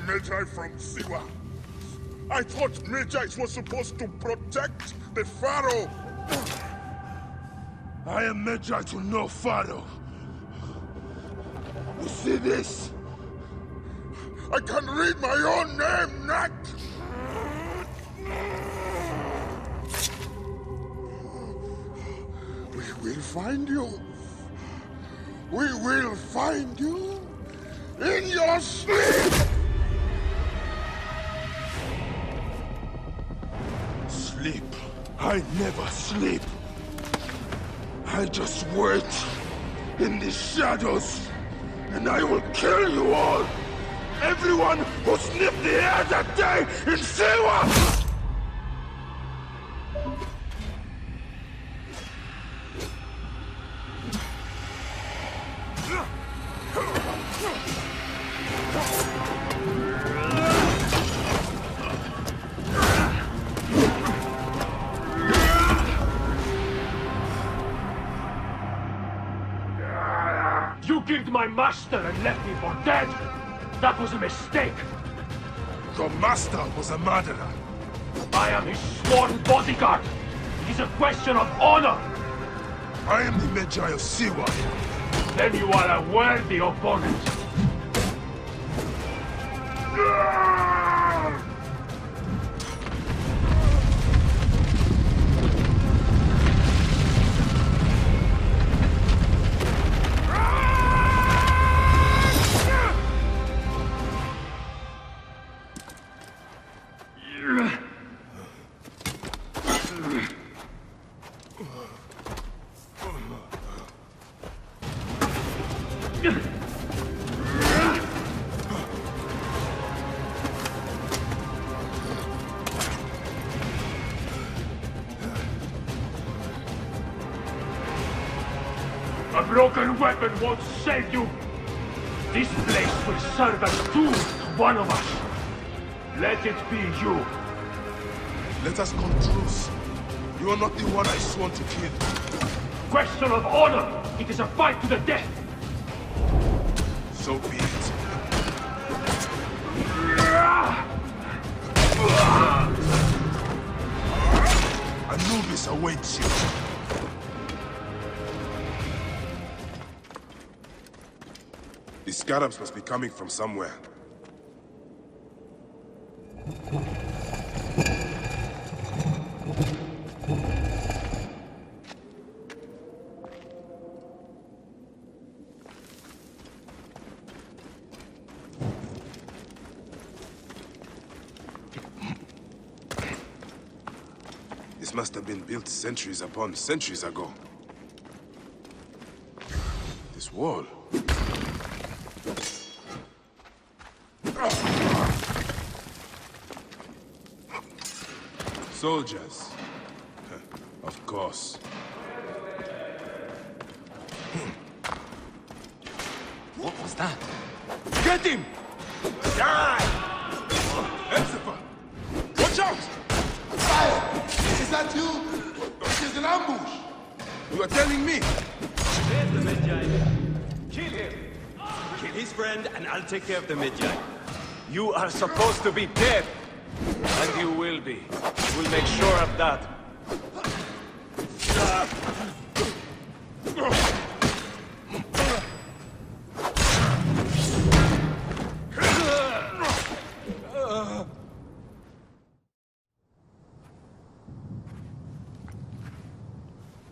Medjay from Siwa. I thought Medjay was supposed to protect the Pharaoh. I am Medjay to no Pharaoh. You see this? I can read my own name, Nat! We will find you. We will find you in your sleep! Sleep? I never sleep. I just wait in the shadows, and I will kill you all! Everyone who sniffed the air that day in Siwa! You killed my master and left me for dead! That was a mistake! Your master was a murderer. I am his sworn bodyguard! It is a question of honor! I am the Medjay of Siwa. Then you are a worthy opponent. A broken weapon won't save you! This place will serve as doom to one of us! Let it be you! Let us come truce. You are not the one I sworn to kill. Question of honor! It is a fight to the death! So be it. Anubis awaits you. The scarabs must be coming from somewhere. This must have been built centuries upon centuries ago. This wall. Soldiers. Of course. What was that? Get him! Die! Ensifer! Watch out! Fire! Is that you? It is an ambush! You are telling me? There's the Medjay. Kill him! Kill his friend and I'll take care of the Medjay. You are supposed to be dead! And you will be. We'll make sure of that.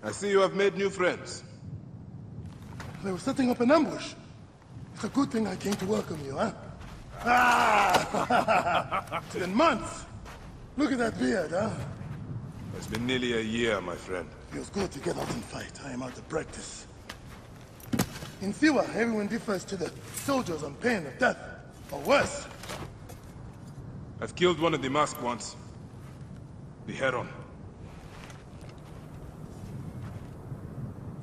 I see you have made new friends. They were setting up an ambush. It's a good thing I came to welcome you, huh? Ah! It's been months. Look at that beard, huh? It's been nearly a year, my friend. Feels good to get out and fight. I am out of practice. In Siwa, everyone defers to the soldiers on pain of death, or worse. I've killed one of the masked ones. The Heron.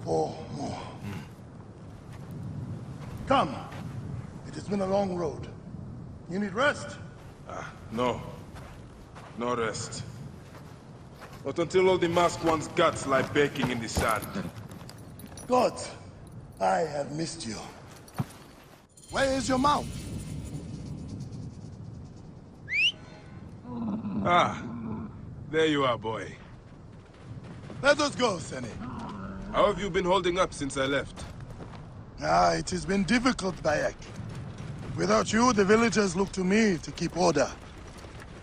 4 more. Come. It has been a long road. You need rest? No. No rest. Not until all the masked one's guts lie baking in the sand. God, I have missed you. Where is your mount? Ah, there you are, boy. Let us go, Sene. How have you been holding up since I left? It has been difficult, Bayak. Without you, the villagers look to me to keep order.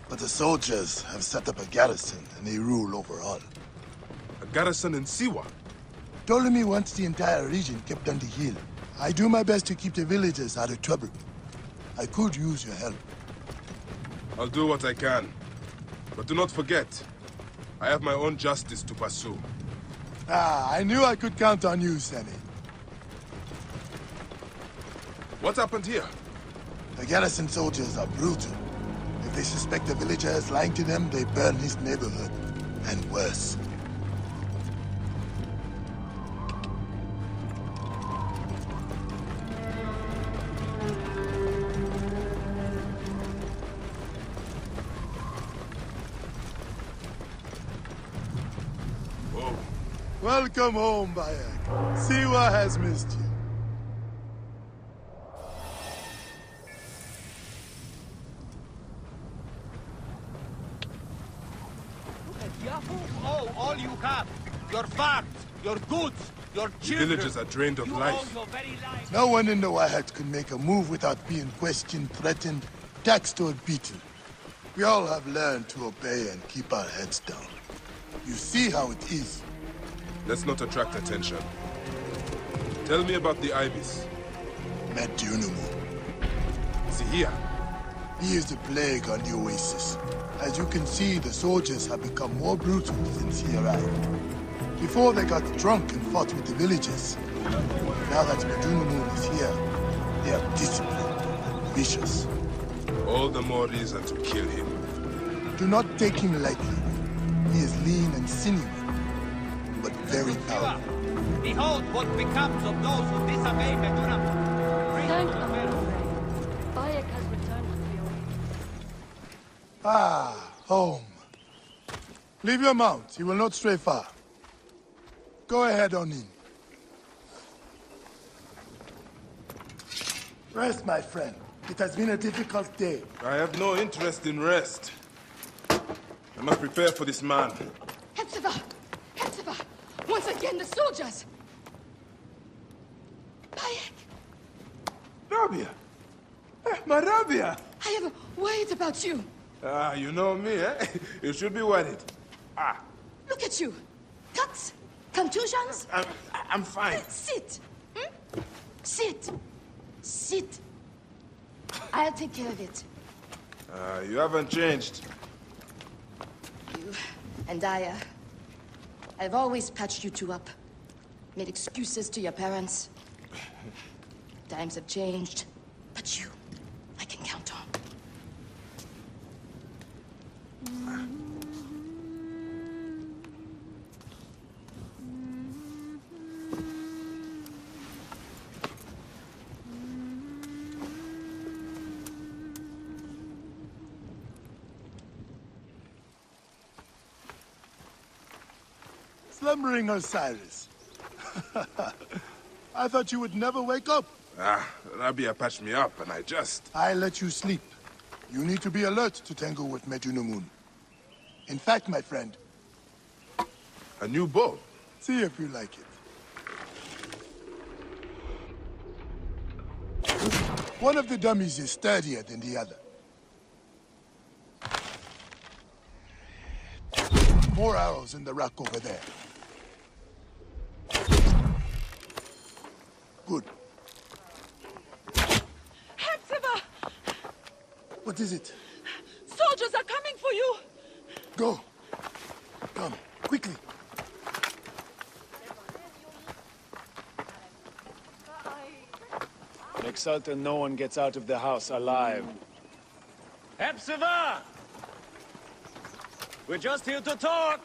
But the soldiers have set up a garrison, and they rule over all. A garrison in Siwa? Ptolemaic wants the entire region kept on the hill. I do my best to keep the villagers out of trouble. I could use your help. I'll do what I can. But do not forget, I have my own justice to pursue. I knew I could count on you, Sene. What happened here? The garrison soldiers are brutal. If they suspect a villager is lying to them, they burn his neighborhood. And worse. Whoa. Welcome home, Bayak. Siwa has missed you. Oh, all you have. Your farms, your goods, your children. Villagers are drained of life. Your very life. No one in the Wahat could make a move without being questioned, threatened, taxed, or beaten. We all have learned to obey and keep our heads down. You see how it is. Let's not attract attention. Tell me about the Ibis. Medjay. Is he here? He is the plague on the oasis. As you can see, the soldiers have become more brutal since he arrived. Before they got drunk and fought with the villagers. Now that Medjay is here, they are disciplined and vicious. All the more reason to kill him. Do not take him lightly. He is lean and sinewy, but very powerful. Behold what becomes of those who disobey Medjay. Thank the Bayek has returned to the oasis. Home. Leave your mount. He will not stray far. Go ahead on in. Rest, my friend. It has been a difficult day. I have no interest in rest. I must prepare for this man. Hepzibah! Hepzibah! Once again, the soldiers! Bayek! Rabia! My Rabia! I have worried about you. You know me, eh? You should be worried. Look at you. Cuts? Contusions? I'm fine. Sit. Sit. Sit. I'll take care of it. You haven't changed. You and I've always patched you two up. Made excuses to your parents. Times have changed, but you, I can count on. Slumbering Osiris. I thought you would never wake up. Rabia patched me up and I let you sleep. You need to be alert to tangle with Medjay. In fact, my friend, A new bow? see if you like it. One of the dummies is sturdier than the other. More arrows in the rack over there. Good. Hepzibah! What is it? Soldiers are coming for you! Go. Come, quickly. Make certain no one gets out of the house alive. Hepzibah! We're just here to talk.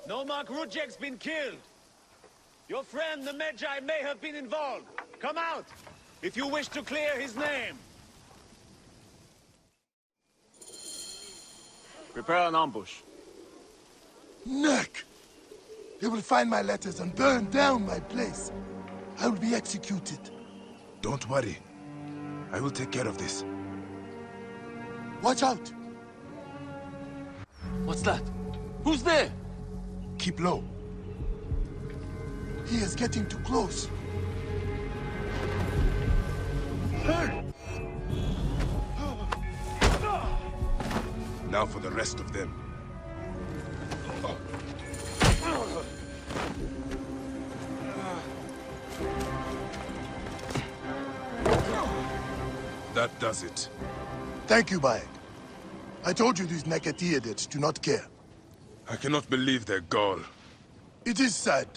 Nomarch Rujek's been killed. Your friend, the Medjay, may have been involved. Come out, if you wish to clear his name. Prepare an ambush. Neck! They will find my letters and burn down my place. I will be executed. Don't worry. I will take care of this. Watch out! What's that? Who's there? Keep low. He is getting too close. Now for the rest of them. That does it. Thank you, Bayek. I told you these Neketiadids do not care. I cannot believe their gall. It is sad.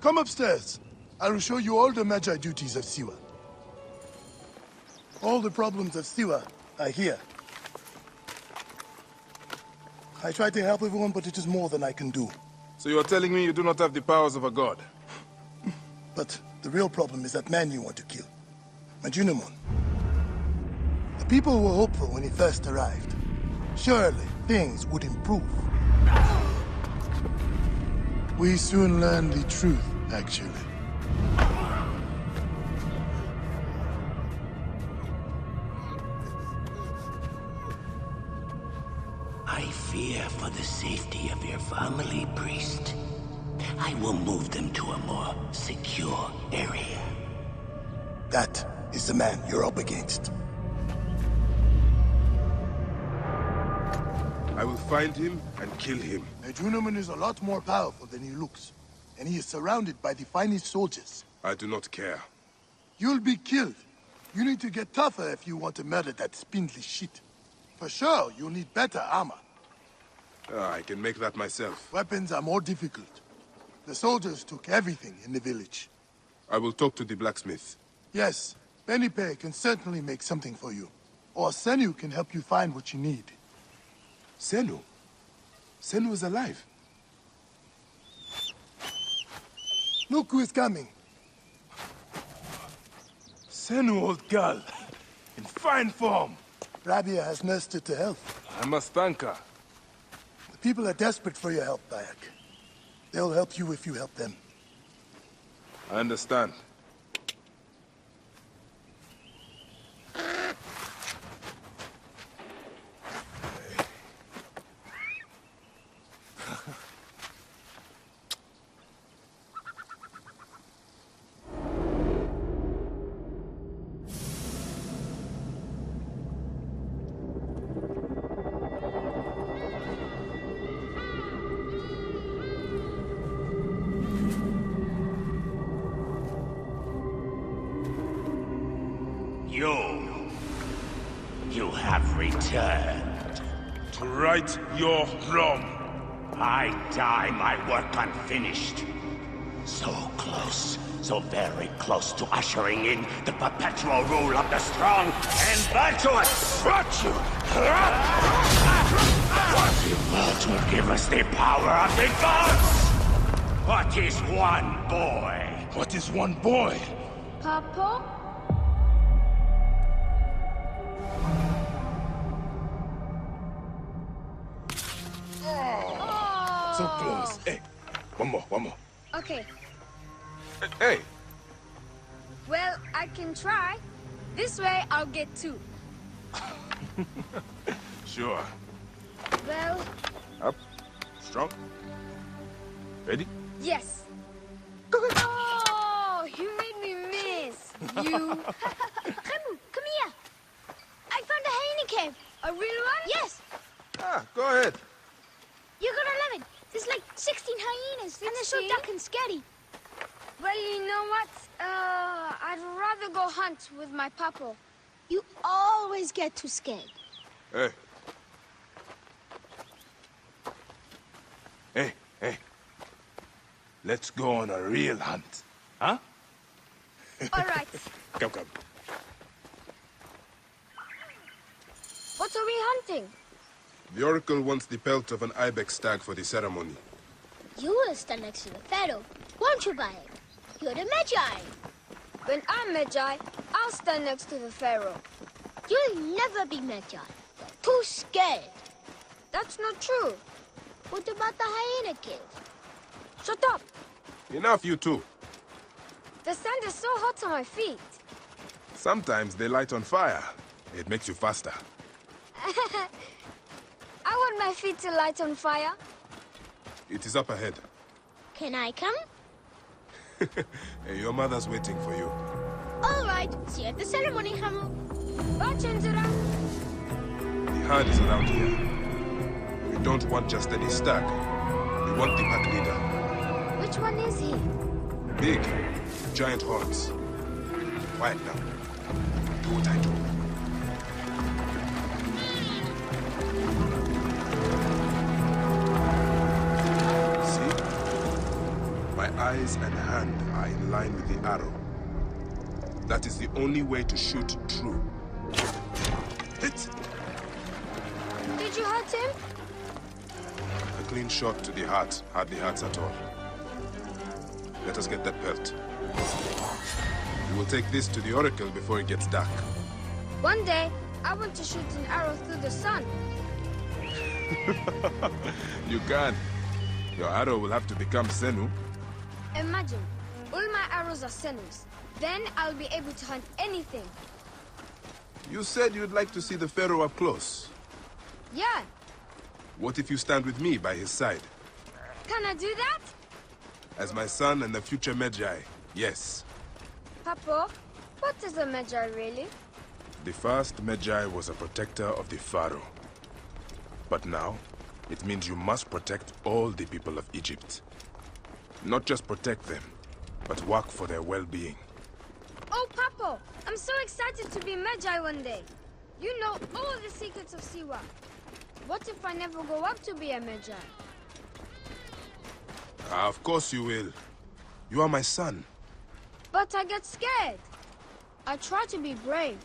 Come upstairs. I will show you all the Medjay duties of Siwa. All the problems of Siwa are here. I try to help everyone, but it is more than I can do. So you are telling me you do not have the powers of a god? But the real problem is that man you want to kill. Majunimon. The people were hopeful when he first arrived. Surely, things would improve. We soon learned the truth, actually. I fear for the safety of your family, priest. I will move them to a more secure area. That is the man you're up against. I will find him and kill him. Majunimon is a lot more powerful than he looks. And he is surrounded by the finest soldiers. I do not care. You'll be killed. You need to get tougher if you want to murder that spindly shit. For sure, you'll need better armor. I can make that myself. Weapons are more difficult. The soldiers took everything in the village. I will talk to the blacksmith. Yes, Benipe can certainly make something for you. Or Senu can help you find what you need. Senu? Senu is alive. Look who is coming. Senu, old girl. In fine form. Rabia has nursed her to health. I must thank her. The people are desperate for your help, Bayak. They'll help you if you help them. I understand. You have returned. To right your wrong. I die my work unfinished. So close, so very close to ushering in the perpetual rule of the strong and virtuous. Virtue! What will give us the power of the gods? What is one boy? What is one boy? Papa? So close. Hey, one more. Okay. Hey! Well, I can try. This way, I'll get two. Sure. Well, Up. Strong. Ready? yes. Oh, you made me miss. You. Remu, come here. I found a hyena cave. A real one? Yes, Go ahead. you're gonna love it. There's like 16 hyenas, and they're so 16? dark and scary. Well, you know what? I'd rather go hunt with my papa. You always get too scared. Hey. Hey. Let's go on a real hunt. Huh? All right. Come. What are we hunting? The Oracle wants the pelt of an ibex stag for the ceremony. You will stand next to the pharaoh, won't you, Bayek? You're the Medjay. When I'm Medjay, I'll stand next to the pharaoh. You'll never be Medjay. You're too scared. That's not true. What about the hyena cave? Shut up. Enough, you two. The sand is so hot on my feet. Sometimes they light on fire. It makes you faster. I want my feet to light on fire. It is up ahead. Can I come? Hey, your mother's waiting for you. All right. See you at the ceremony, Hamu. Bye, Chandra. The herd is around here. We don't want just any stag. We want the pack leader. Which one is he? Big, giant horns. Quiet now. Do what I do. See? My eyes and hand are in line with the arrow. That is the only way to shoot true. Hit! Did you hurt him? A clean shot to the heart hardly hurts at all. Let us get that pelt. We will take this to the Oracle before it gets dark. One day, I want to shoot an arrow through the sun. You can. Your arrow will have to become Senu. Imagine, all my arrows are Senus. Then I'll be able to hunt anything. You said you'd like to see the Pharaoh up close. Yeah. What if you stand with me by his side? Can I do that? As my son and the future Medjay, yes. Papa, what is a Medjay really? The first Medjay was a protector of the Pharaoh. But now, it means you must protect all the people of Egypt. Not just protect them, but work for their well-being. Oh, Papa, I'm so excited to be Medjay one day. You know all the secrets of Siwa. What if I never go up to be a Medjay? Of course you will. You are my son. But I get scared. I try to be brave,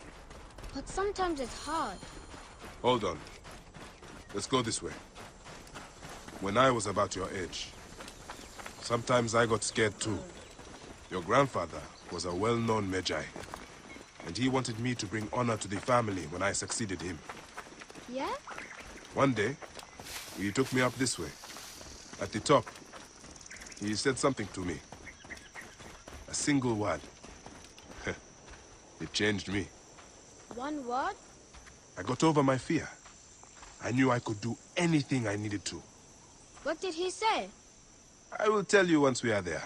but sometimes it's hard. Hold on. Let's go this way. When I was about your age, sometimes I got scared too. Your grandfather was a well-known Medjay, and he wanted me to bring honor to the family when I succeeded him. Yeah? One day, he took me up this way. At the top, he said something to me. A single word. It changed me. One word? I got over my fear. I knew I could do anything I needed to. What did he say? I will tell you once we are there.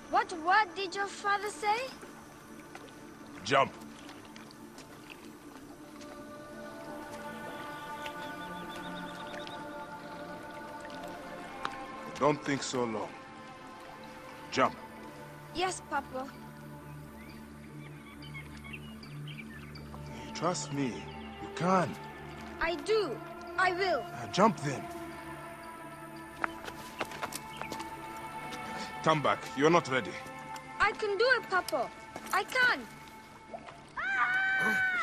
What word did your father say? Jump. Don't think so long. Jump. Yes, Papa. Trust me. You can. I do. I will. Jump then. Come back. You're not ready. I can do it, Papa. I can.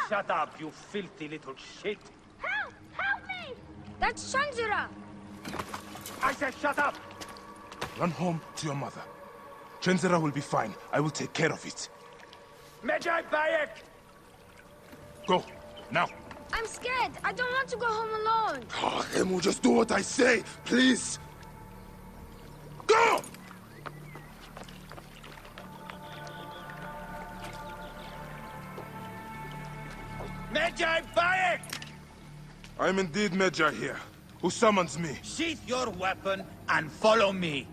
Shut up, you filthy little shit. Help! Help me! That's Shanjira. I said shut up! Run home to your mother. Chenzera will be fine. I will take care of it. Medjay Bayek! Go, now. I'm scared. I don't want to go home alone. Oh, Emu, just do what I say, please. Go! Medjay Bayek! I'm indeed Medjay here. Who summons me? Sheath your weapon and follow me.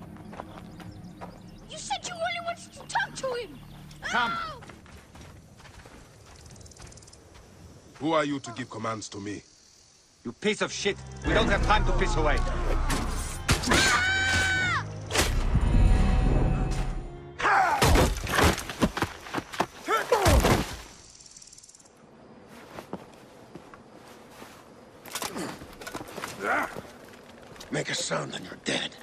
You said you only wanted to talk to him. Come. Oh! Who are you to give commands to me? You piece of shit. We don't have time to piss away. Make a sound and you're dead.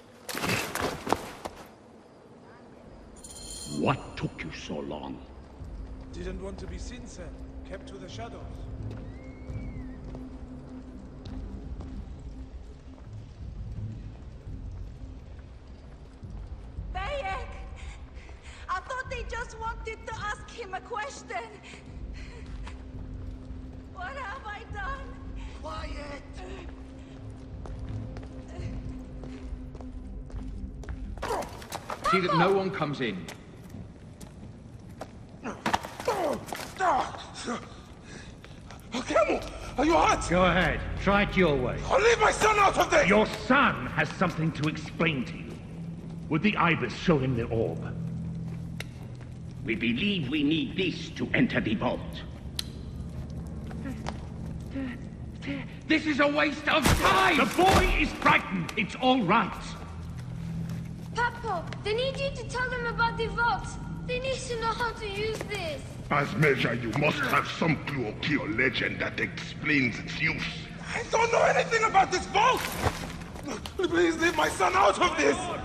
What took you so long? Didn't want to be seen, sir. Kept to the shadows. Bayek! I thought they just wanted to ask him a question. What have I done? Quiet! See that no one comes in. Camel, are you hurt? Go ahead. Try it your way. I'll leave my son out of this! Your son has something to explain to you. Would the Ibis show him the orb? We believe we need this to enter the vault. This is a waste of time! The boy is frightened. It's all right. Papa, they need you to tell them about the vault. They need to know how to use this. As Medjay, you must have some clue or key or legend that explains its use. I don't know anything about this vault! Please leave my son out of this! The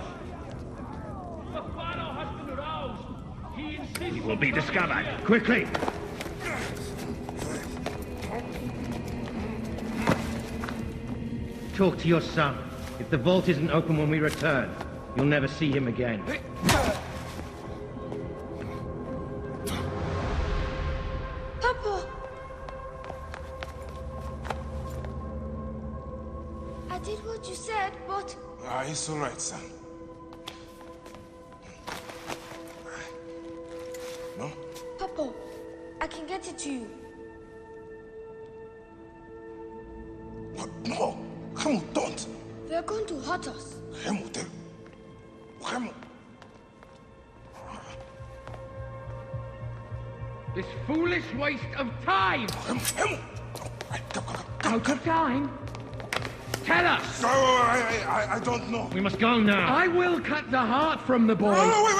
Pharaoh has been aroused. He insists... He will be discovered. Quickly! Talk to your son. If the vault isn't open when we return, you'll never see him again. Papa! I did what you said, but... It's all right, son. No? Papa, I can get it to you. No! Camel, don't! They're going to hurt us. Camel. This foolish waste of time! Out of time? Tell us! No, I don't know. We must go now. I will cut the heart from the boy. No, wait.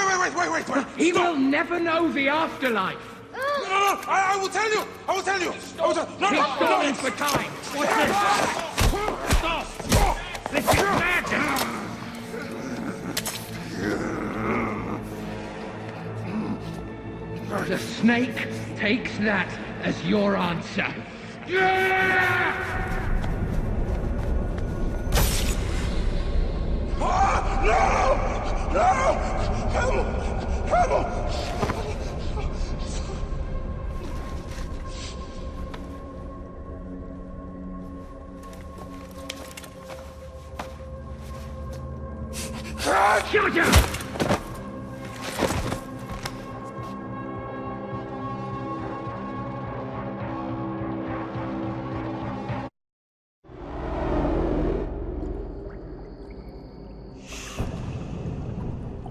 He will never know the afterlife. No, I will tell you. He's stalling for time. What's this? Stop! This is madness! The snake takes that as your answer. No! Camel! Shoot him!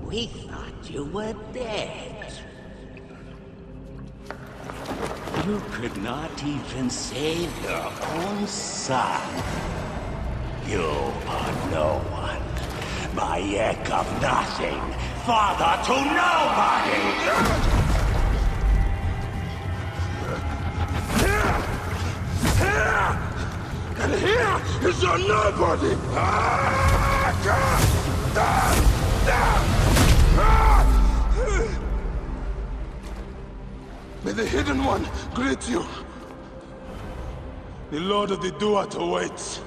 We thought you were dead. You could not even save your own son. You are no one. Bayek of nothing. Father to nobody! And here is your nobody! May the Hidden One greet you. The Lord of the Duat awaits.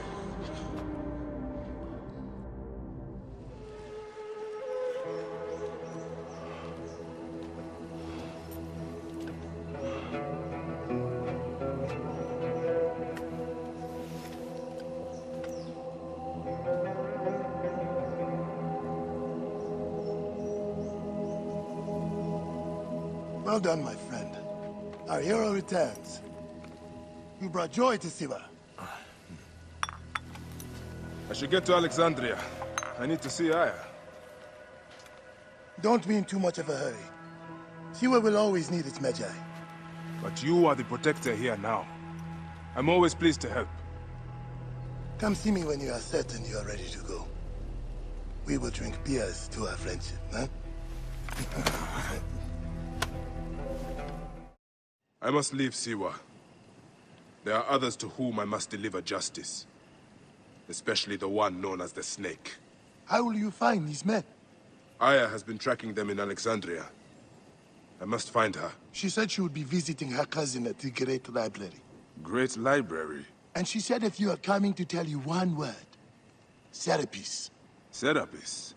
Well done, my friend. Our hero returns. You brought joy to Siwa. I should get to Alexandria. I need to see Aya. Don't be in too much of a hurry. Siwa will always need its Medjay. But you are the protector here now. I'm always pleased to help. Come see me when you are certain you are ready to go. We will drink beers to our friendship, huh? I must leave Siwa. There are others to whom I must deliver justice. Especially the one known as the Snake. How will you find these men? Aya has been tracking them in Alexandria. I must find her. She said she would be visiting her cousin at the Great Library. Great Library? And she said if you are coming to tell you one word. Serapis. Serapis?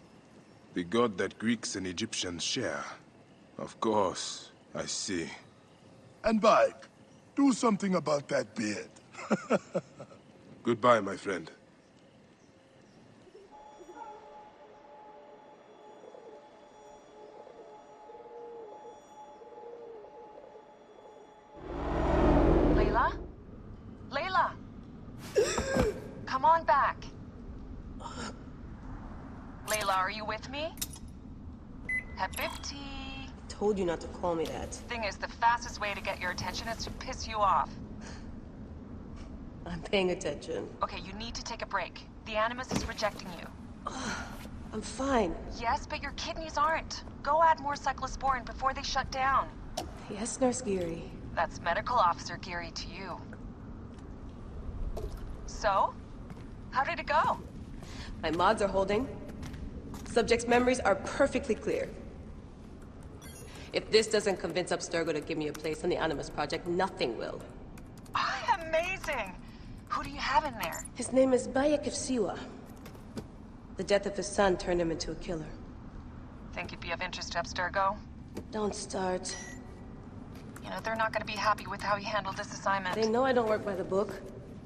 The god that Greeks and Egyptians share. Of course, I see. And Bayek, do something about that beard. Goodbye, my friend. Layla, are you with me? Habibti. Told you not to call me that. Thing is, the fastest way to get your attention is to piss you off. I'm paying attention. Okay, you need to take a break. The Animus is rejecting you. I'm fine. Yes, but your kidneys aren't. Go add more cyclosporin before they shut down. Yes, Nurse Geary. That's Medical Officer Geary to you. So? How did it go? My mods are holding. Subject's memories are perfectly clear. If this doesn't convince Abstergo to give me a place on the Animus Project, nothing will. Amazing! Who do you have in there? His name is Bayek of Siwa. The death of his son turned him into a killer. Think you'd be of interest to Abstergo? Don't start. You know, they're not gonna be happy with how you handled this assignment. They know I don't work by the book.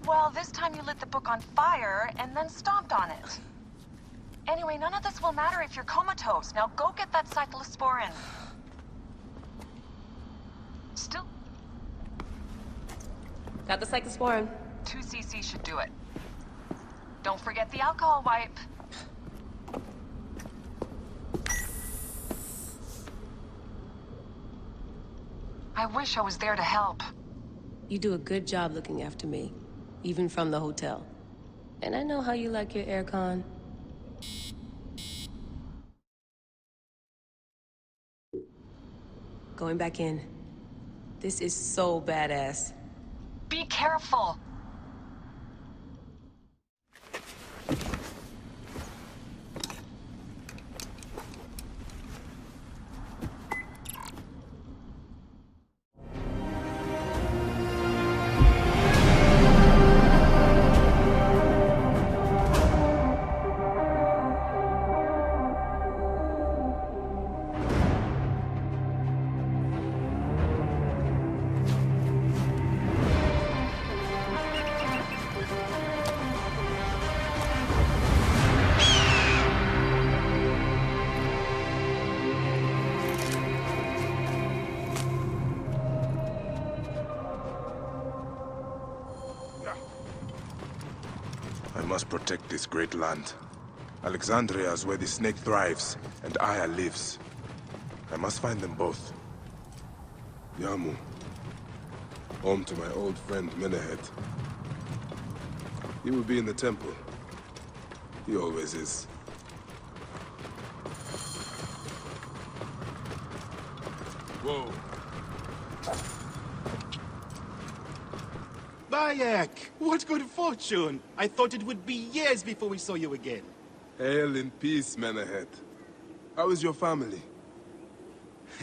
Well, this time you lit the book on fire and then stomped on it. Anyway, none of this will matter if you're comatose. Now go get that cyclosporin. Still... Got the cyclosporin. 2 cc should do it. Don't forget the alcohol wipe. I wish I was there to help. You do a good job looking after me, even from the hotel. And I know how you like your aircon. Going back in. This is so badass. Be careful! I must protect this great land. Alexandria is where the snake thrives, and Aya lives. I must find them both. Yamu. Home to my old friend Menehet. He will be in the temple. He always is. Whoa. Bayak! What good fortune! I thought it would be years before we saw you again. Hail in peace, Menehet. How is your family?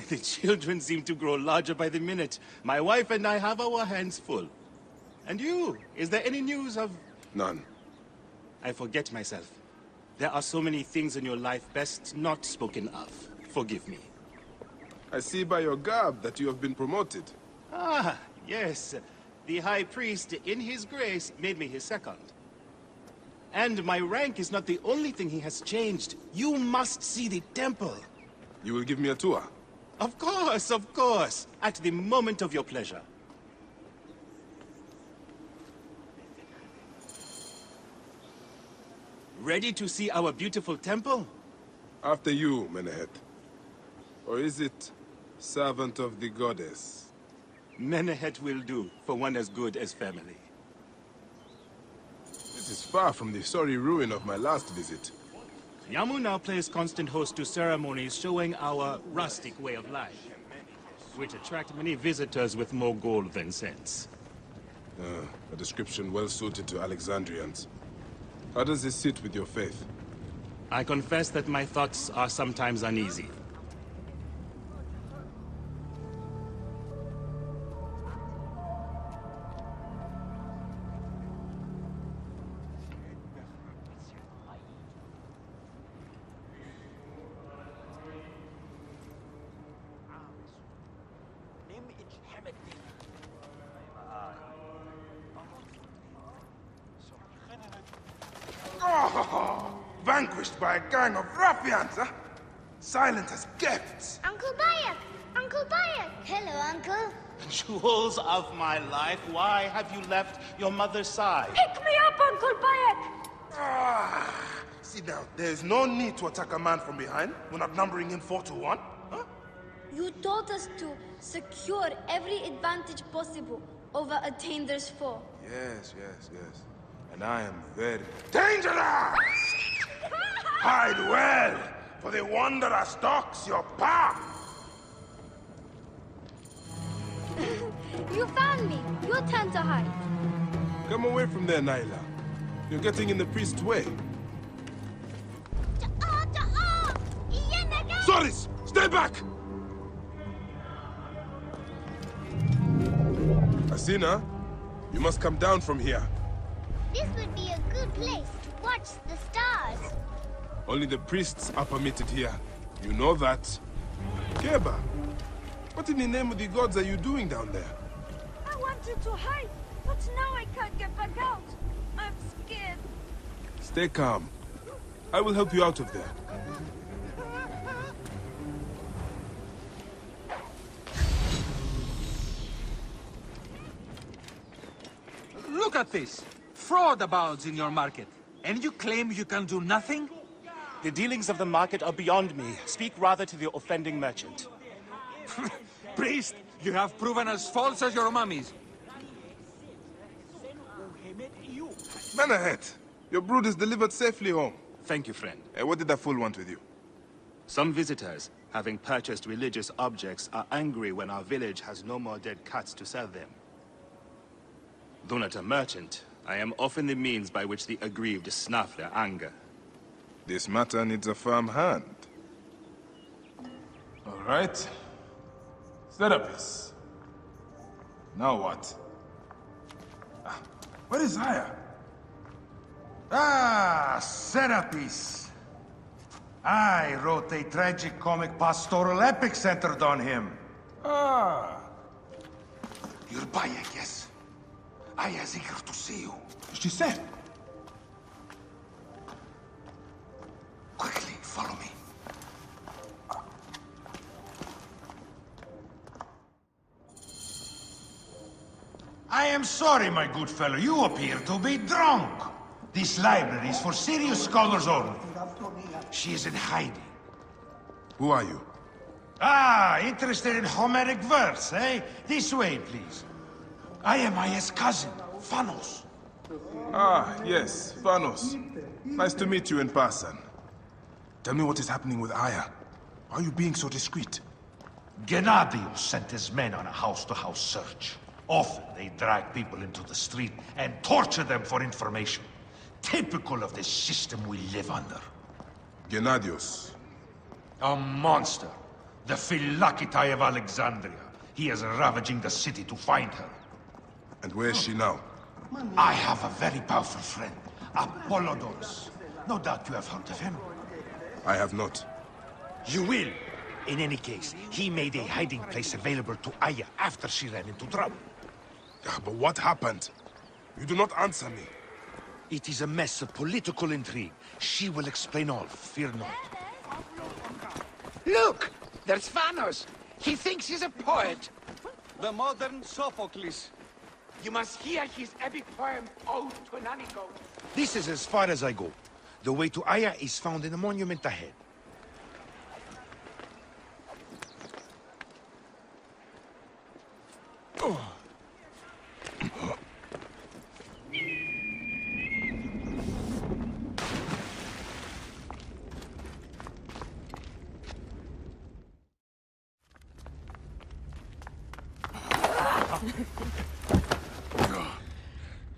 The children seem to grow larger by the minute. My wife and I have our hands full. And you? Is there any news of... None. I forget myself. There are so many things in your life best not spoken of. Forgive me. I see by your garb that you have been promoted. Ah, yes. The High Priest, in his grace, made me his second. And my rank is not the only thing he has changed. You must see the temple. You will give me a tour? Of course, of course. At the moment of your pleasure. Ready to see our beautiful temple? After you, Menehet. Or is it servant of the goddess? Menehet will do, for one as good as family. This is far from the sorry ruin of my last visit. Yamu now plays constant host to ceremonies showing our rustic way of life, which attract many visitors with more gold than sense. A description well suited to Alexandrians. How does this sit with your faith? I confess that my thoughts are sometimes uneasy. Vanquished by a gang of ruffians, huh? Silent as kept. Uncle Bayek! Uncle Bayek! Hello, Uncle. Jewels of my life, why have you left your mother's side? Pick me up, Uncle Bayek! Sit down. There's no need to attack a man from behind. We're not numbering him 4-1. Huh? You told us to secure every advantage possible over Attainer's foe. Yes. And I am very dangerous! Hide well, for the wanderer stalks your path! You found me. Your turn to hide. Come away from there, Layla. You're getting in the priest's way. Soris! Stay back! Asina, you must come down from here. This would be a good place to watch the stars. Only the priests are permitted here. You know that. Keba, what in the name of the gods are you doing down there? I wanted to hide, but now I can't get back out. I'm scared. Stay calm. I will help you out of there. Look at this! Fraud abounds in your market. And you claim you can do nothing? The dealings of the market are beyond me. Speak rather to the offending merchant. Priest, you have proven as false as your mummies. Man ahead. Your brood is delivered safely home. Thank you, friend. What did that fool want with you? Some visitors, having purchased religious objects, are angry when our village has no more dead cats to sell them. Though not a merchant, I am often the means by which the aggrieved snuff their anger. This matter needs a firm hand. All right. Serapis. Now what? Where is Aya? Ah, Serapis. I wrote a tragic-comic pastoral epic centered on him. Ah. You're Bayak, yes? Aya is eager to see you. She said. Quickly, follow me. I am sorry, my good fellow. You appear to be drunk. This library is for serious scholars only. She is in hiding. Who are you? Ah, interested in Homeric verse, eh? This way, please. I am Aya's cousin, Phanos. Ah, yes, Phanos. Nice to meet you in person. Tell me what is happening with Aya. Why are you being so discreet? Gennadios sent his men on a house-to-house search. Often they drag people into the street and torture them for information. Typical of the system we live under. Gennadios. A monster. The Philakitae of Alexandria. He is ravaging the city to find her. And where is she now? I have a very powerful friend, Apollodorus. No doubt you have heard of him. I have not. You will. In any case, he made a hiding place available to Aya after she ran into trouble. But what happened? You do not answer me. It is a mess of political intrigue. She will explain all, fear not. Look! There's Phanos! He thinks he's a poet! The modern Sophocles. You must hear his epic poem, Ode to an Anico. This is as far as I go. The way to Aya is found in the monument ahead.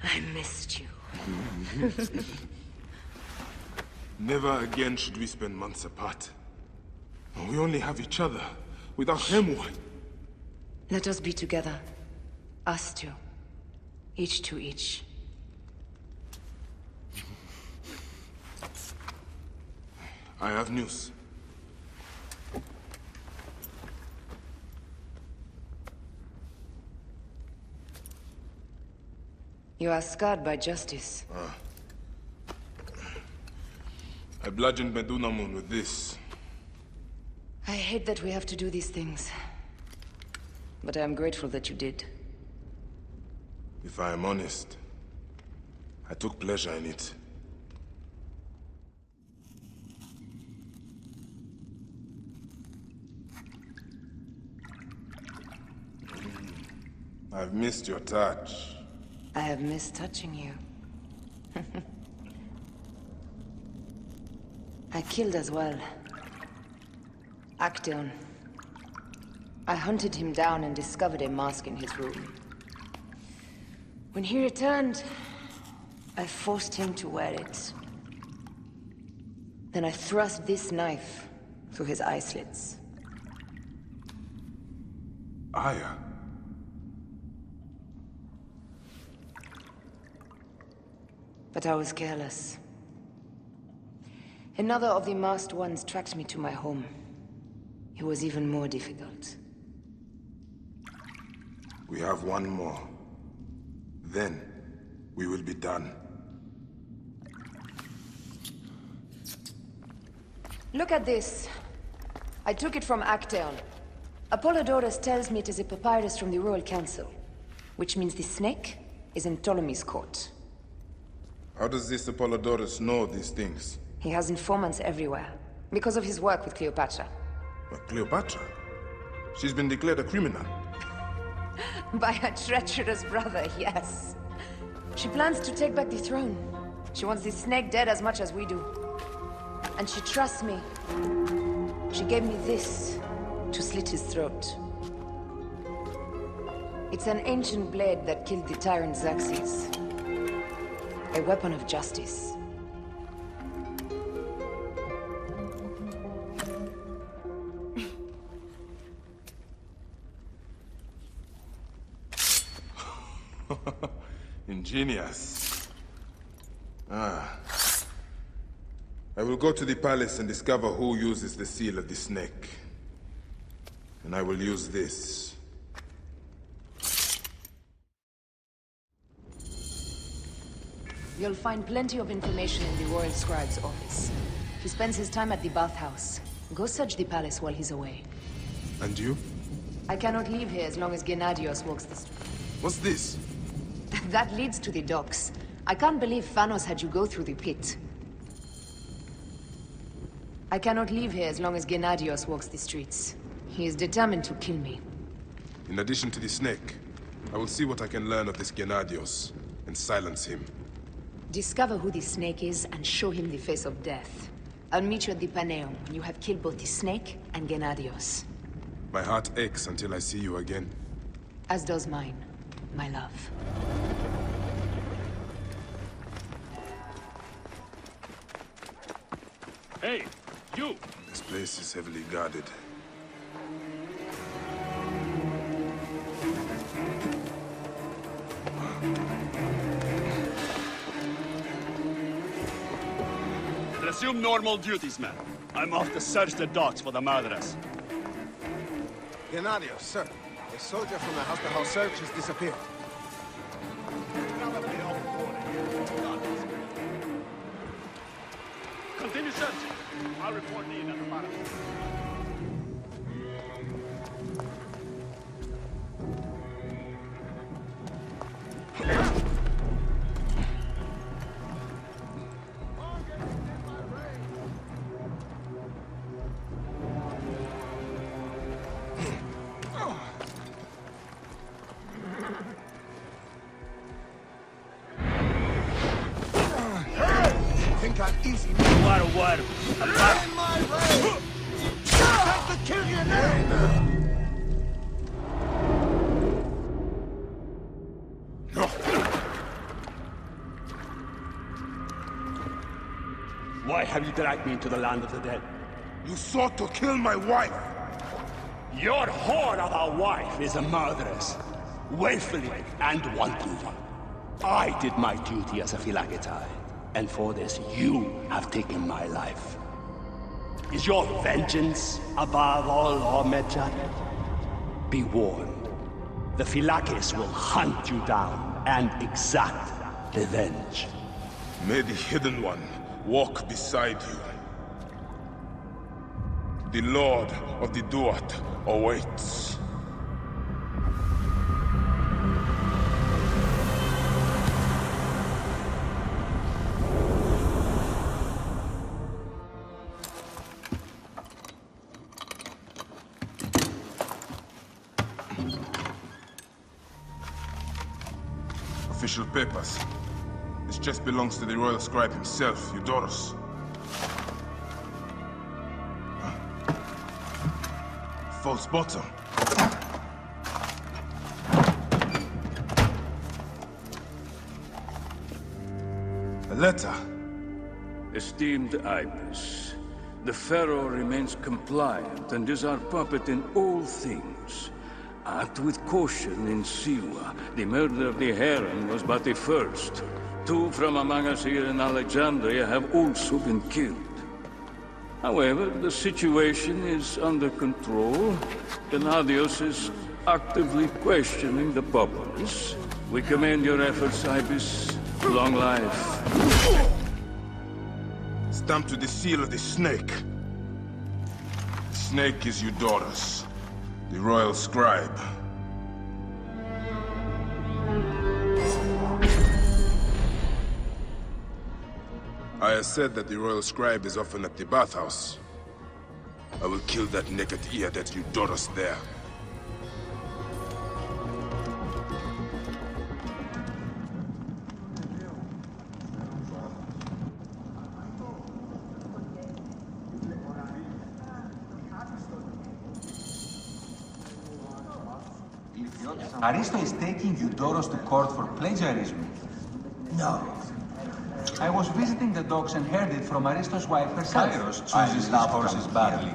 I missed you. Never again should we spend months apart. We only have each other. Without him, what? Let us be together. Us two. Each to each. I have news. You are scarred by justice. I bludgeoned Medunamun with this. I hate that we have to do these things. But I am grateful that you did. If I am honest, I took pleasure in it. I've missed your touch. I have missed touching you. I killed as well. Actaeon. I hunted him down and discovered a mask in his room. When he returned, I forced him to wear it. Then I thrust this knife through his eye slits. Aya. But I was careless. Another of the masked ones tracked me to my home. It was even more difficult. We have one more. Then, we will be done. Look at this. I took it from Actaeon. Apollodorus tells me it is a papyrus from the Royal Council, which means the snake is in Ptolemy's court. How does this Apollodorus know these things? He has informants everywhere, because of his work with Cleopatra. But Cleopatra? She's been declared a criminal. By her treacherous brother, yes. She plans to take back the throne. She wants the snake dead as much as we do. And she trusts me. She gave me this to slit his throat. It's an ancient blade that killed the tyrant Xerxes. A weapon of justice. Ingenious. I will go to the palace and discover who uses the seal of the snake. And I will use this. You'll find plenty of information in the Royal Scribe's office. He spends his time at the bathhouse. Go search the palace while he's away. And you? I cannot leave here as long as Gennadios walks the street. What's this? That leads to the docks. I can't believe Thanos had you go through the pit. I cannot leave here as long as Gennadios walks the streets. He is determined to kill me. In addition to the snake, I will see what I can learn of this Gennadios and silence him. Discover who the snake is and show him the face of death. I'll meet you at the Paneum when you have killed both the snake and Gennadios. My heart aches until I see you again. As does mine, my love. Hey, you! This place is heavily guarded. Resume normal duties, man. I'm off to search the docks for the murderers. Gennadios, sir. A soldier from the house-to-house search has disappeared. Continue searching. I'll report in at the bottom. Think I'm easy? What? In my way! Time to kill you now! Why have you dragged me into the land of the dead? You sought to kill my wife! Your whore of a wife is a murderess, willfully and wantonly. I did my duty as a Phylakitae, and for this you have taken my life. Is your vengeance above all law, Medjay? Be warned, the Phylakis will hunt you down and exact revenge. May the Hidden One walk beside you. The Lord of the Duat awaits. official papers. This chest belongs to the royal scribe himself, Eudorus. False bottom. A letter. Esteemed Ibis, the Pharaoh remains compliant and is our puppet in all things. Act with caution in Siwa. The murder of the Heron was but the first. 2 from among us here in Alexandria have also been killed. However, the situation is under control. Gennadios is actively questioning the populace. We commend your efforts, Ibis. Long life. Stamped with the seal of the snake. The snake is Eudorus, the royal scribe. I have said that the royal scribe is often at the bathhouse. I will kill that naked ear that Eudorus there. Aristo is taking Eudorus to court for plagiarism. No. I was visiting the docks and heard it from Aristo's wife herself. Kairos chooses his horses badly.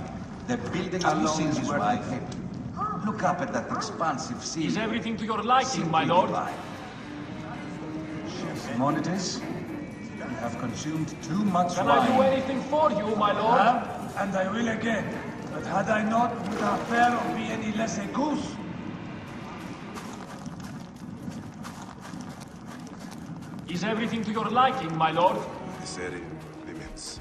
The building alone is worth it. Look up at that expansive sea. Is everything to your liking, my lord? Simonides, you have consumed too much wine. Can I do anything for you, my lord? And I will again. But had I not, would our pharaoh be any less a goose? Is everything to your liking, my lord? This area limits.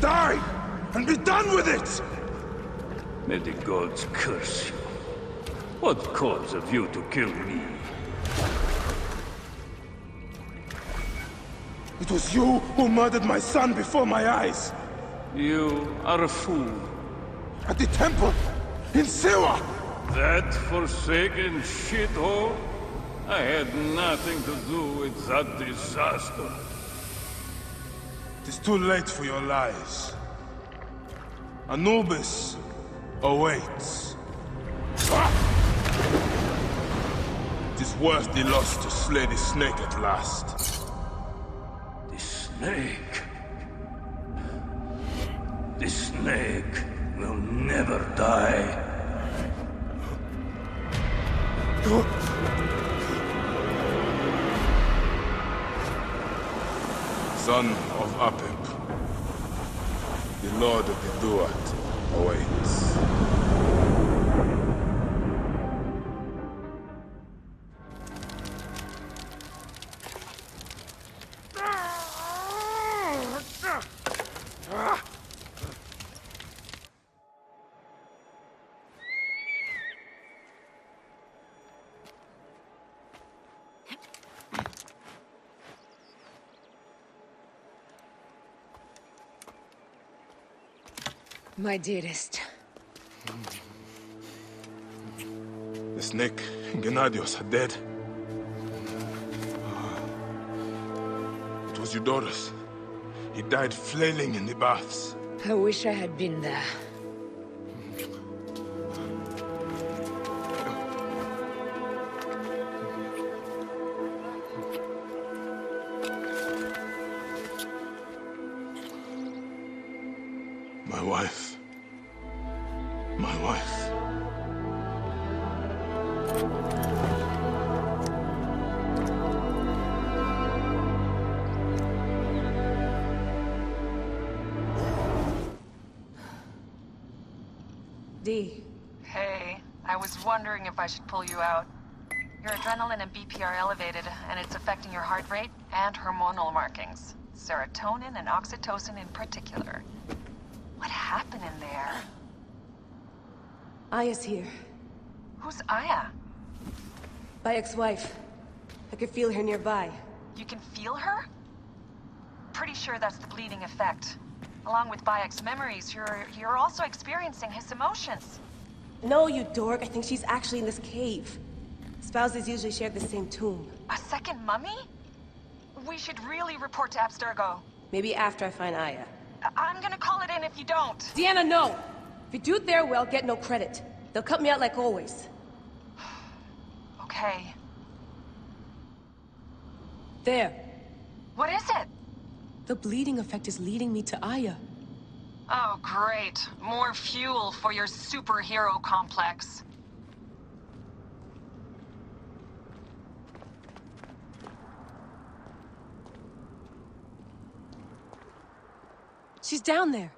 Die! And be done with it! May the gods curse you. What cause have you to kill me? It was you who murdered my son before my eyes! You are a fool. At the temple! In Siwa! That forsaken shithole? I had nothing to do with that disaster. It is too late for your lies. Anubis awaits. It is worth the loss to slay the snake at last. The snake? The snake will never die. Son of Apep, the Lord of the Duat awaits. My dearest. The snake, Gennadios, are dead. It was Eudorus. He died flailing in the baths. I wish I had been there. My wife. My wife. D. Hey, I was wondering if I should pull you out. Your adrenaline and BP are elevated, and it's affecting your heart rate and hormonal markings. Serotonin and oxytocin in particular. What happened in there? Aya's here. Who's Aya? Bayek's wife. I could feel her nearby. You can feel her? Pretty sure that's the bleeding effect. Along with Bayek's memories, you're also experiencing his emotions. No, you dork. I think she's actually in this cave. Spouses usually share the same tomb. A second mummy? We should really report to Abstergo. Maybe after I find Aya. I'm gonna call it in if you don't. Deanna, no! If you do it there, well, get no credit. They'll cut me out like always. Okay. There. What is it? The bleeding effect is leading me to Aya. Oh, great. More fuel for your superhero complex. She's down there.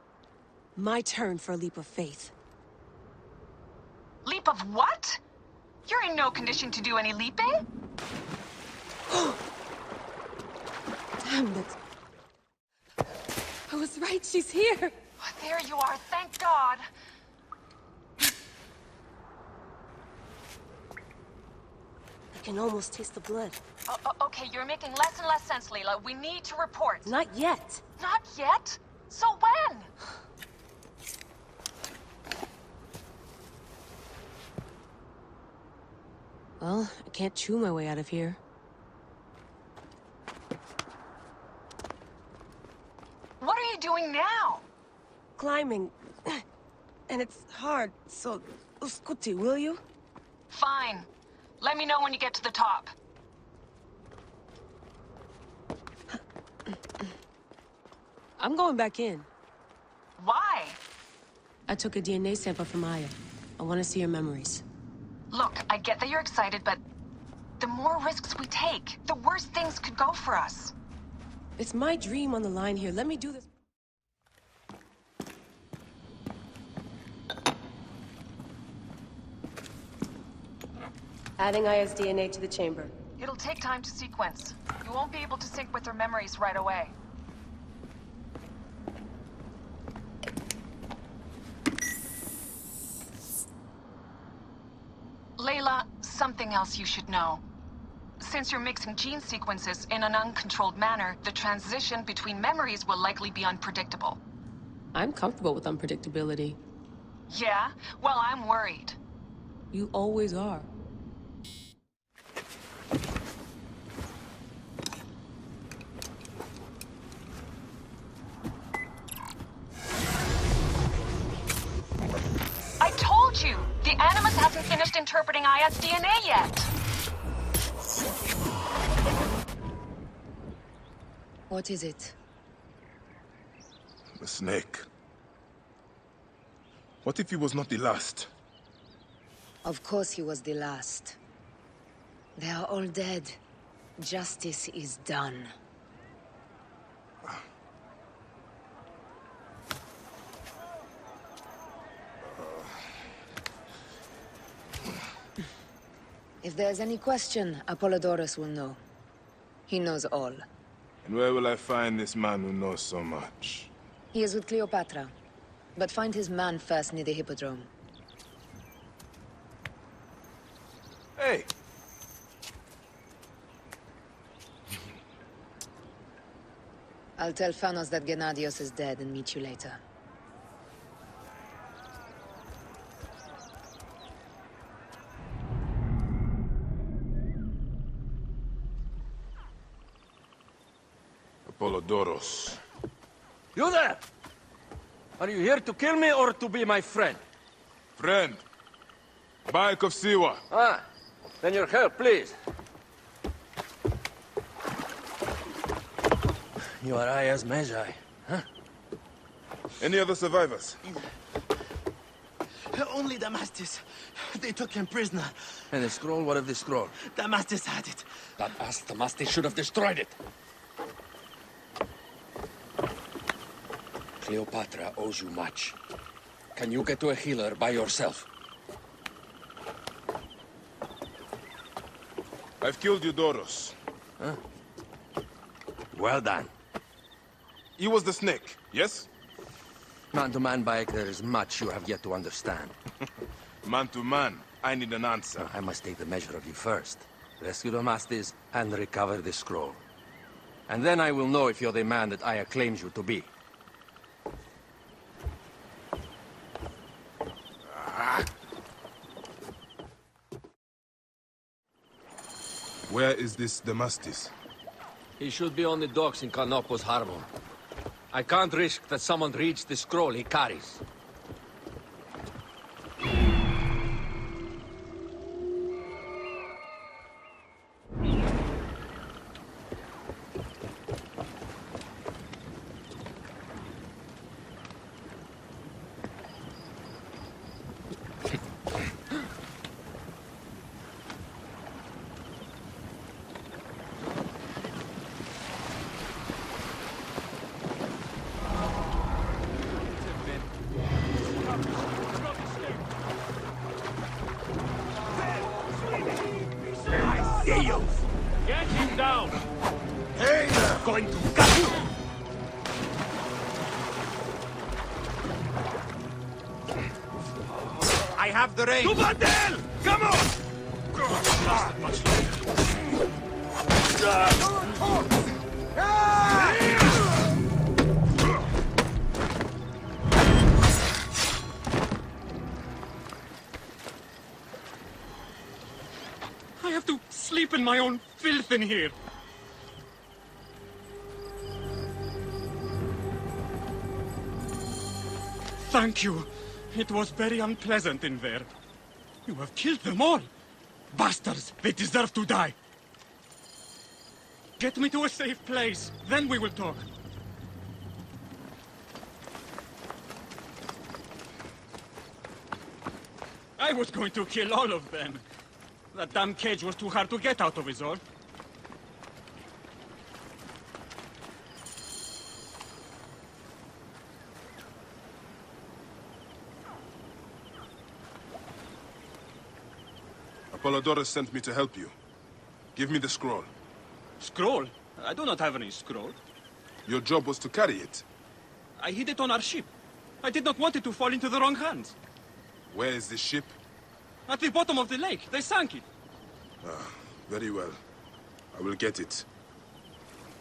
My turn for a leap of faith. Leap of what? You're in no condition to do any leaping? Damn it. I was right, she's here. There you are, thank God. I can almost taste the blood. Okay, you're making less and less sense, Layla. We need to report. Not yet. Not yet? So when? Well, I can't chew my way out of here. What are you doing now? Climbing. And it's hard, so... Uskuti, will you? Fine. Let me know when you get to the top. I'm going back in. Why? I took a DNA sample from Aya. I want to see her memories. Look, I get that you're excited, but the more risks we take, the worse things could go for us. It's my dream on the line here. Let me do this. Adding Aya's DNA to the chamber. It'll take time to sequence. You won't be able to sync with her memories right away. Layla, something else you should know. Since you're mixing gene sequences in an uncontrolled manner, the transition between memories will likely be unpredictable. I'm comfortable with unpredictability. Yeah? Well, I'm worried. You always are. I told you! The Animus hasn't finished interpreting Aya's DNA yet! What is it? The snake. What if he was not the last? Of course he was the last. They are all dead. Justice is done. If there's any question, Apollodorus will know. He knows all. And where will I find this man who knows so much? He is with Cleopatra. But find his man first near the Hippodrome. Hey! I'll tell Phanos that Gennadios is dead and meet you later. Apollodorus. You there! Are you here to kill me or to be my friend? Friend. Bayek of Siwa. Ah, then your help, please. You are Aya's Medjay, huh? Any other survivors? Only Damastis. They took him prisoner. And the scroll? What of the scroll? Damastis had it. That ass Damastis should have destroyed it. Cleopatra owes you much. Can you get to a healer by yourself? I've killed Eudoros. Huh? Well done. He was the snake, yes? Man to man, Bayek, there is much you have yet to understand. Man to man, I need an answer. I must take the measure of you first. Rescue the Masters and recover the scroll. And then I will know if you're the man that Aya claims you to be. Where is this Damastis? He should be on the docks in Canopus Harbor. I can't risk that someone reads the scroll he carries. Get him down! Hey! Going to gut you! I have the range. To Vandel! Come on! Lasted much later. I have to sleep in my own filth in here. Thank you. It was very unpleasant in there. You have killed them all. Bastards, they deserve to die. Get me to a safe place, then we will talk. I was going to kill all of them. That damn cage was too hard to get out of, is all. Apollodorus sent me to help you. Give me the scroll. Scroll? I do not have any scroll. Your job was to carry it. I hid it on our ship. I did not want it to fall into the wrong hands. Where is the ship? At the bottom of the lake. They sank it. Ah, very well. I will get it.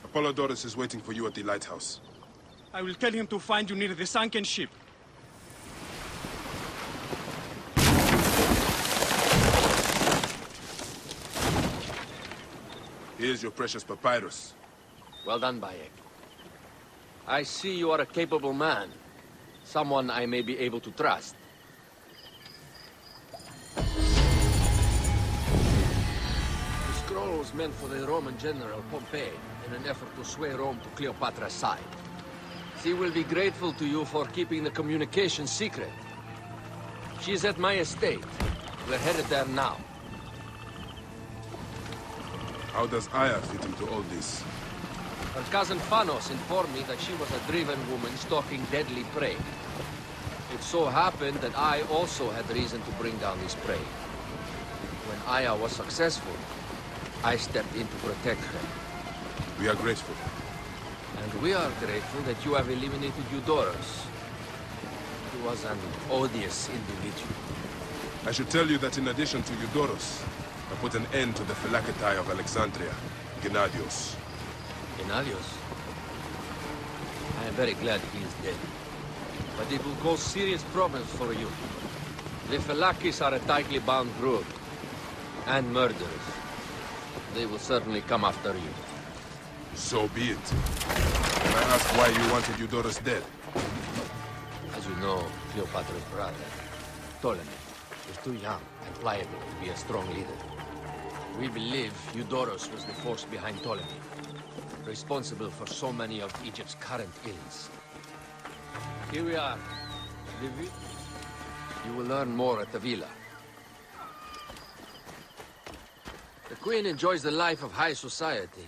Apollodorus is waiting for you at the lighthouse. I will tell him to find you near the sunken ship. Here's your precious papyrus. Well done, Bayek. I see you are a capable man. Someone I may be able to trust. The scroll was meant for the Roman general Pompey in an effort to sway Rome to Cleopatra's side. She will be grateful to you for keeping the communication secret. She's at my estate. We're headed there now. How does Aya fit into all this? Her cousin Phanos informed me that she was a driven woman stalking deadly prey. It so happened that I also had reason to bring down this prey. When Aya was successful, I stepped in to protect her. We are grateful. And we are grateful that you have eliminated Eudoros. He was an odious individual. I should tell you that in addition to Eudoros, I put an end to the Phylacetae of Alexandria, Gennadios. Gennadios? I am very glad he is dead. But it will cause serious problems for you. The Phylakis are a tightly bound group. And murderers. They will certainly come after you. So be it. Can I ask why you wanted Eudoros dead? As you know, Cleopatra's brother, Ptolemaic, is too young and pliable to be a strong leader. We believe Eudoros was the force behind Ptolemy, responsible for so many of Egypt's current ills. Here we are. You will learn more at the villa. The Queen enjoys the life of high society.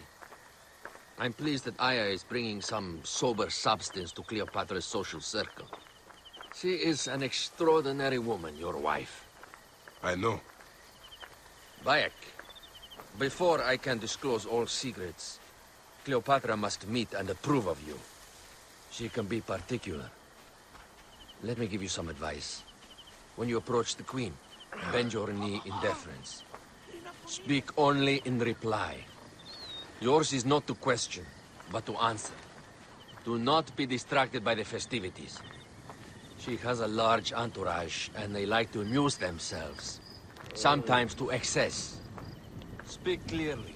I'm pleased that Aya is bringing some sober substance to Cleopatra's social circle. She is an extraordinary woman, your wife. I know. Bayak, before I can disclose all secrets, Cleopatra must meet and approve of you. She can be particular. Let me give you some advice. When you approach the Queen, bend your knee in deference. Speak only in reply. Yours is not to question, but to answer. Do not be distracted by the festivities. She has a large entourage, and they like to amuse themselves. Sometimes to excess. Speak clearly,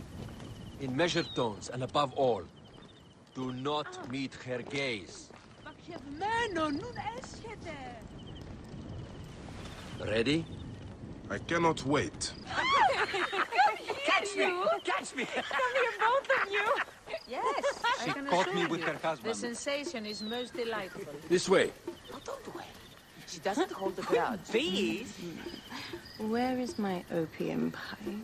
in measured tones, and above all, do not meet her gaze. Ready? I cannot wait. Catch me! Catch me! Come here, both of you! Yes, She I can caught assure me with you, her husband. the sensation is most delightful. This way. She doesn't hold the grudge. Please? Where is my opium pipe?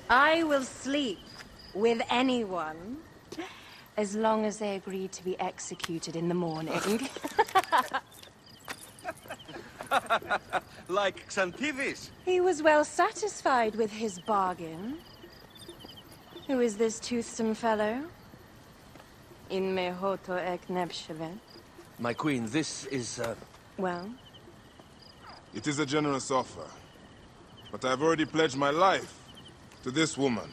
I will sleep with anyone as long as they agree to be executed in the morning. Like Xantivis. He was well satisfied with his bargain. Who is this toothsome fellow? In mehoto ek nebshevet. My queen, this is, Well? It is a generous offer. But I've already pledged my life to this woman.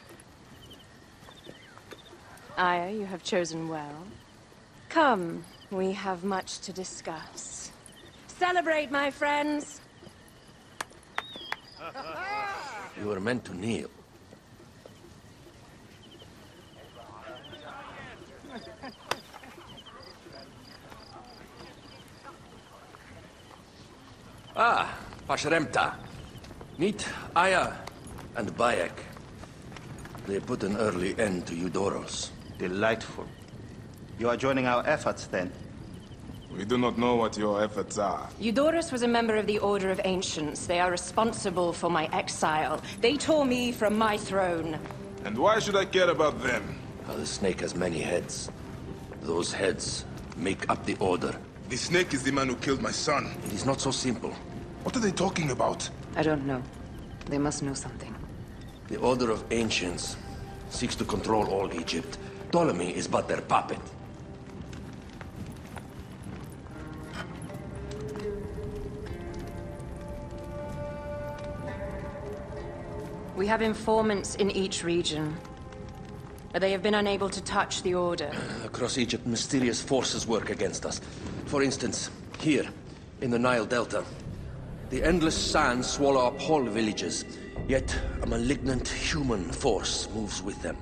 Aya, you have chosen well. Come, we have much to discuss. Celebrate, my friends! you are meant to kneel. Ah, Pashremta. Meet Aya and Bayak. They put an early end to Eudoros. Delightful. You are joining our efforts, then? We do not know what your efforts are. Eudoros was a member of the Order of Ancients. They are responsible for my exile. They tore me from my throne. And why should I care about them? The snake has many heads. Those heads make up the Order. The snake is the man who killed my son. It is not so simple. What are they talking about? I don't know. They must know something. The Order of Ancients seeks to control all Egypt. Ptolemy is but their puppet. We have informants in each region. But they have been unable to touch the Order. Across Egypt, mysterious forces work against us. For instance, here, in the Nile Delta, the endless sands swallow up whole villages, yet a malignant human force moves with them.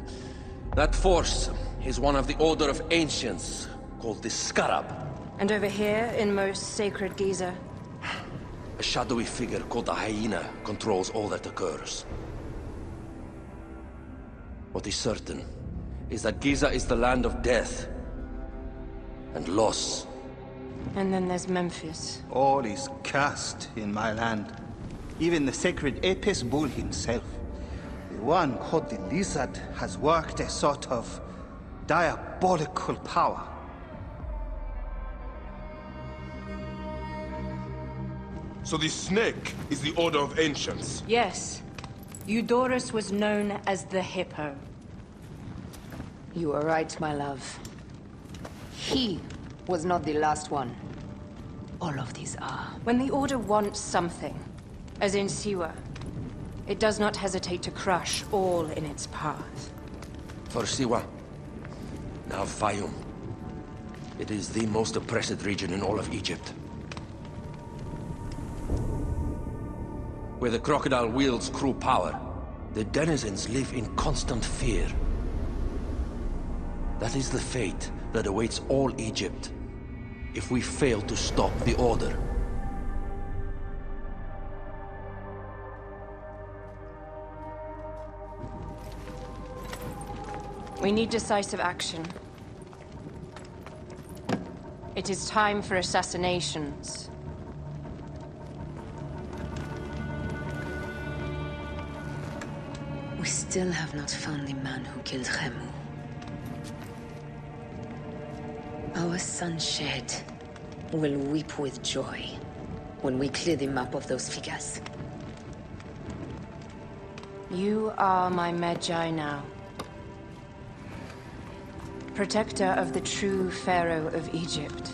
That force is one of the Order of Ancients, called the Scarab. And over here, in most sacred Giza? A shadowy figure called the Hyena controls all that occurs. What is certain is that Giza is the land of death and loss. And then there's Memphis. All is cursed in my land. Even the sacred Apis bull himself. The one called the Lizard has worked a sort of diabolical power. So the snake is the Order of Ancients? Yes. Eudoros was known as the Hippo. You are right, my love. He was not the last one. All of these are. When the Order wants something, as in Siwa, it does not hesitate to crush all in its path. For Siwa, now Fayum. It is the most oppressed region in all of Egypt. Where the crocodile wields cruel power, the denizens live in constant fear. That is the fate that awaits all Egypt if we fail to stop the Order. We need decisive action. It is time for assassinations. We still have not found the man who killed Khemu. Our son Shed will weep with joy when we clear the map of those figures. You are my Medjay now. Protector of the true Pharaoh of Egypt.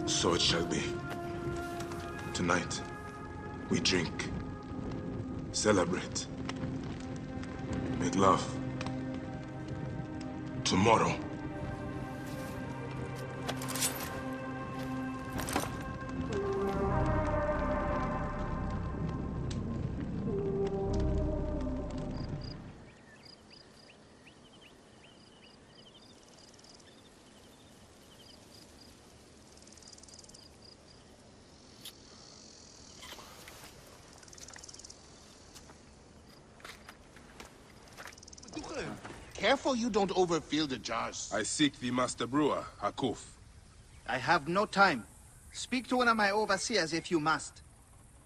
So it shall be. Tonight, we drink, celebrate, make love. Tomorrow, Careful you don't overfill the jars. I seek the master brewer, Hakuf. I have no time. Speak to one of my overseers if you must.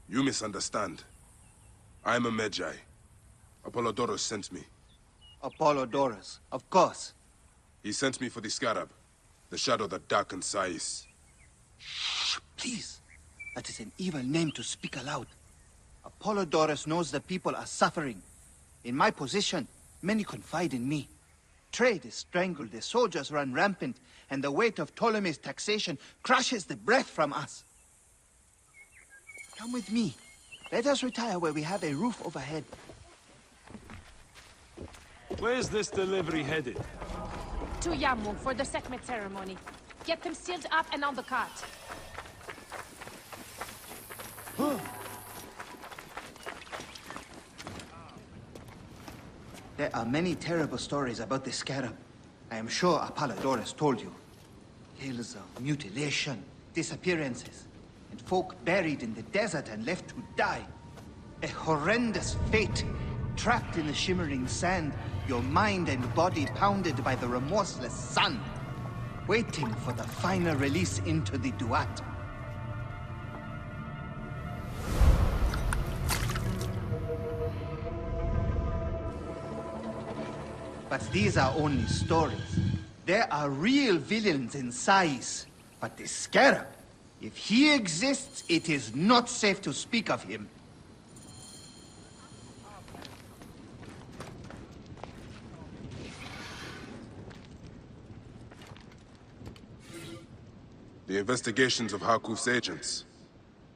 You misunderstand. I am a Medjay. Apollodorus sent me. Apollodorus, of course. He sent me for the scarab, the shadow that darkens Sais. Shh, please. That is an evil name to speak aloud. Apollodorus knows the people are suffering. In my position, many confide in me. Trade is strangled, the soldiers run rampant, and the weight of Ptolemy's taxation crushes the breath from us. Come with me. Let us retire where we have a roof overhead. Where's this delivery headed? To Yamu for the Sekhmet ceremony. Get them sealed up and on the cart. There are many terrible stories about the scarab. I am sure Apollodorus told you. Tales of mutilation, disappearances, and folk buried in the desert and left to die. A horrendous fate, trapped in the shimmering sand, your mind and body pounded by the remorseless sun, waiting for the final release into the Duat. But these are only stories. There are real villains in Sais. But the Scarab, if he exists, it is not safe to speak of him. The investigations of Hakuf's agents.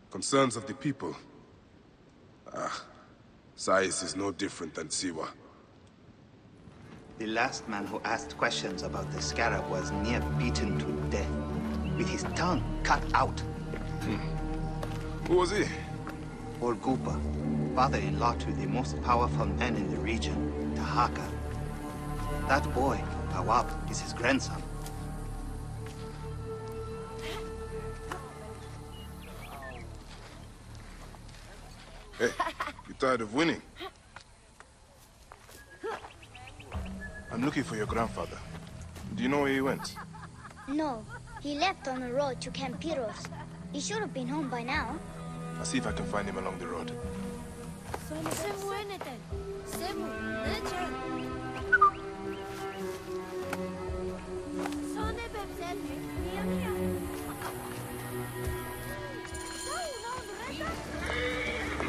Concerns of the people. Sais is no different than Siwa. The last man who asked questions about the Scarab was near beaten to death, with his tongue cut out. Who was he? Orgupa, father-in-law to the most powerful man in the region, Tahaka. That boy, Awab, is his grandson. Hey, you tired of winning? I'm looking for your grandfather. Do you know where he went? No, he left on the road to Camp Piros. He should have been home by now. I'll see if I can find him along the road.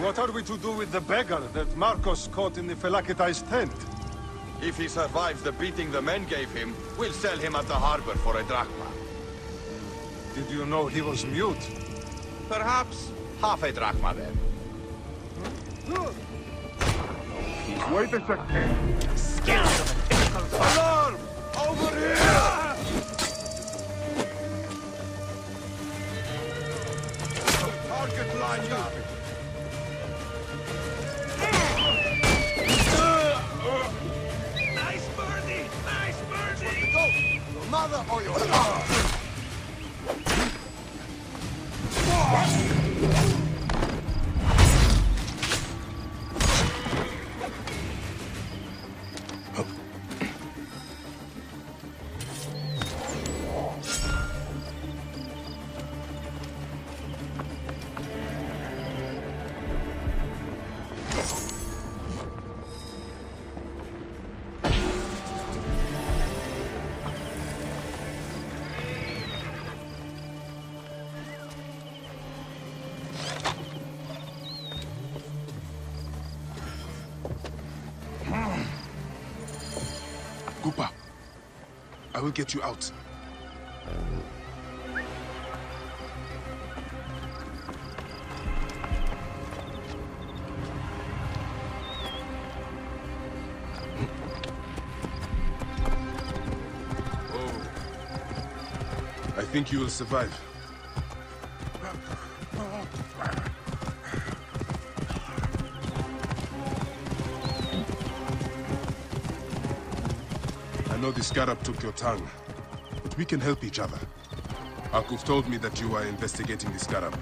What are we to do with the beggar that Marcos caught in the Phelakitai's tent? If he survives the beating the men gave him, we'll sell him at the harbor for a drachma. Did you know he was mute? Perhaps half a drachma then. Wait a second. Scoundrel! Alarm! Over here! Target lined up. Nice birdie! Nice birdie! Your mother or your Gupa, I will get you out. I think you will survive. I know the scarab took your tongue, but we can help each other. Akuf told me that you are investigating the scarab.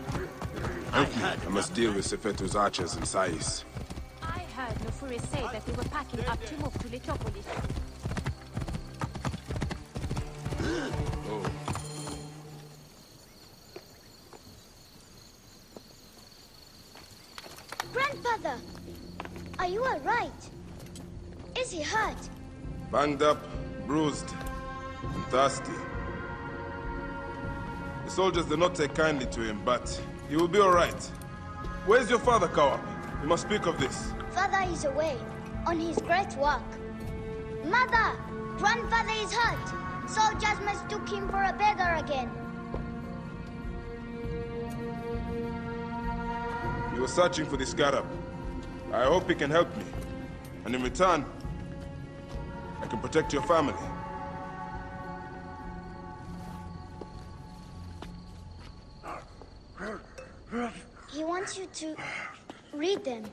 Help me. I must deal with Sefeto's archers and Sais. I heard Nufuri say that they were packing up to move to Letopolis. Oh. Grandfather, are you all right? Is he hurt? Banged up, bruised, and thirsty. The soldiers did not take kindly to him, but he will be all right. Where's your father, Kawap? We must speak of this. Father is away, on his great work. Mother! Grandfather is hurt! Soldiers mistook him for a beggar again. He was searching for the scarab. I hope he can help me. And in return, I can protect your family. He wants you to read them.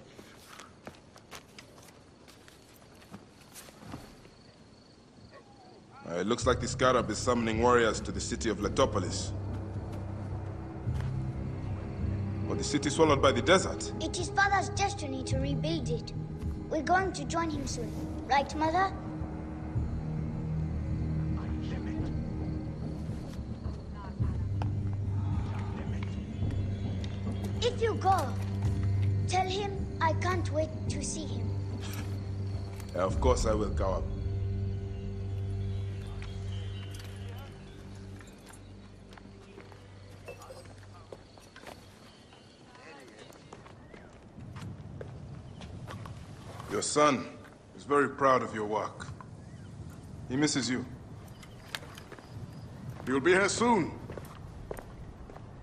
It looks like the scarab is summoning warriors to the city of Letopolis. Or the city swallowed by the desert. It is Father's destiny to rebuild it. We're going to join him soon. Right, Mother? If you go, tell him I can't wait to see him. Of course I will, Kawab. Your son is very proud of your work. He misses you. You'll be here soon.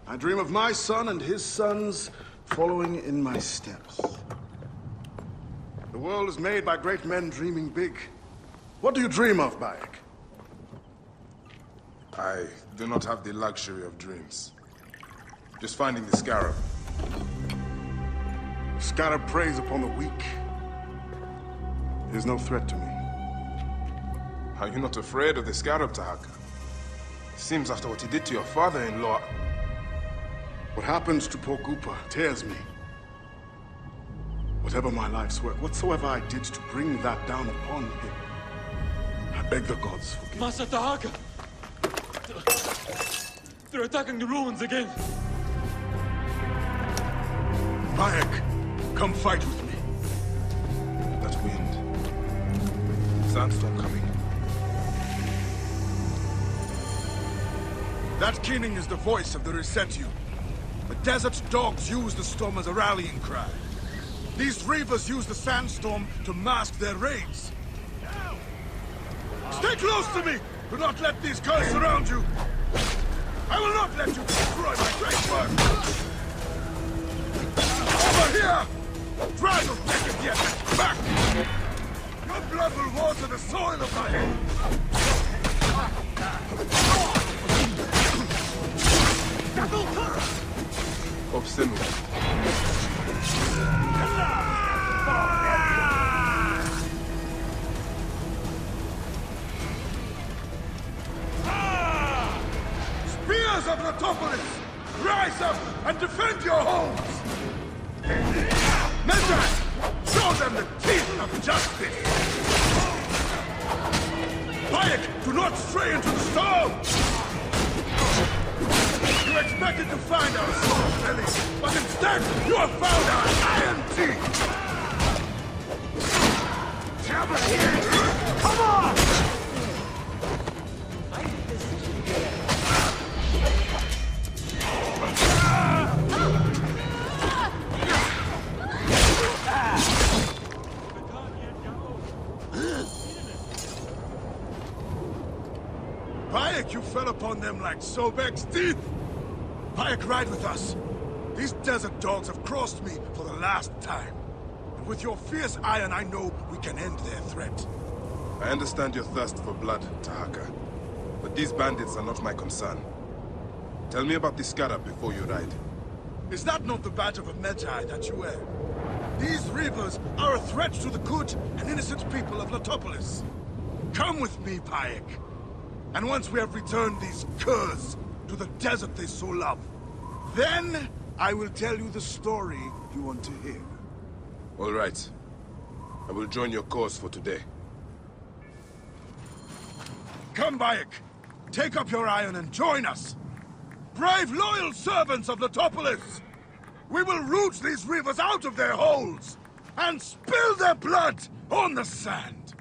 I dream of my son and his sons following in my steps. The world is made by great men dreaming big. What do you dream of, Bayak? I do not have the luxury of dreams. Just finding the scarab. The scarab preys upon the weak. It is no threat to me. Are you not afraid of the scarab, Tahaka? Seems after what he did to your father-in-law. What happens to poor Gupa tears me. Whatever my life's work, whatsoever I did to bring that down upon him, I beg the gods forgive me. Master Tahaka! They're attacking the ruins again! Bayek, come fight with me. That wind. Sandstorm coming. That keening is the voice of the Resetu. The desert dogs use the storm as a rallying cry. These reavers use the sandstorm to mask their raids. Stay close to me! Do not let these guys surround you! I will not let you destroy my great work! Over here! Try to take it yet! Back! Your blood will water the soil of my head! Obscenu. Spears of Letopolis! Rise up and defend your homes! Medjay! Show them the teeth of justice! Bayek, do not stray into the storm! You expected to find our sword bellies, but instead you have found our iron teeth! Come on! Bayek, you fell upon them like Sobek's teeth! Bayek, ride with us. These desert dogs have crossed me for the last time. And with your fierce iron, I know we can end their threat. I understand your thirst for blood, Tahaka. But these bandits are not my concern. Tell me about the scarab before you ride. Is that not the badge of a Medjay that you wear? These reavers are a threat to the good and innocent people of Latopolis. Come with me, Bayek. And once we have returned these curs to the desert they so love, then I will tell you the story you want to hear. All right. I will join your cause for today. Come, Bayek. Take up your iron and join us. Brave, loyal servants of Latopolis! We will root these reavers out of their holes and spill their blood on the sand.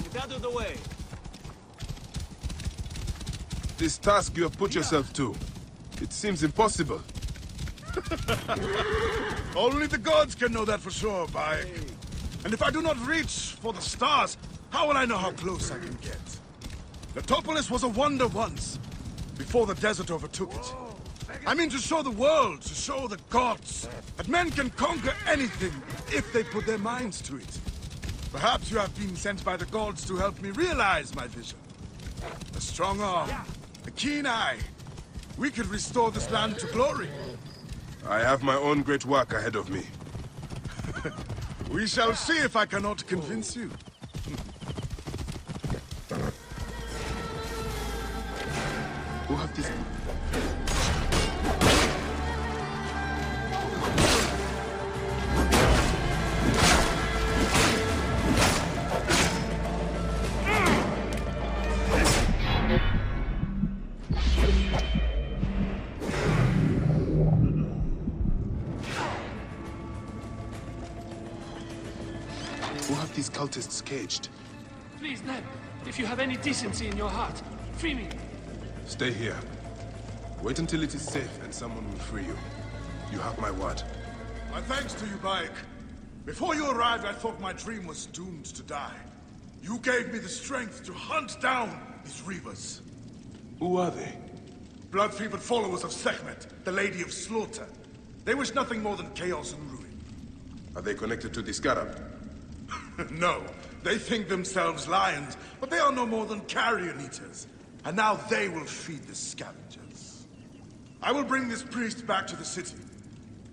Get out of the way. This task you have put yourself to, it seems impossible. Only the gods can know that for sure, Bayek. And if I do not reach for the stars, how will I know how close I can get? Latopolis was a wonder once, before the desert overtook it. I mean to show the world, to show the gods, that men can conquer anything if they put their minds to it. Perhaps you have been sent by the gods to help me realize my vision. A strong arm, a keen eye. We could restore this land to glory. I have my own great work ahead of me. We shall see if I cannot convince you. Who have this? Who have these cultists caged? Please, Ned, if you have any decency in your heart, free me. Stay here. Wait until it is safe and someone will free you. You have my word. My thanks to you, Bayek. Before you arrived, I thought my dream was doomed to die. You gave me the strength to hunt down these reavers. Who are they? Blood-fevered followers of Sekhmet, the Lady of Slaughter. They wish nothing more than chaos and ruin. Are they connected to the scarab? No. They think themselves lions, but they are no more than carrion eaters. And now they will feed the scavengers. I will bring this priest back to the city.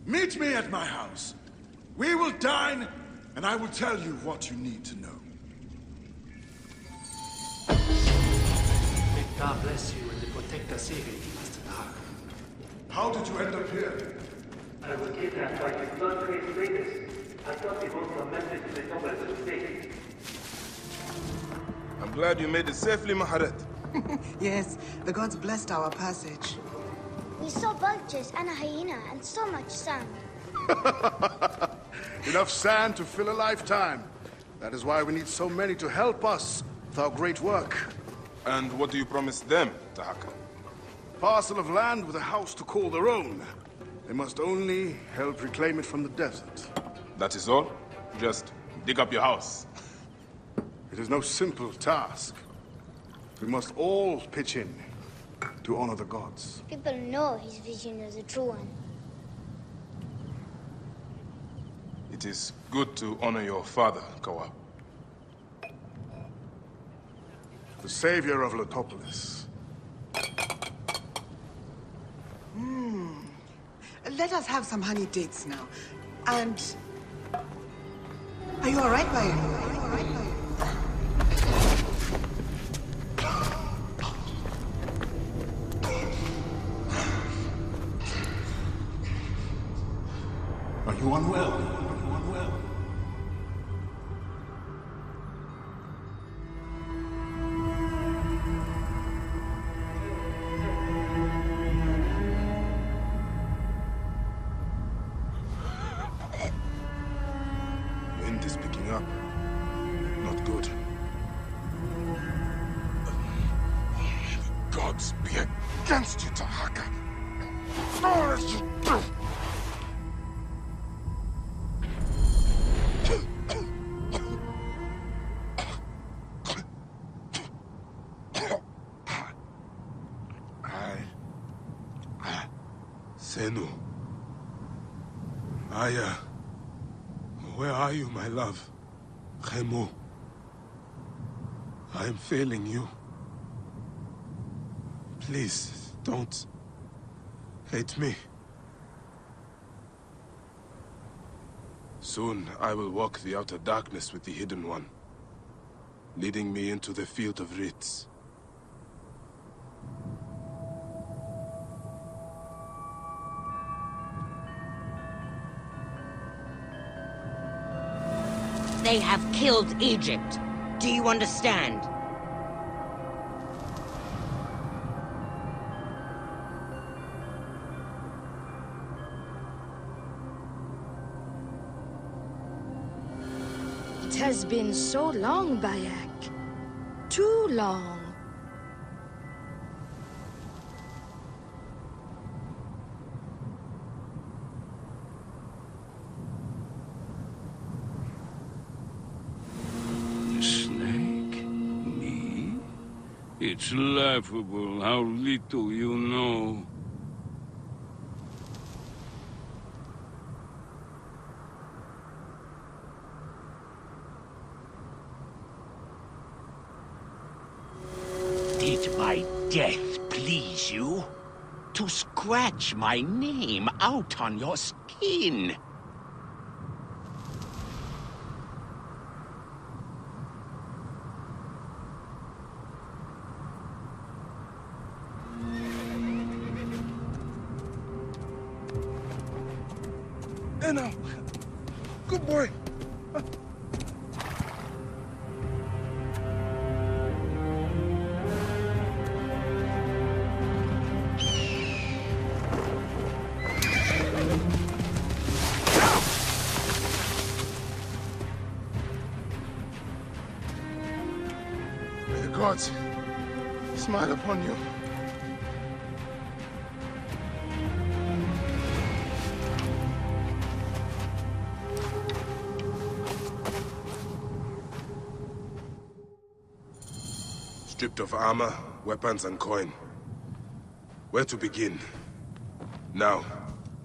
Meet me at my house. We will dine, and I will tell you what you need to know. May God bless you and protect us safely, Master Dark. How did you end up here? I was kidnapped by the blood-crazed raiders. I thought they both were members of the Templars of the state. I'm glad you made it safely, Maharet. Yes, the gods blessed our passage. We saw vultures and a hyena and so much sand. Enough sand to fill a lifetime. That is why we need so many to help us with our great work. And what do you promise them, Tahaka? Parcel of land with a house to call their own. They must only help reclaim it from the desert. That is all? Just dig up your house. It is no simple task. We must all pitch in to honor the gods. People know his vision is a true one. It is good to honor your father, Kawa. The savior of Latopolis. Let us have some honey dates now. And... Are you alright, Bayek? Are you alright, Bayek? Are you unwell? Wind is picking up. Not good. The gods be against you, Tahaka. All as you do. Zenu. Aya. Where are you, my love? Khemu. I am failing you. Please, don't hate me. Soon, I will walk the outer darkness with the Hidden One, leading me into the field of writs. They have killed Egypt. Do you understand? It has been so long, Bayak. Too long. It's laughable how little you know. Did my death please you? To scratch my name out on your skin? Eno! Good boy! May the gods smile upon you. Stripped of armor, weapons, and coin. Where to begin? Now,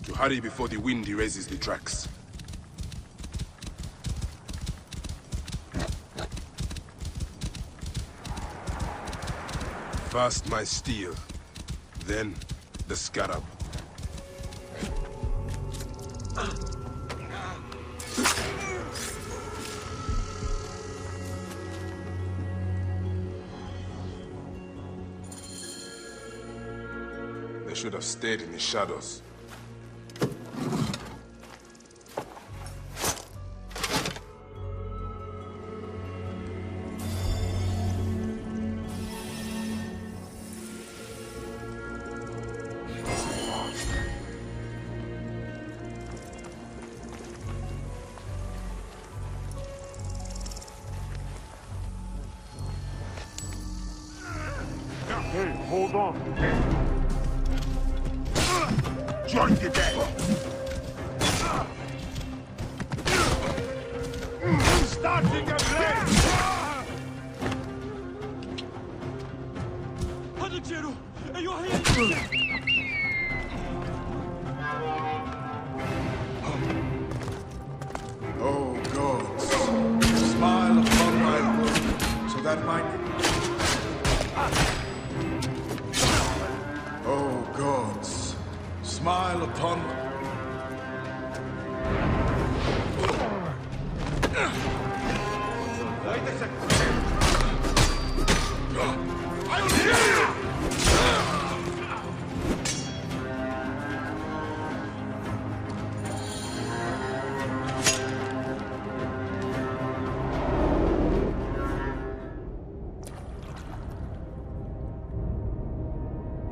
to hurry before the wind erases the tracks. First my steel, then the scarab. They should have stayed in the shadows. Hey, hold on. Join the dead. Starting a blaze! Oh, gods, smile upon my wound, so that my... Oh, gods, smile upon... Wait a second. I'll kill you!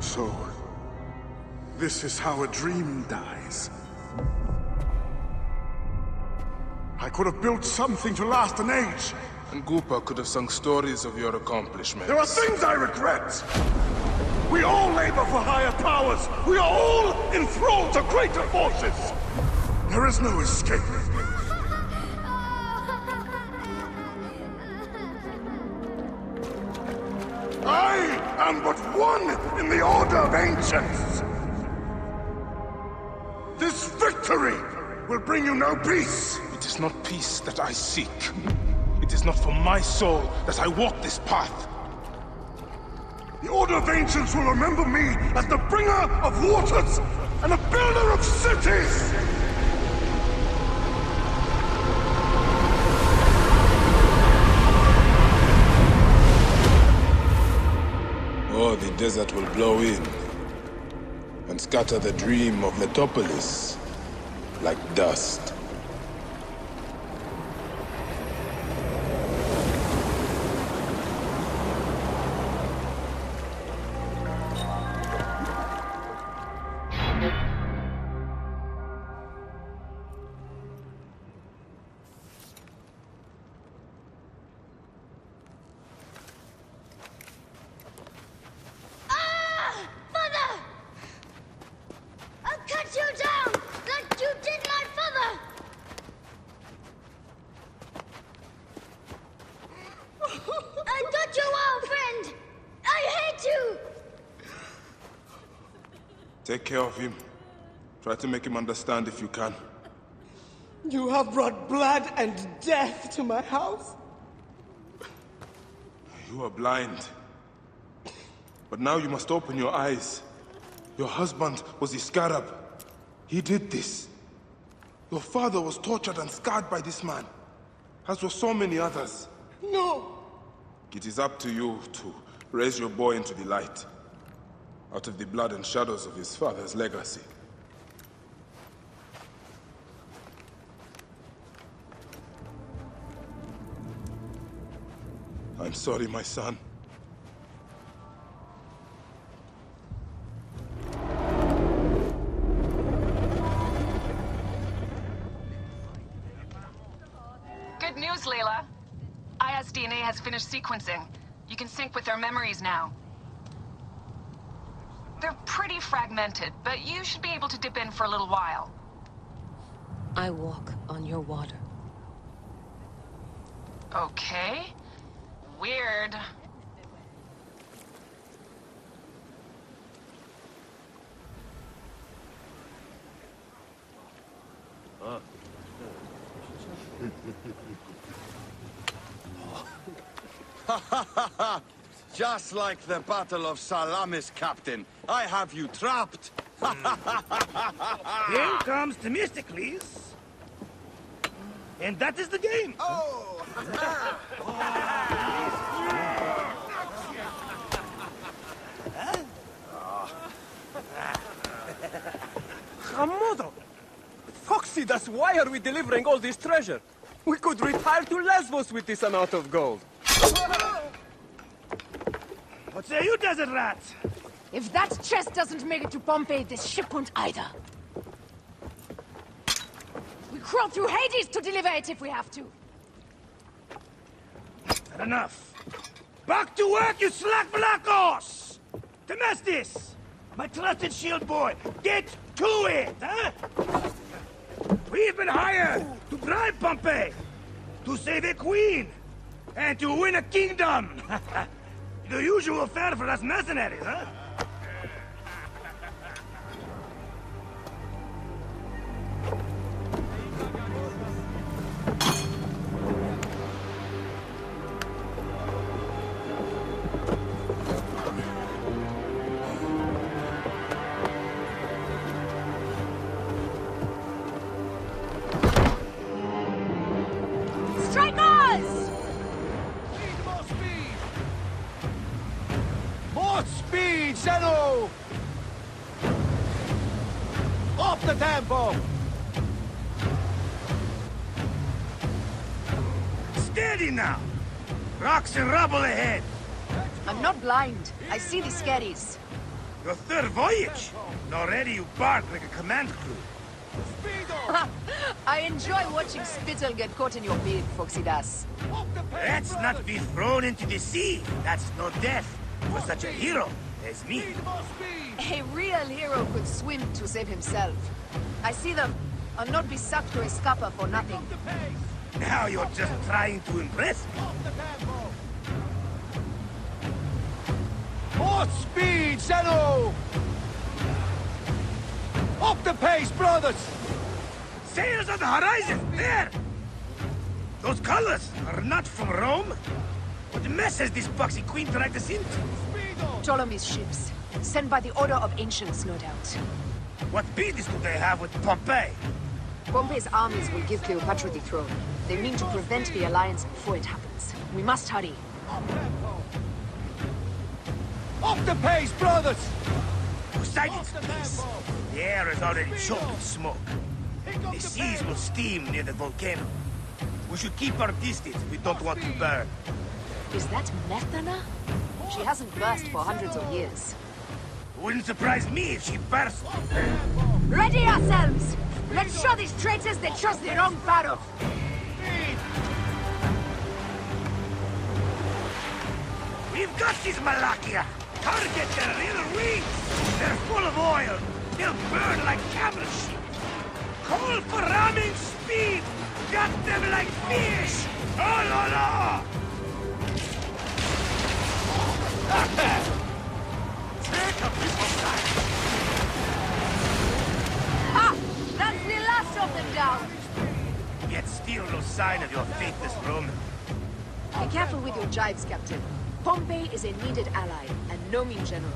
So, this is how a dream dies. I could have built something to last an age. And Gupa could have sung stories of your accomplishments. There are things I regret. We all labor for higher powers. We are all enthralled to greater forces. There is no escape. I am but one in the Order of Ancients. This victory will bring you no peace! It is not peace that I seek. It is not for my soul that I walk this path. The Order of Ancients will remember me as the bringer of waters and the builder of cities! Or the desert will blow in and scatter the dream of Letopolis like dust. Take care of him. Try to make him understand if you can. You have brought blood and death to my house. You are blind. But now you must open your eyes. Your husband was the scarab. He did this. Your father was tortured and scarred by this man, as were so many others. No! It is up to you to raise your boy into the light, out of the blood and shadows of his father's legacy. I'm sorry, my son. Good news, Layla. IS DNA has finished sequencing. You can sync with their memories now. They're pretty fragmented, but you should be able to dip in for a little while. I walk on your water. Okay. Weird. Just like the Battle of Salamis, Captain. I have you trapped. Here comes Themistocles. And that is the game. Oh! Hamodo! Foxidas, why are we delivering all this treasure? We could retire to Lesbos with this amount of gold. What say you, desert rats? If that chest doesn't make it to Pompeii, this ship won't either. We crawl through Hades to deliver it if we have to. Not enough. Back to work, you slack blackos! Temestis! My trusted shield boy, get to it, huh? We've been hired to bribe Pompeii, to save a queen, and to win a kingdom. The usual fare for us mercenaries, huh? Zeno! Off the tempo! Steady now! Rocks and rubble ahead! I'm not blind. I see the skerries. Your third voyage? And already you bark like a command crew. I enjoy watching spittle get caught in your beard, Foxidas. Let's not be thrown into the sea. That's no death for such a hero as me. A real hero could swim to save himself. I see them. I'll not be sucked to a scupper for nothing. Now you're just trying to impress me. More speed, Zeno! Up the pace, brothers! Sails on the horizon, there! Those colors are not from Rome. What mess has this boxy queen dragged us into? Ptolemy's ships. Sent by the Order of Ancients, no doubt. What business do they have with Pompey? Pompey's armies will give Cleopatra the throne. They mean to prevent the alliance before it happens. We must hurry. Up the pace, brothers! Poseidon's peace. The air is already choked with smoke. The seas will steam near the volcano. We should keep our distance if we don't want to burn. Is that Methana? She hasn't burst for hundreds of years. Wouldn't surprise me if she burst. Ready ourselves! Let's show these traitors they chose the wrong pharaoh! We've got these Malakia! Target their little wings! They're full of oil! They'll burn like camel shit! Call for ramming speed! Got them like fish! Oh la la! Take a people's time! Ha! That's the last of them down! Yet still no sign of your faithless Roman. Be careful with your jibes, Captain. Pompey is a needed ally, and no mean general.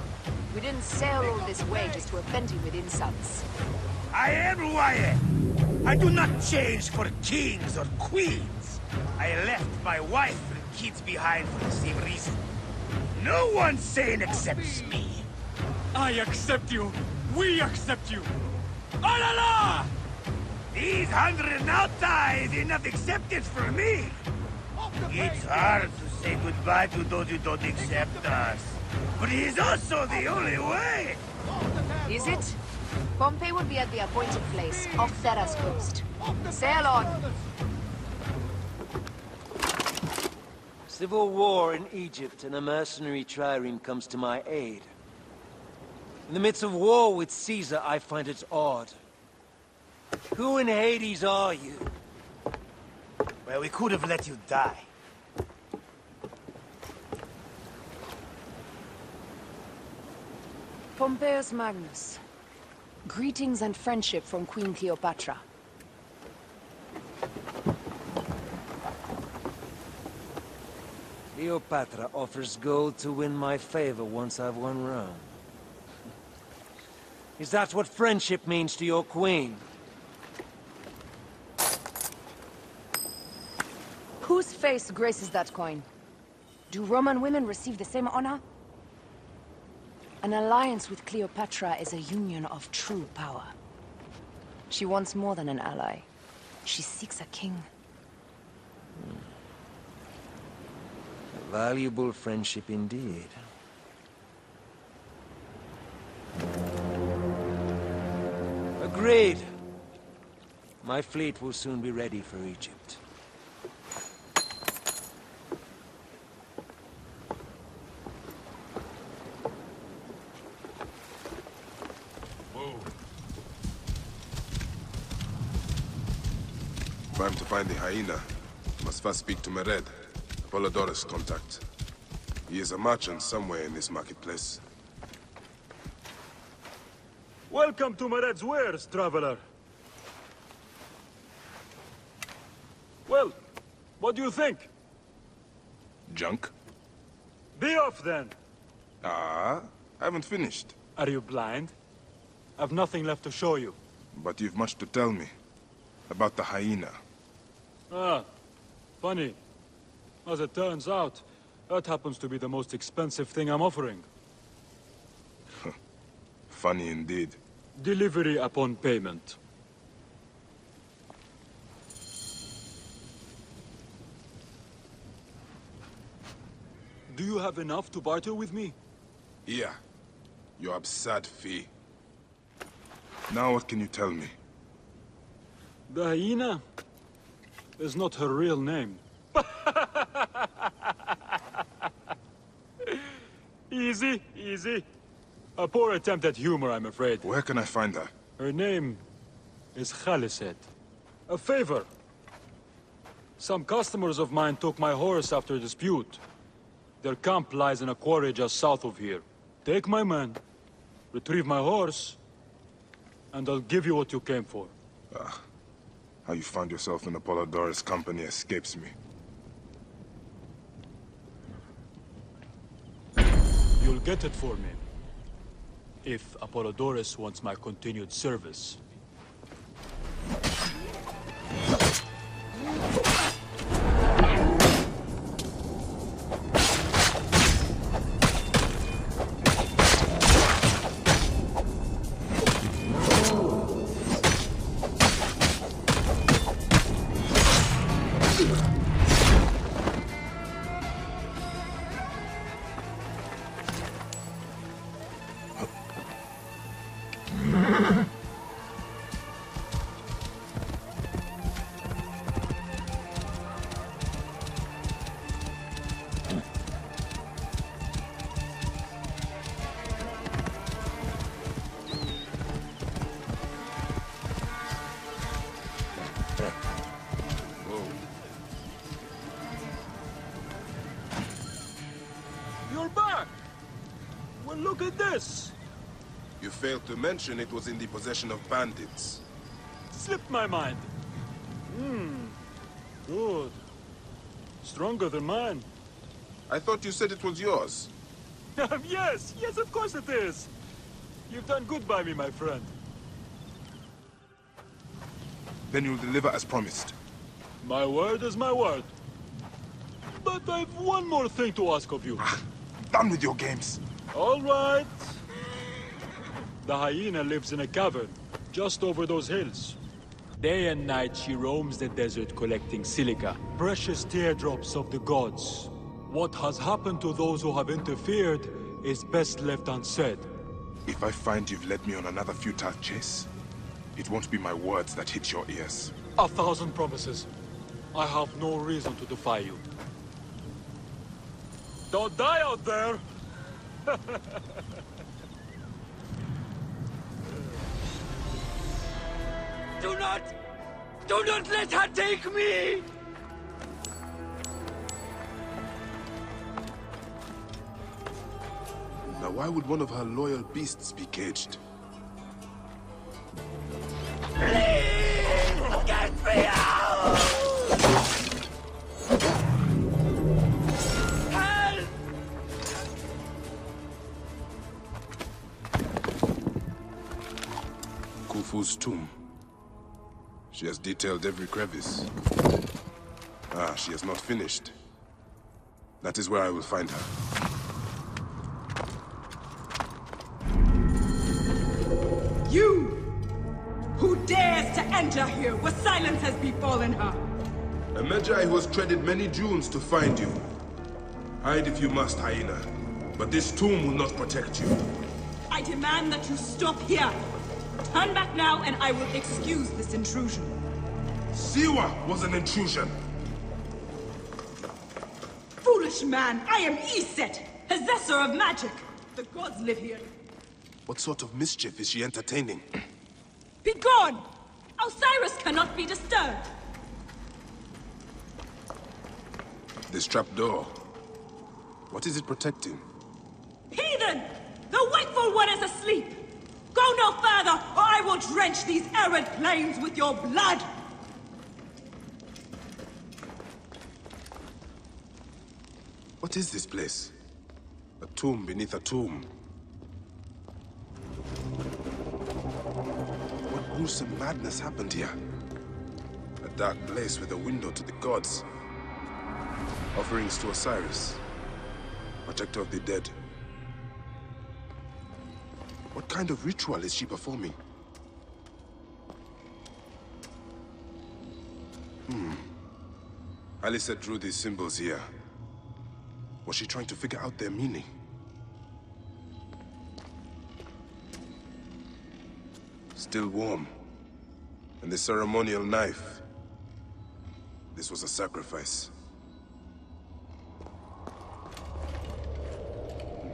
We didn't sail all this way just to offend him with insults. I am who I am. I do not change for kings or queens. I left my wife and kids behind for the same reason. No one sane accepts me. I accept you. We accept you. Ah la la! These 100 nauta is enough acceptance for me. It's hard to say goodbye to those who don't accept us. But it is also the only way. Is it? Pompey will be at the appointed place, off Thera's coast. Sail on! Civil war in Egypt, and a mercenary trireme comes to my aid. In the midst of war with Caesar, I find it odd. Who in Hades are you? Well, we could have let you die. Pompeius Magnus. Greetings and friendship from Queen Cleopatra. Cleopatra offers gold to win my favor once I've won Rome. Is that what friendship means to your queen? Whose face graces that coin? Do Roman women receive the same honor? An alliance with Cleopatra is a union of true power. She wants more than an ally. She seeks a king. A valuable friendship indeed. Agreed. My fleet will soon be ready for Egypt. If I'm to find the hyena, I must first speak to Mered, Apollodorus' contact. He is a merchant somewhere in this marketplace. Welcome to Mered's wares, traveler. Well, what do you think? Junk? Be off, then. I haven't finished. Are you blind? I've nothing left to show you. But you've much to tell me. About the hyena. Ah, funny. As it turns out, that happens to be the most expensive thing I'm offering. Funny indeed. Delivery upon payment. Do you have enough to barter with me? Yeah. Your absurd fee. Now what can you tell me? The hyena is not her real name. Easy, easy. A poor attempt at humor, I'm afraid. Where can I find her? Her name is Khaliset. A favor. Some customers of mine took my horse after a dispute. Their camp lies in a quarry just south of here. Take my man, retrieve my horse, and I'll give you what you came for. How you found yourself in Apollodorus' company escapes me. You'll get it for me. If Apollodorus wants my continued service. You're back! Well, look at this! You failed to mention it was in the possession of bandits. Slipped my mind. Good. Stronger than mine. I thought you said it was yours. Yes, of course it is. You've done good by me, my friend. Then you'll deliver as promised. My word is my word. But I've one more thing to ask of you. Done with your games. All right. The hyena lives in a cavern, just over those hills. Day and night she roams the desert collecting silica, precious teardrops of the gods. What has happened to those who have interfered is best left unsaid. If I find you've led me on another futile chase, it won't be my words that hit your ears. 1,000 promises. I have no reason to defy you. Don't die out there! Do not let her take me! Now why would one of her loyal beasts be caged? Please! Get me out! Help! Khufu's tomb. She has detailed every crevice. She has not finished. That is where I will find her. You! Who dares to enter here where silence has befallen her? A Medjay who has treaded many dunes to find you. Hide if you must, hyena. But this tomb will not protect you. I demand that you stop here. Turn back now and I will excuse this intrusion. Siwa was an intrusion. Foolish man, I am Iset, possessor of magic. The gods live here. What sort of mischief is she entertaining? Be gone! Osiris cannot be disturbed. This trapdoor. What is it protecting? Heathen! The wakeful one is asleep! Go no further, or I will drench these arid plains with your blood! What is this place? A tomb beneath a tomb. What gruesome madness happened here? A dark place with a window to the gods. Offerings to Osiris, protector of the dead. What kind of ritual is she performing? Alyssa drew these symbols here. Was she trying to figure out their meaning? Still warm. And the ceremonial knife. This was a sacrifice.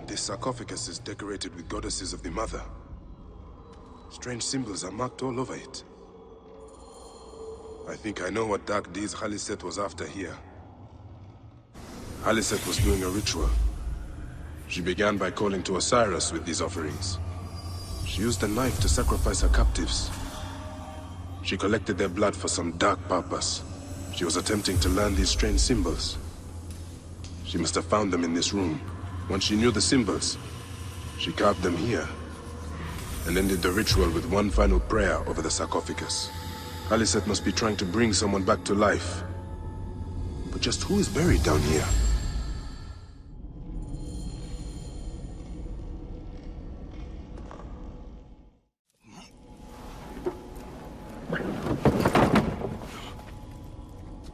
This sarcophagus is decorated with goddesses of the Mother. Strange symbols are marked all over it. I think I know what dark deeds Khaliset was after here. Khaliset was doing a ritual. She began by calling to Osiris with these offerings. She She used a knife to sacrifice her captives. She collected their blood for some dark purpose. She was attempting to learn these strange symbols. She must have found them in this room. Once she knew the symbols, she carved them here, and ended the ritual with one final prayer over the sarcophagus. Khaliset must be trying to bring someone back to life. But just who is buried down here?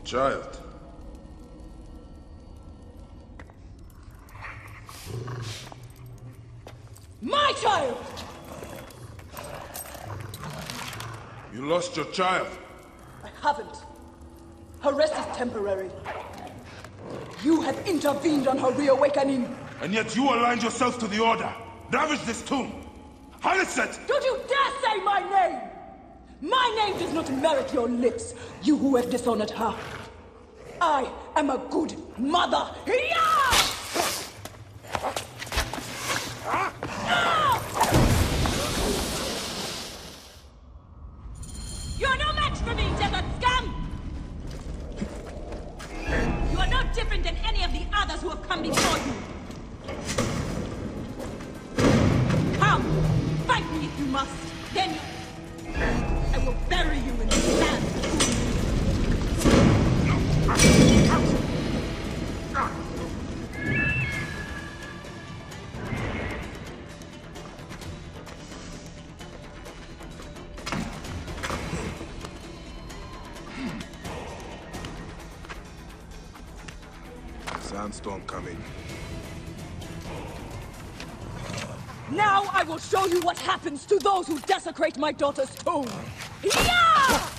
Child. My child! You lost your child. I haven't. Her rest is temporary. You have intervened on her reawakening. And yet you aligned yourself to the Order. Ravaged this tomb. Khaliset! Don't you dare say my name! My name does not merit your lips, you who have dishonored her. I am a good mother. You're no match for me, desert scum! You are no different than any of the others who have come before you. Come, fight me if you must. Then I will bury you in the sand. Sandstorm coming. Now I will show you what happens to those who desecrate my daughter's tomb. Yeah!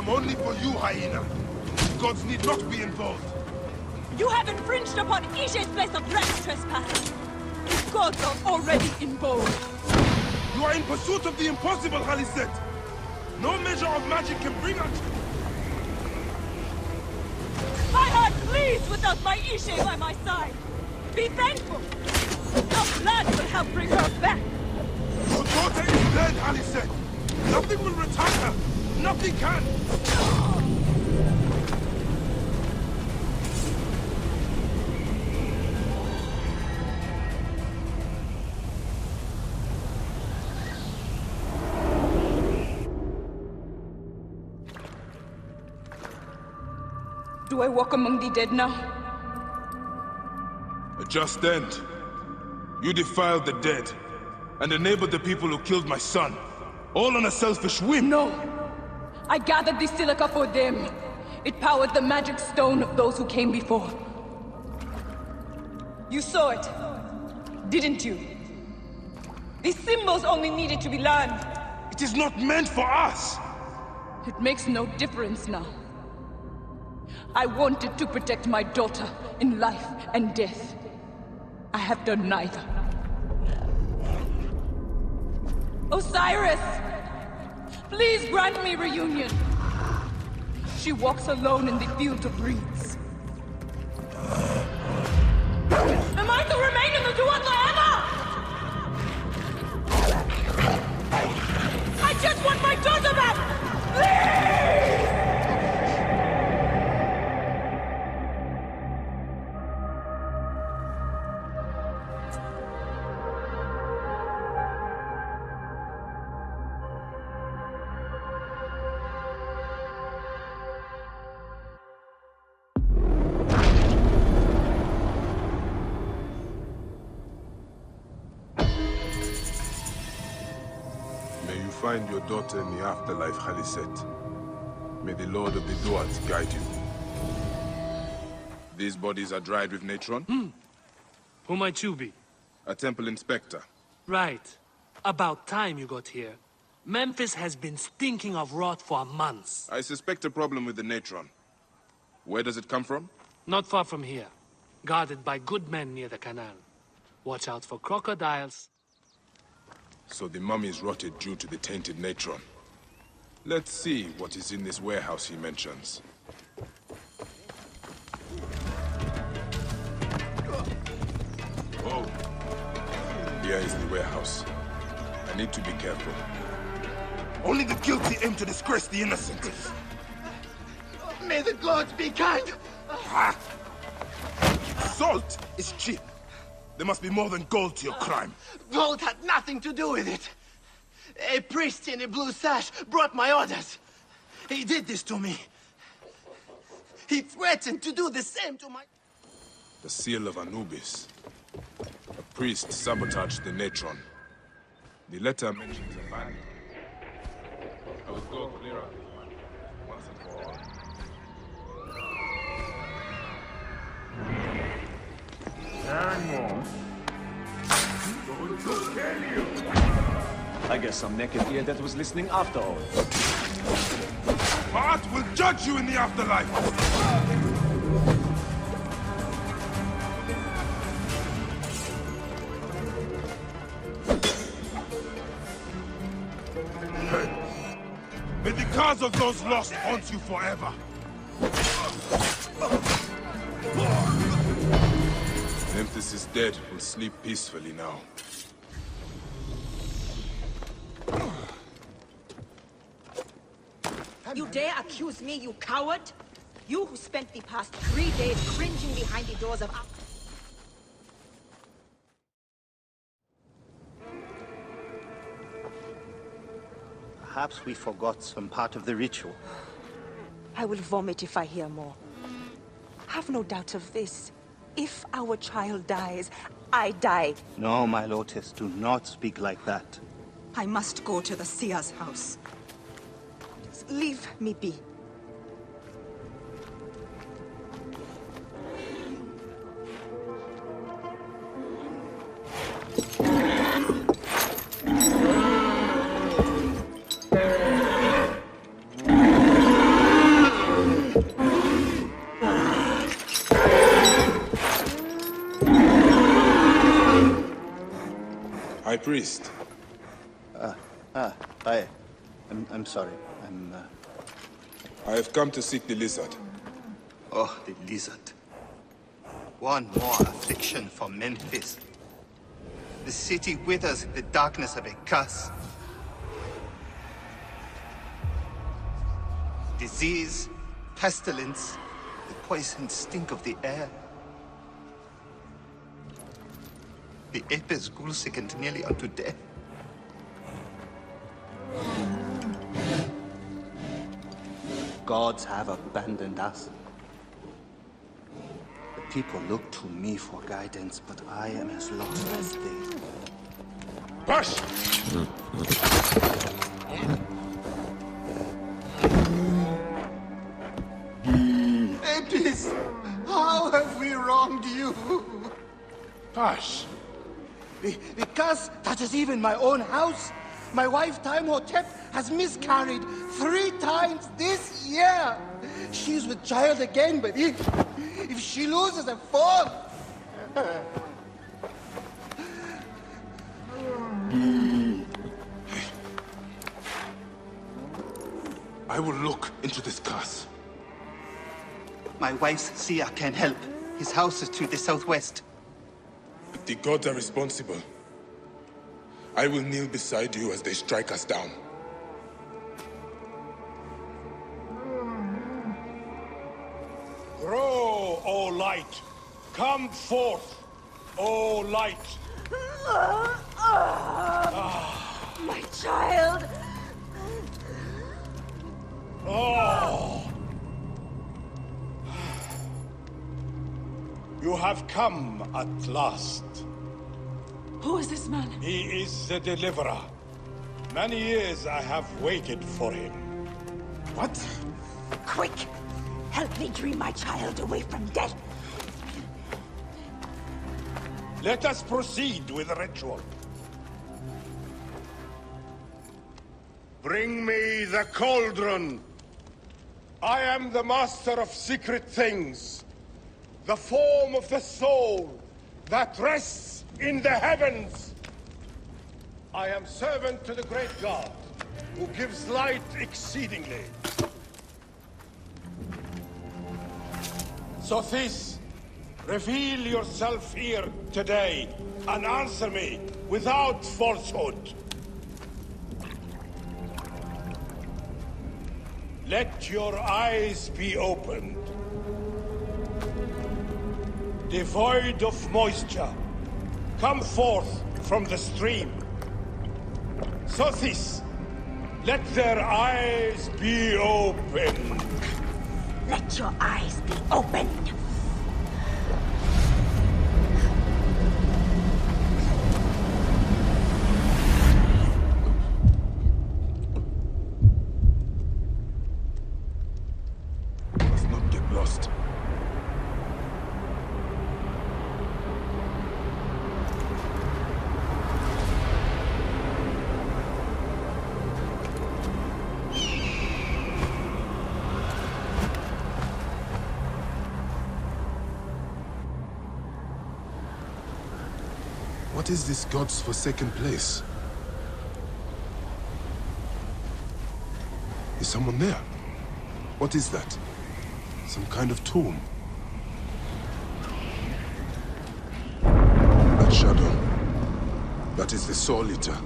Only for you, hyena. Gods need not be involved. You have infringed upon Ijay's place of rest, trespasser. The gods are already involved. You are in pursuit of the impossible, Khaliset. No measure of magic can bring us. My heart bleeds without my Ijay by my side. Be thankful. Your blood will help bring her back. Your daughter is dead, Khaliset. Nothing will return her. Nothing can! Do I walk among the dead now? A just end. You defiled the dead, and enabled the people who killed my son. All on a selfish whim. No! I gathered the silica for them. It powered the magic stone of those who came before. You saw it, didn't you? These symbols only needed to be learned. It is not meant for us! It makes no difference now. I wanted to protect my daughter in life and death. I have done neither. Osiris! Please grant me reunion. She walks alone in the field of reeds. Am I to remain in the Duat forever? I just want my daughter back! Please! Find your daughter in the afterlife, Khaliset. May the Lord of the Duat guide you. These bodies are dried with natron? Who might you be? A temple inspector. Right. About time you got here. Memphis has been stinking of rot for months. I suspect a problem with the natron. Where does it come from? Not far from here. Guarded by good men near the canal. Watch out for crocodiles. So the mummies rotted due to the tainted natron. Let's see what is in this warehouse he mentions. Whoa. Here is the warehouse. I need to be careful. Only the guilty aim to disgrace the innocent. May the gods be kind! Salt is cheap. There must be more than gold to your crime. Gold had nothing to do with it. A priest in a blue sash brought my orders. He did this to me. He threatened to do the same to my... The seal of Anubis. A priest sabotaged the natron. The letter mentions a bandit. I will go clear up once and for all. I guess some naked ear that was listening after all. Art will judge you in the afterlife! May the cause of those lost haunt you forever! Memphis is dead. We'll sleep peacefully now. You dare accuse me, you coward? You who spent the past 3 days cringing behind the doors of... Perhaps we forgot some part of the ritual. I will vomit if I hear more. Have no doubt of this. If our child dies, I die. No, my Lotus, do not speak like that. I must go to the seer's house. Just leave me be. High Priest. Bayek. I'm sorry. I have come to seek the lizard. Oh, the lizard. One more affliction for Memphis. The city withers in the darkness of a curse. Disease, pestilence, the poison stink of the air. The apes ghoul sickened nearly unto death. Gods have abandoned us. The people look to me for guidance, but I am as lost as they. Push! Apis, how have we wronged you? Hush. The curse touches even my own house. My wife, Timehotep, has miscarried 3 times this year. She's with child again, but if she loses a 4th... I will look into this curse. My wife's seer can help. His house is to the southwest. The gods are responsible. I will kneel beside you as they strike us down. Grow, O light! Come forth, O light! My child! Oh! You have come at last. Who is this man? He is the deliverer. Many years I have waited for him. What? Quick! Help me dream my child away from death! Let us proceed with the ritual. Bring me the cauldron. I am the master of secret things. The form of the soul that rests in the heavens. I am servant to the great god, who gives light exceedingly. Sophis, reveal yourself here today, and answer me without falsehood. Let your eyes be opened. Devoid of moisture, come forth from the stream. Sophis, let their eyes be opened. Let your eyes be opened. Let's not get lost. What is this god's forsaken place? Is someone there? What is that? Some kind of tomb? That shadow. That is the Soul Eater.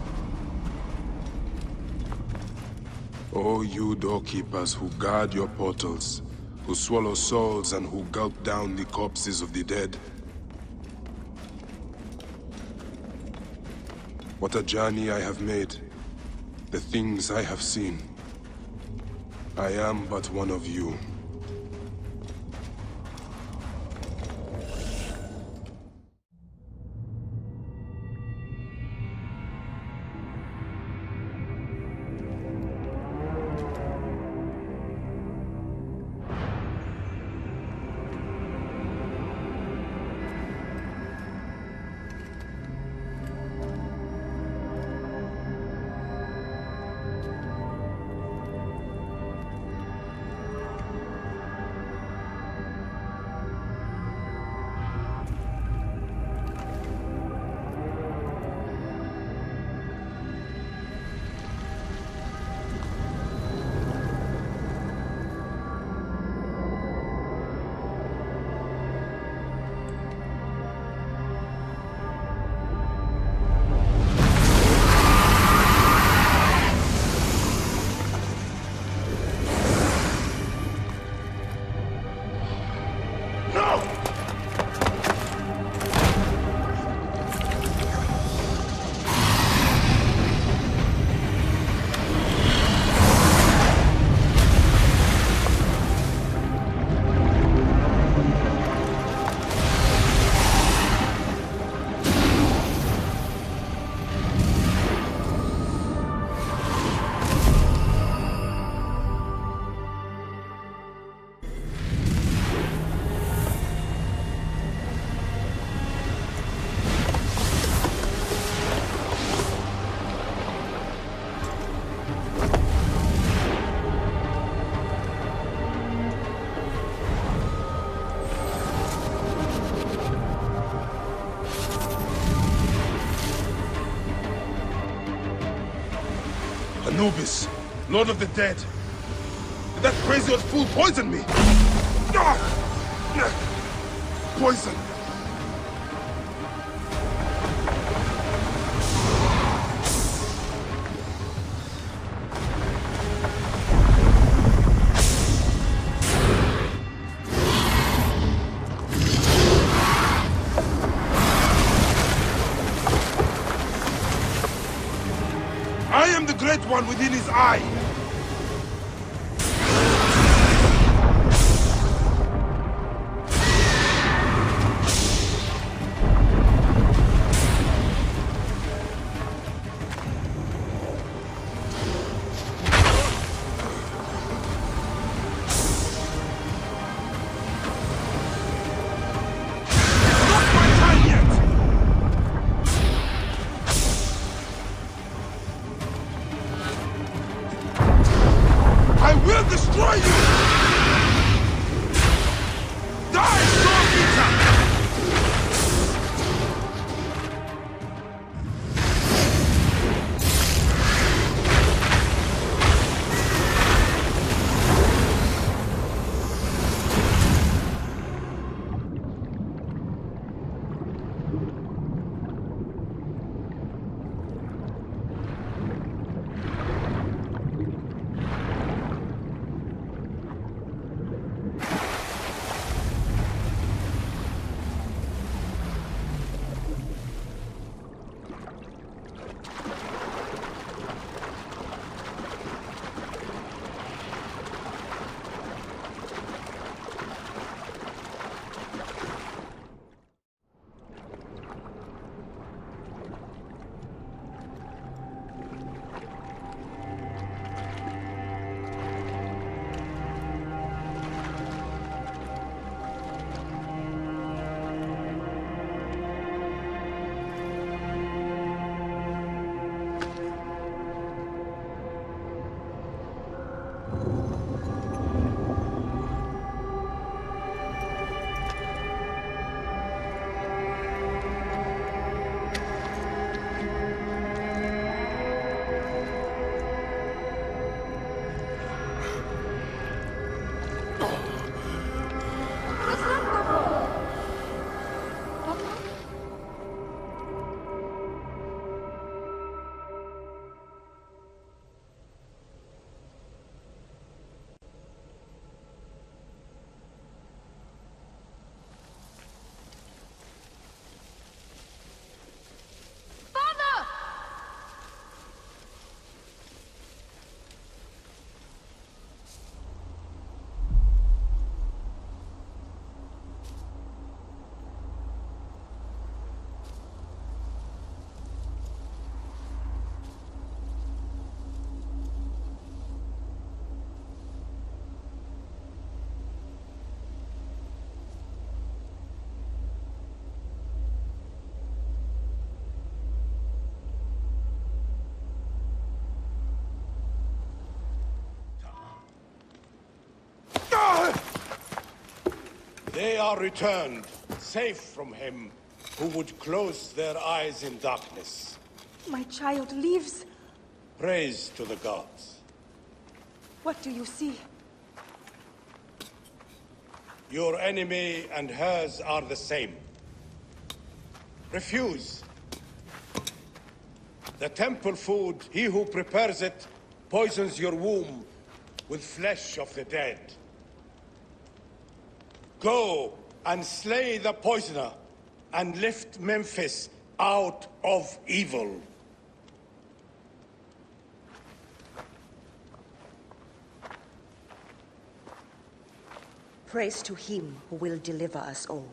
Oh, you doorkeepers who guard your portals, who swallow souls and who gulp down the corpses of the dead. What a journey I have made, the things I have seen. I am but one of you. Anubis, Lord of the Dead. Did that crazy old fool poison me? Poison. I am the Great One within his eye! Not my time yet! They are returned, safe from him who would close their eyes in darkness. My child lives. Praise to the gods. What do you see? Your enemy and hers are the same. Refuse. The temple food, he who prepares it, poisons your womb with flesh of the dead. Go and slay the poisoner, and lift Memphis out of evil. Praise to him who will deliver us all.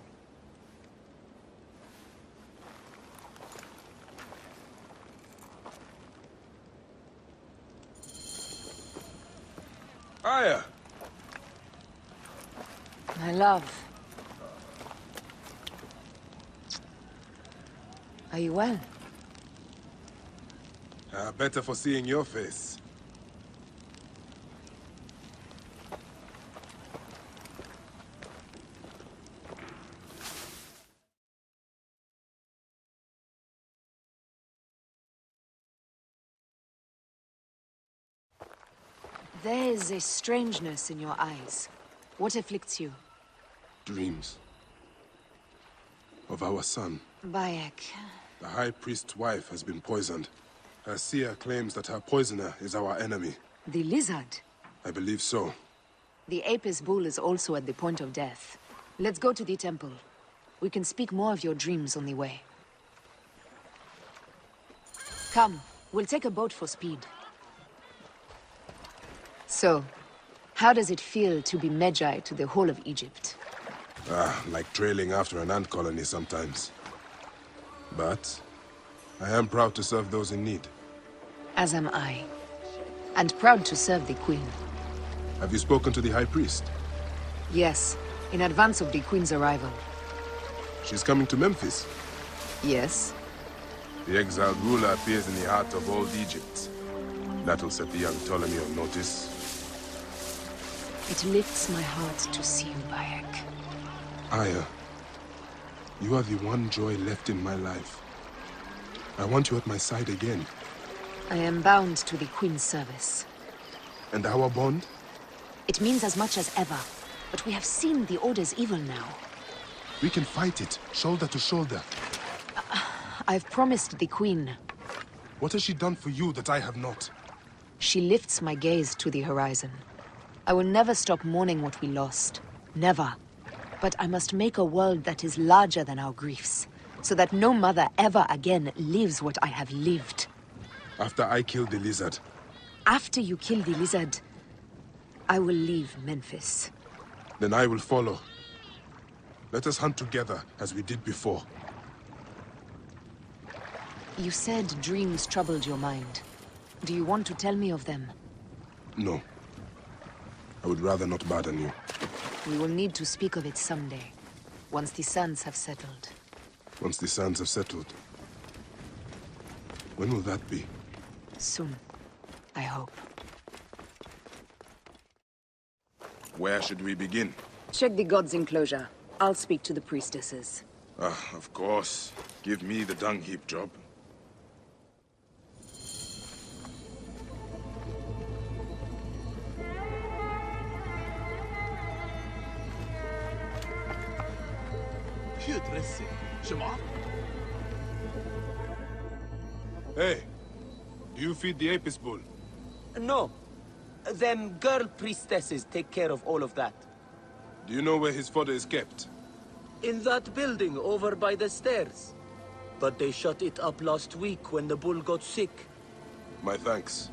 Aya! My love. Are you well? Better for seeing your face. There is a strangeness in your eyes. What afflicts you? Dreams. Of our son. Bayak. The High Priest's wife has been poisoned. Her seer claims that her poisoner is our enemy. The lizard? I believe so. The Apis bull is also at the point of death. Let's go to the temple. We can speak more of your dreams on the way. Come, we'll take a boat for speed. So, how does it feel to be Medjay to the whole of Egypt? Like trailing after an ant colony sometimes. But I am proud to serve those in need. As am I. And proud to serve the Queen. Have you spoken to the High Priest? Yes, in advance of the Queen's arrival. She's coming to Memphis? Yes. The exiled ruler appears in the heart of old Egypt. That'll set the young Ptolemy on notice. It lifts my heart to see you, Bayak. Aya, you are the one joy left in my life. I want you at my side again. I am bound to the Queen's service. And our bond? It means as much as ever. But we have seen the Order's evil now. We can fight it, shoulder to shoulder. I've promised the Queen. What has she done for you that I have not? She lifts my gaze to the horizon. I will never stop mourning what we lost. Never. But I must make a world that is larger than our griefs, so that no mother ever again lives what I have lived. After I kill the lizard. After you kill the lizard, I will leave Memphis. Then I will follow. Let us hunt together, as we did before. You said dreams troubled your mind. Do you want to tell me of them? No. I would rather not burden you. We will need to speak of it someday, once the sands have settled. Once the sands have settled? When will that be? Soon, I hope. Where should we begin? Check the god's enclosure. I'll speak to the priestesses. Of course. Give me the dung heap job. Hey, do you feed the Apis bull? No. Them girl priestesses take care of all of that. Do you know where his fodder is kept? In that building over by the stairs. But they shut it up last week when the bull got sick. My thanks.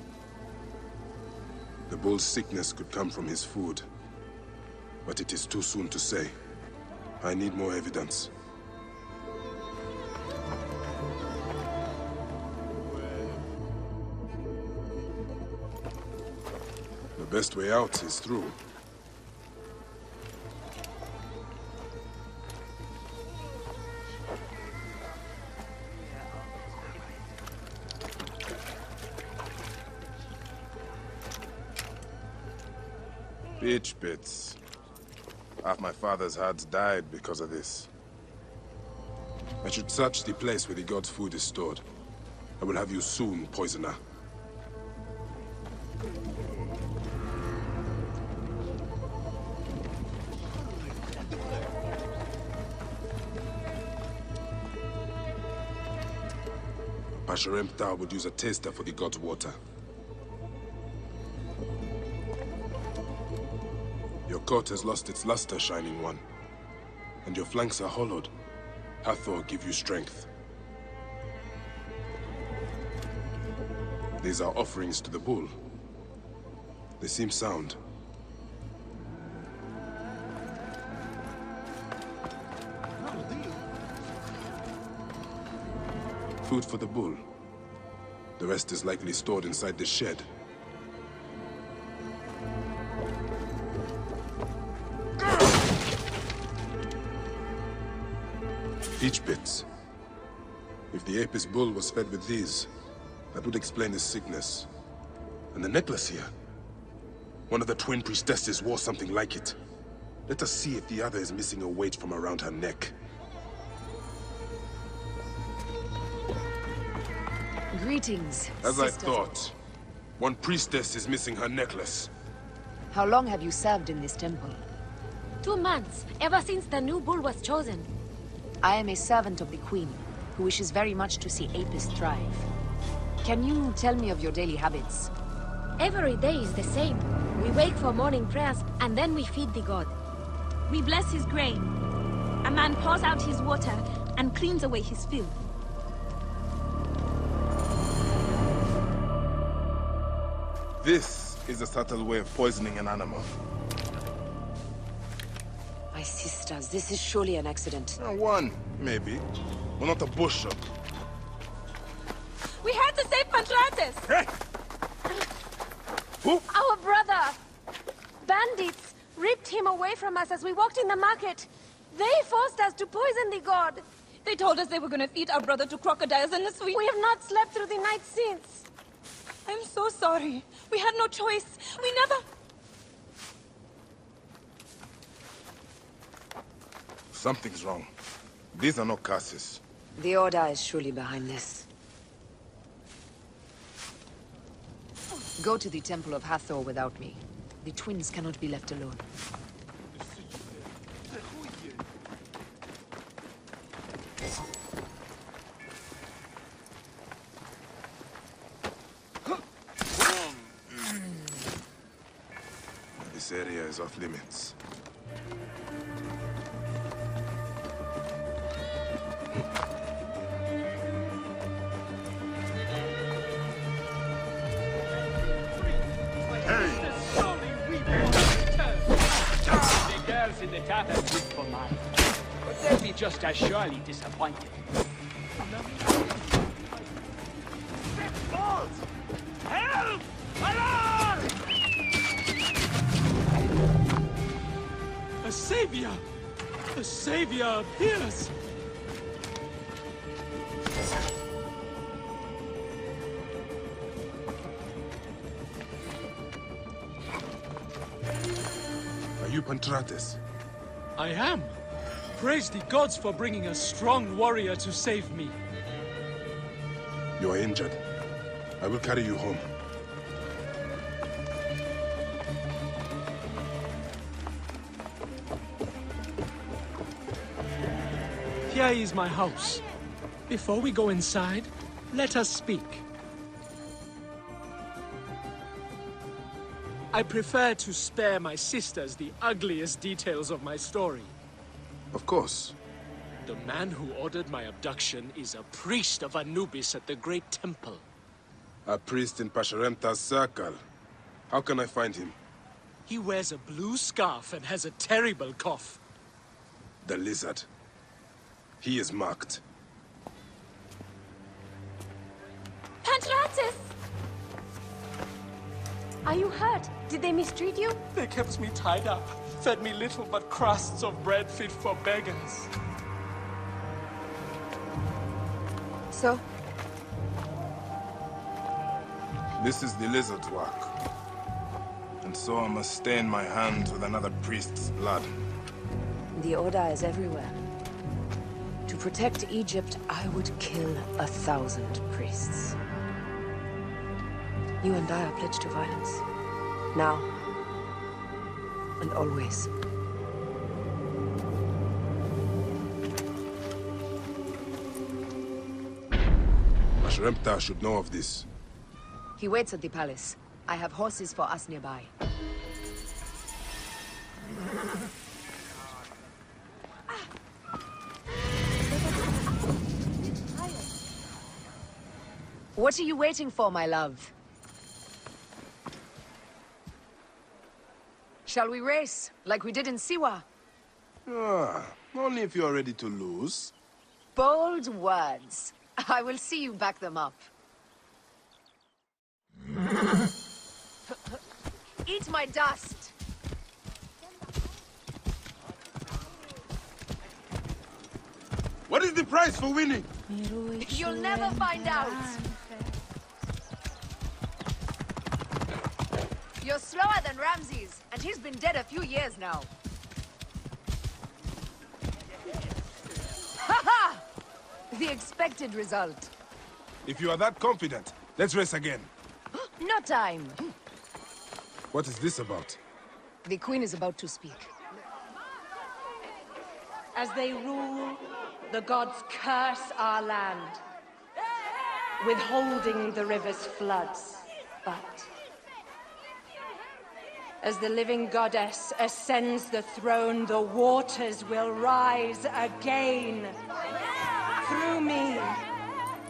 The bull's sickness could come from his food. But it is too soon to say. I need more evidence. The best way out is through. Pitch pits. Half my father's herds died because of this. I should search the place where the god's food is stored. I will have you soon, poisoner. Pasharemta would use a taster for the god's water. Your coat has lost its luster, Shining One. And your flanks are hollowed. Hathor give you strength. These are offerings to the bull. They seem sound. Food for the bull. The rest is likely stored inside the shed. Peach bits. If the Apis bull was fed with these, that would explain his sickness. And the necklace here. One of the twin priestesses wore something like it. Let us see if the other is missing a weight from around her neck. Greetings, As I sisters. thought. One priestess is missing her necklace. How long have you served in this temple? 2 months, ever since the new bull was chosen. I am a servant of the Queen, who wishes very much to see Apis thrive. Can you tell me of your daily habits? Every day is the same. We wake for morning prayers, and then we feed the god. We bless his grain. A man pours out his water and cleans away his filth. This is a subtle way of poisoning an animal. My sisters, this is surely an accident. One, maybe. But not a bushel. We had to save Pantrates! Hey! Who? Our brother! Bandits ripped him away from us as we walked in the market. They forced us to poison the god. They told us they were gonna feed our brother to crocodiles in the sweet. We have not slept through the night since. I'm so sorry. We had no choice. We never... Something's wrong. These are not curses. The Order is surely behind this. Go to the Temple of Hathor without me. The twins cannot be left alone. This area is off limits. The girls in the tavern look for mine, but they'll be just as surely disappointed. Balls! Help! Alarm! A savior! A savior appears! Are you Pantrates? I am. Praise the gods for bringing a strong warrior to save me. You are injured. I will carry you home. Here is my house. Before we go inside, let us speak. I prefer to spare my sisters the ugliest details of my story. Of course. The man who ordered my abduction is a priest of Anubis at the Great Temple. A priest in Pasharemta's circle. How can I find him? He wears a blue scarf and has a terrible cough. The lizard. He is marked. Pantrates! Are you hurt? Did they mistreat you? They kept me tied up, fed me little but crusts of bread fit for beggars. So? This is the lizard's work. And so I must stain my hands with another priest's blood. The Order is everywhere. To protect Egypt, I would kill 1,000 priests. You and I are pledged to violence. Now. And always. Ashremta should know of this. He waits at the palace. I have horses for us nearby. What are you waiting for, my love? Shall we race, like we did in Siwa? Only if you're ready to lose. Bold words. I will see you back them up. Eat my dust! What is the price for winning? You'll never find out! You're slower than Ramses, and he's been dead a few years now. Ha-ha! The expected result. If you are that confident, let's race again. No time. What is this about? The Queen is about to speak. As they rule, the gods curse our land, withholding the river's floods. But as the living goddess ascends the throne, the waters will rise again. Through me,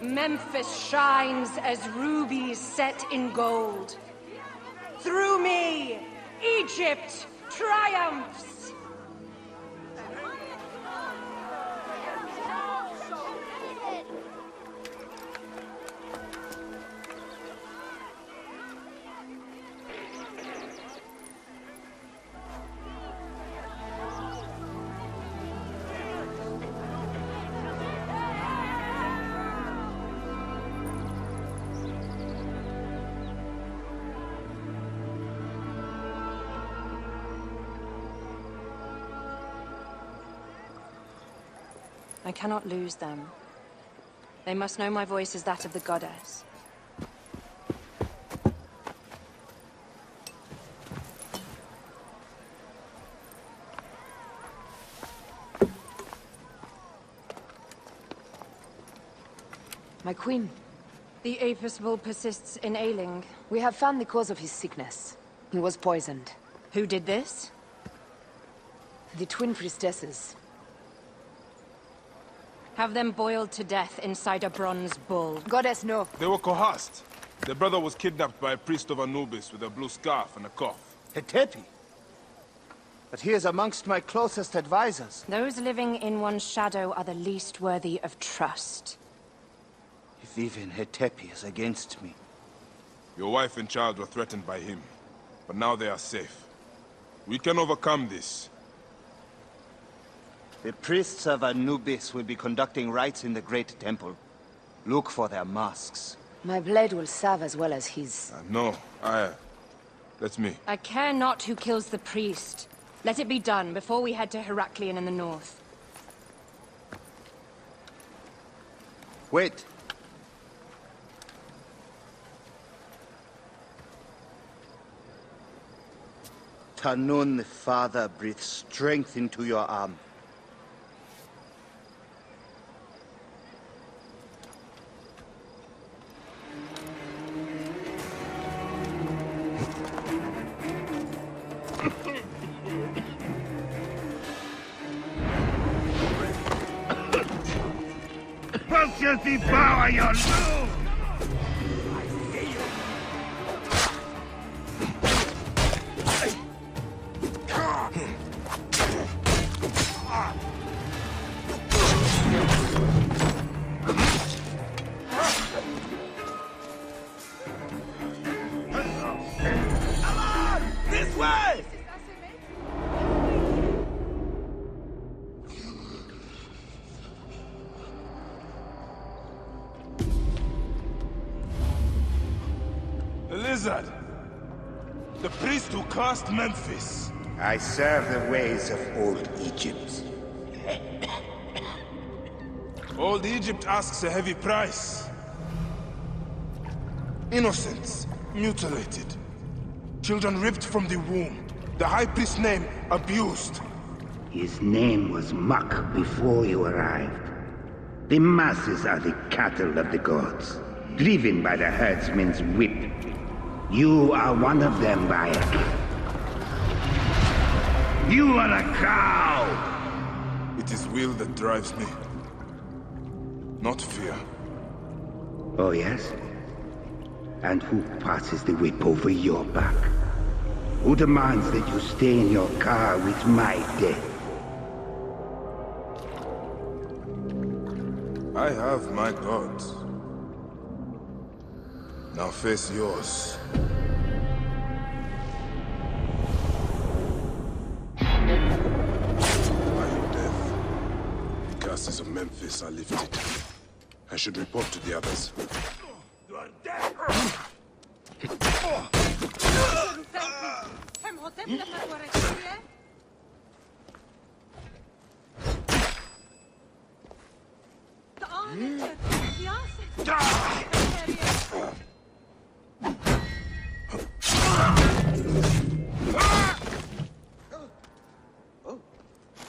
Memphis shines as rubies set in gold. Through me, Egypt triumphs! I cannot lose them. They must know my voice is that of the goddess. My queen. The Apis bull persists in ailing. We have found the cause of his sickness. He was poisoned. Who did this? The twin priestesses. Have them boiled to death inside a bronze bull. Goddess, no. They were coerced. Their brother was kidnapped by a priest of Anubis with a blue scarf and a cough. Hetepi? But he is amongst my closest advisors. Those living in one's shadow are the least worthy of trust. If even Hetepi is against me. Your wife and child were threatened by him, but now they are safe. We can overcome this. The priests of Anubis will be conducting rites in the Great Temple. Look for their masks. My blade will serve as well as his. No, that's me. I care not who kills the priest. Let it be done before we head to Heraklion in the north. Wait. Tanun the Father breathes strength into your arm. Positive power, you know! This way! The lizard! The priest who cursed Memphis! I serve the ways of old Egypt. Old Egypt asks a heavy price. Innocents mutilated. Children ripped from the womb. The High Priest's name abused. His name was Muck before you arrived. The masses are the cattle of the gods, driven by the herdsman's whip. You are one of them, Bayak. You are a cow! It is will that drives me, not fear. Oh, yes? And who passes the whip over your back? Who demands that you stay in your car with my death? I have my gods. Now face yours. By your death, the curses of Memphis are lifted. I should report to the others. You are dead!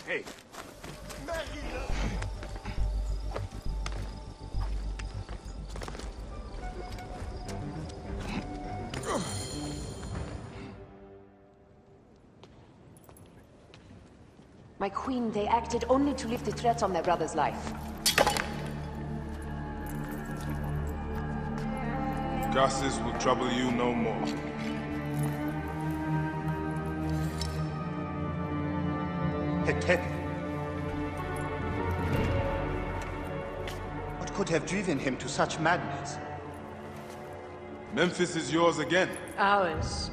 Hey. My queen, they acted only to lift the threat on their brother's life. Curses will trouble you no more. What could have driven him to such madness? Memphis is yours again. Ours.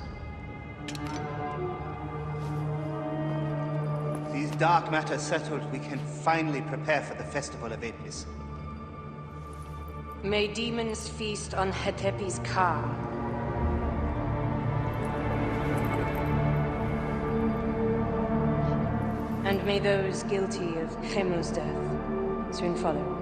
These dark matters settled, we can finally prepare for the festival of Apis. May demons feast on Hetepi's car. And may those guilty of Chemu's death soon follow.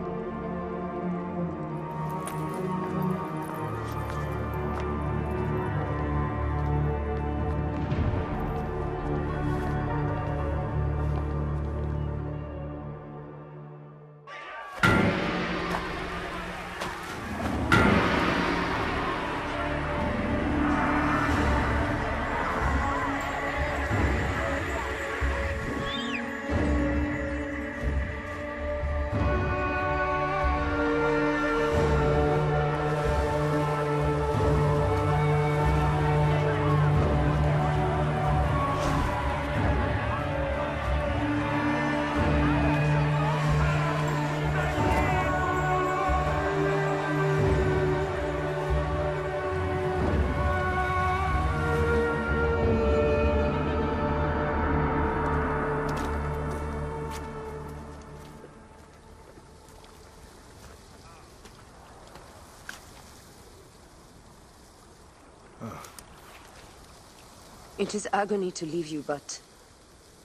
It is agony to leave you, but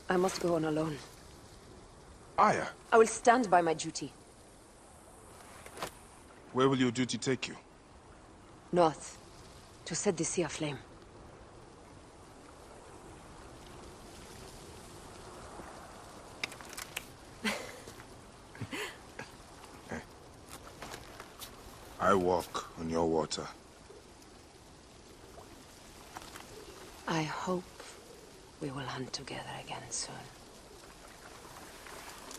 I must go on alone. Aya, I will stand by my duty. where will your duty take you? North, to set the sea aflame. I walk on your water. I hope we will hunt together again soon.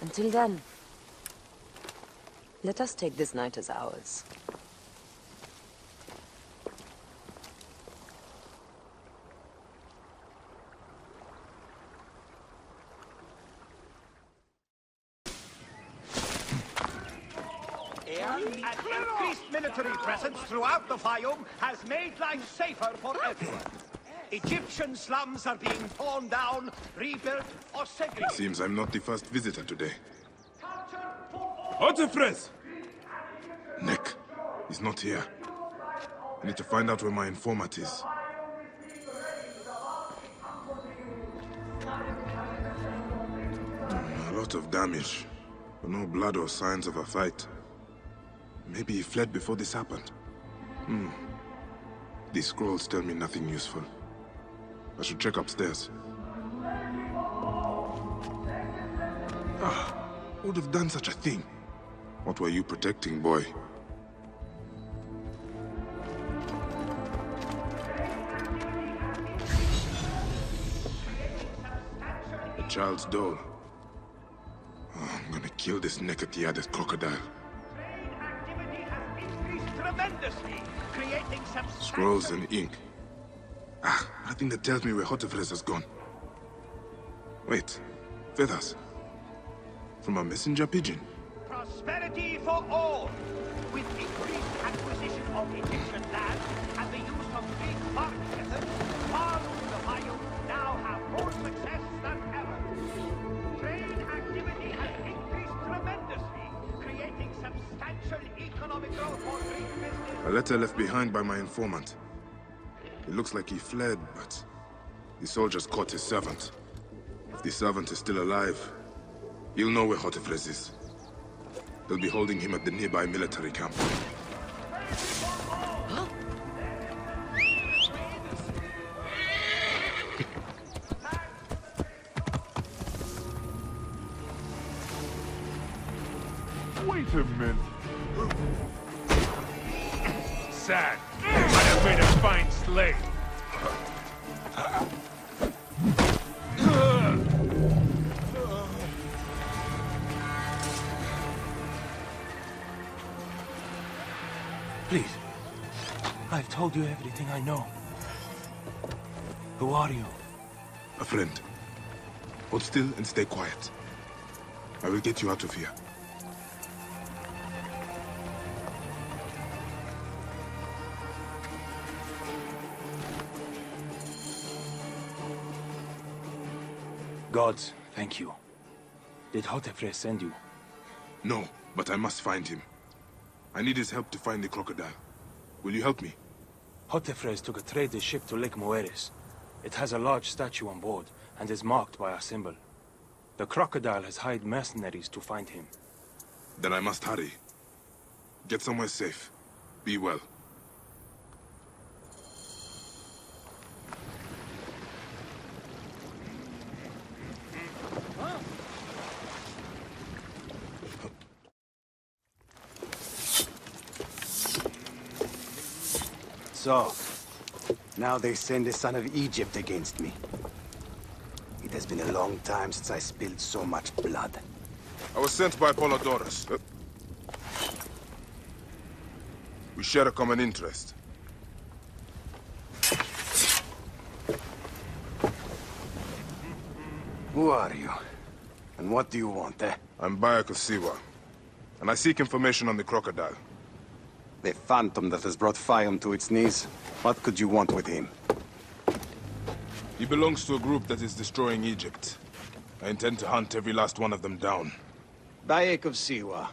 Until then, let us take this night as ours. An increased military presence throughout the Fayoum has made life safer for everyone. Egyptian slums are being torn down, rebuilt, or segregated. It seems I'm not the first visitor today. Otefres! Nick, he's not here. I need to find out where my informant is. lot of damage, but no blood or signs of a fight. Maybe he fled before this happened. These scrolls tell me nothing useful. I should check upstairs. Who would have done such a thing? What were you protecting, boy? A child's doll. I'm gonna kill this naked crocodile. Scrolls and ink. Nothing that tells me where Hotefres has gone. Wait, feathers. From a messenger pigeon. Prosperity for all, with increased acquisition of Egyptian land and the use of Greek farming methods, farmers in Ohio now have more success than ever. Trade activity has increased tremendously, creating substantial economic growth for Greek business. A letter left behind by my informant. It looks like he fled, but the soldiers caught his servant. If the servant is still alive, he'll know where Hotefres is. They'll be holding him at the nearby military camp. Wait a minute. Sad. I have made a fine slave. Please. I've told you everything I know. Who are you? A friend. Hold still and stay quiet. I will get you out of here. Gods, thank you. Did Hotefres send you? No, but I must find him. I need his help to find the crocodile. Will you help me? Hotefres took a trader's ship to Lake Moeris. It has a large statue on board, and is marked by our symbol. The crocodile has hired mercenaries to find him. Then I must hurry. Get somewhere safe. Be well. So, now they send the son of Egypt against me. It has been a long time since I spilled so much blood. I was sent by Polydorus. We share a common interest. Who are you? And what do you want, eh? I'm Bayek of Siwa, and I seek information on the crocodile. The phantom that has brought Fium to its knees. What could you want with him? He belongs to a group that is destroying Egypt. I intend to hunt every last one of them down. Bayek of Siwa.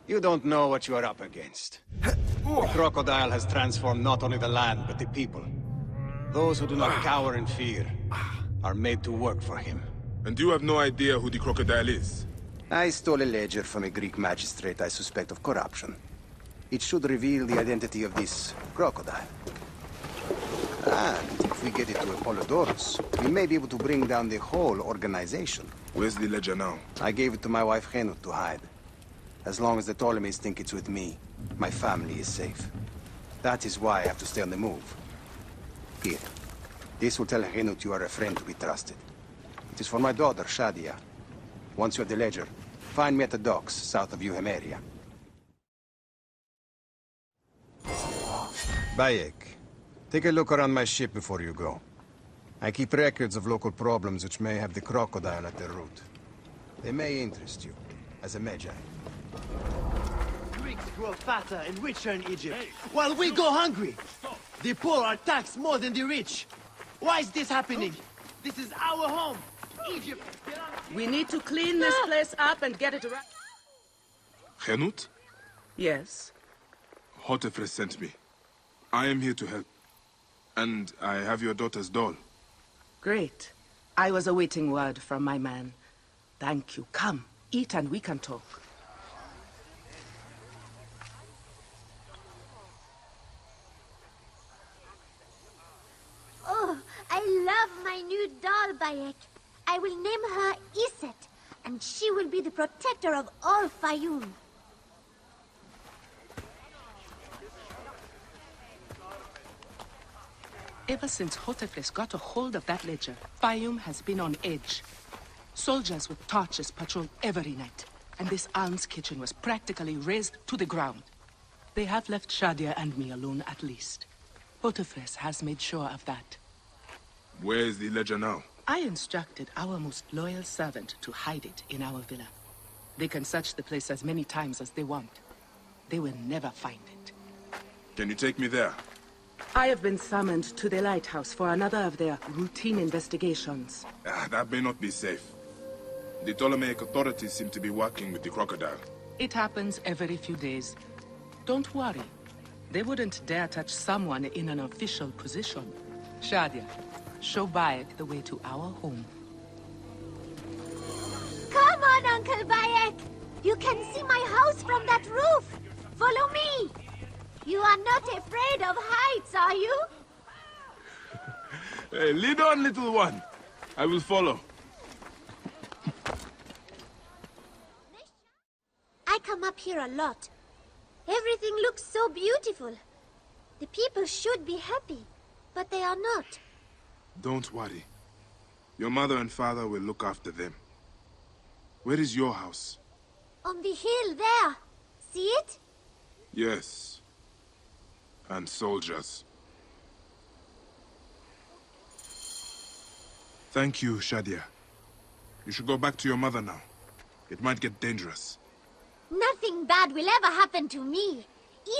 You don't know what you are up against. The crocodile has transformed not only the land, but the people. Those who do not cower in fear are made to work for him. And you have no idea who the crocodile is? I stole a ledger from a Greek magistrate I suspect of corruption. It should reveal the identity of this crocodile. And if we get it to Apollodorus, we may be able to bring down the whole organization. Where's the ledger now? I gave it to my wife Henut to hide. As long as the Ptolemies think it's with me, my family is safe. That is why I have to stay on the move. Here. This will tell Henut you are a friend to be trusted. It is for my daughter, Shadia. Once you have the ledger, find me at the docks south of Euhemeria. Bayek, take a look around my ship before you go. I keep records of local problems which may have the crocodile at their root. They may interest you, as a Medjay. Greeks grow fatter and richer in Egypt, while we go hungry. The poor are taxed more than the rich. Why is this happening? This is our home. Egypt. We need to clean this place up and get it right. Henut? Yes. Hotefres sent me. I am here to help. And I have your daughter's doll. Great. I was awaiting word from my man. Thank you. Come, eat and we can talk. Oh, I love my new doll, Bayek. I will name her Iset, and she will be the protector of all Fayoum. Ever since Hotefres got a hold of that ledger, Fayoum has been on edge. Soldiers with torches patrol every night, and this alms kitchen was practically razed to the ground. They have left Shadia and me alone at least. Hotefres has made sure of that. Where is the ledger now? I instructed our most loyal servant to hide it in our villa. They can search the place as many times as they want. They will never find it. Can you take me there? I have been summoned to the lighthouse for another of their routine investigations. That may not be safe. The Ptolemaic authorities seem to be working with the crocodile. It happens every few days. Don't worry. They wouldn't dare touch someone in an official position. Shadia, show Bayek the way to our home. Come on, Uncle Bayek! You can see my house from that roof! Follow me! You are not afraid of heights, are you? Hey, lead on, little one. I will follow. I come up here a lot. Everything looks so beautiful. The people should be happy, but they are not. Don't worry. Your mother and father will look after them. Where is your house? On the hill there. See it? Yes. And soldiers. Thank you, Shadia. You should go back to your mother now. It might get dangerous. Nothing bad will ever happen to me.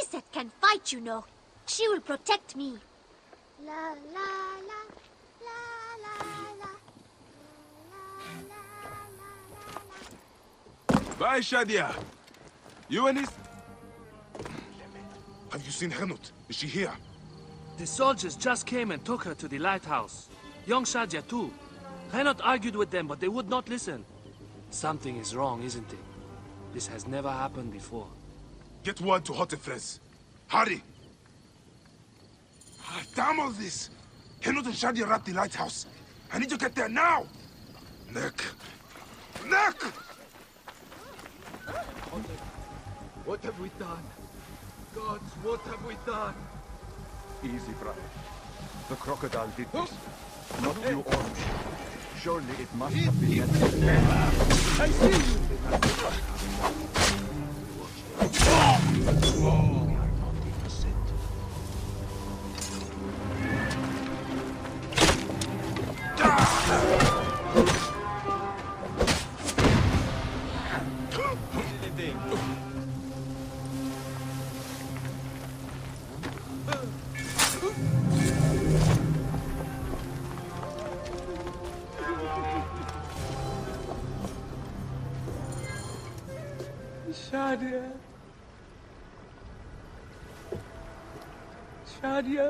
Iset can fight, you know. She will protect me. La la la, la la la, la la la. Bye, Shadia. You and his... Have you seen Henut? Is she here? The soldiers just came and took her to the lighthouse. Young Shadia too. Henut argued with them, but they would not listen. Something is wrong, isn't it? This has never happened before. Get word to Hotefres. Hurry! Damn all this! Henut and Shadia are at the lighthouse. I need to get there now! Neck! Neck! What have we done? Gods, what have we done? Easy, brother. The crocodile did this. Not you or me. Surely it must have been meant. I see you! Shadia. Shadia.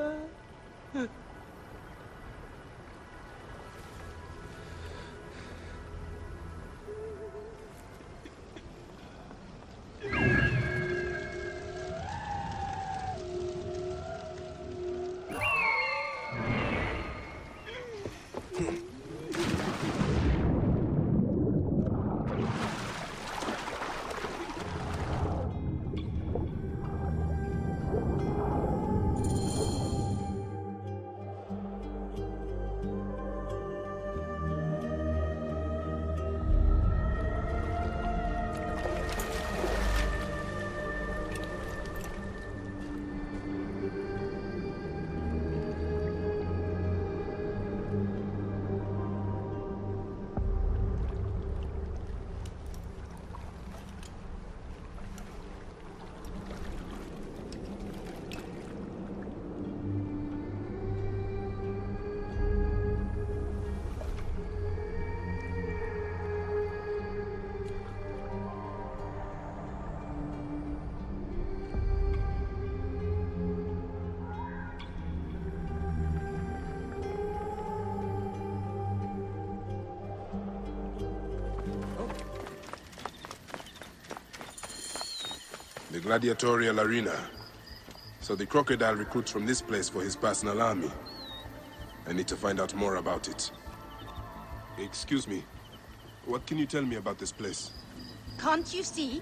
gladiatorial arena. So the crocodile recruits from this place for his personal army. I need to find out more about it. Excuse me. What can you tell me about this place? Can't you see?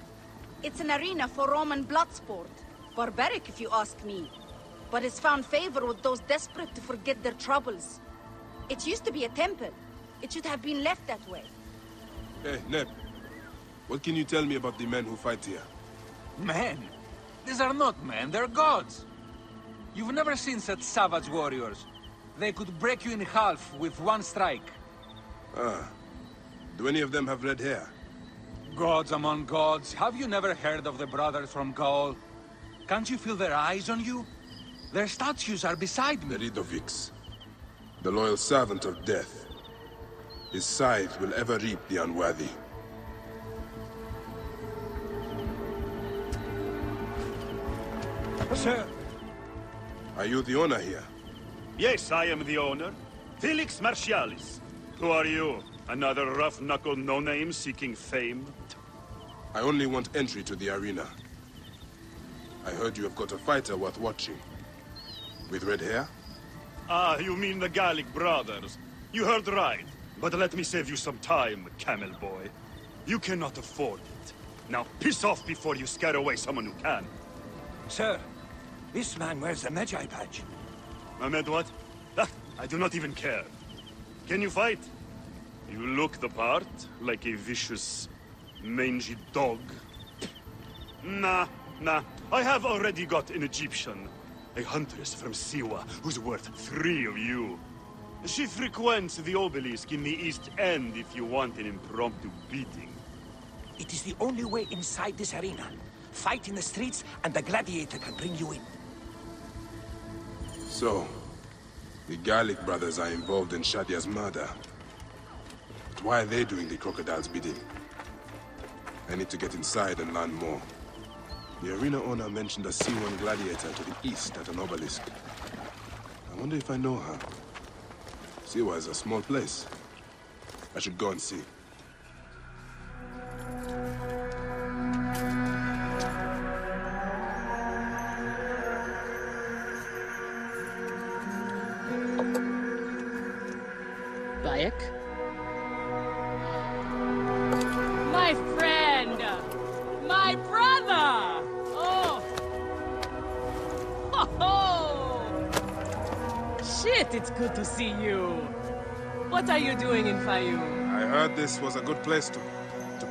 It's an arena for Roman blood sport. Barbaric, if you ask me. But it's found favor with those desperate to forget their troubles. It used to be a temple. It should have been left that way. Hey, Neb. What can you tell me about the men who fight here? Men? These are not men, they're gods. You've never seen such savage warriors. They could break you in half with one strike. Ah. Do any of them have red hair? Gods among gods. Have you never heard of the brothers from Gaul? Can't you feel their eyes on you? Their statues are beside me. Neridovix, the loyal servant of death. His scythe will ever reap the unworthy. Sir. Are you the owner here? Yes, I am the owner. Felix Martialis. Who are you? Another rough-knuckle no-name seeking fame? I only want entry to the arena. I heard you have got a fighter worth watching. With red hair? Ah, you mean the Gallic brothers. You heard right. But let me save you some time, camel boy. You cannot afford it. Now piss off before you scare away someone who can. Sir, this man wears the Medjay badge. Ahmed what? Ah, I do not even care. Can you fight? You look the part, like a vicious, mangy dog. Nah. I have already got an Egyptian. A huntress from Siwa, who's worth 3 of you. She frequents the obelisk in the East End if you want an impromptu beating. It is the only way inside this arena. Fight in the streets, and the gladiator can bring you in. So, the Gallic brothers are involved in Shadia's murder. But why are they doing the crocodile's bidding? I need to get inside and learn more. The arena owner mentioned a C1 gladiator to the east at an obelisk. I wonder if I know her. Siwa is a small place. I should go and see. Bayak? My friend! My brother! Oh! Ho ho! Shit, it's good to see you. What are you doing in Fayum? I heard this was a good place to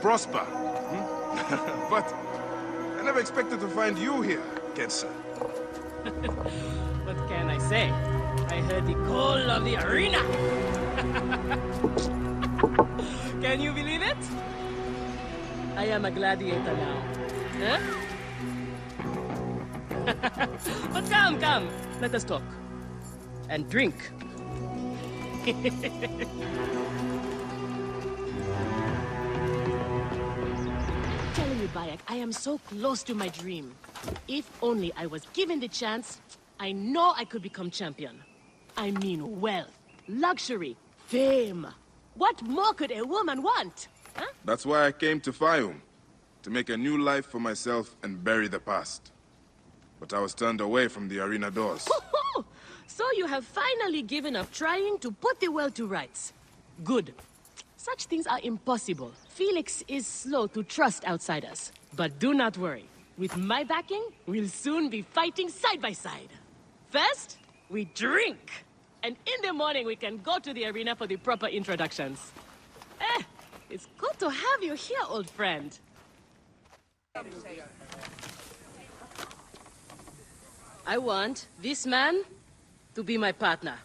prosper. But I never expected to find you here, Kensa. What can I say? I heard the call of the arena! Can you believe it? I am a gladiator now. Huh? But come, let us talk. And drink. Telling you, Bayak, I am so close to my dream. If only I was given the chance, I know I could become champion. I mean wealth, luxury, fame. What more could a woman want? Huh? That's why I came to Fayum. To make a new life for myself and bury the past. But I was turned away from the arena doors. So you have finally given up trying to put the world to rights. Good. Such things are impossible. Felix is slow to trust outsiders. But do not worry. With my backing, we'll soon be fighting side by side. First, we drink. And in the morning, we can go to the arena for the proper introductions. It's good to have you here, old friend. I want this man to be my partner.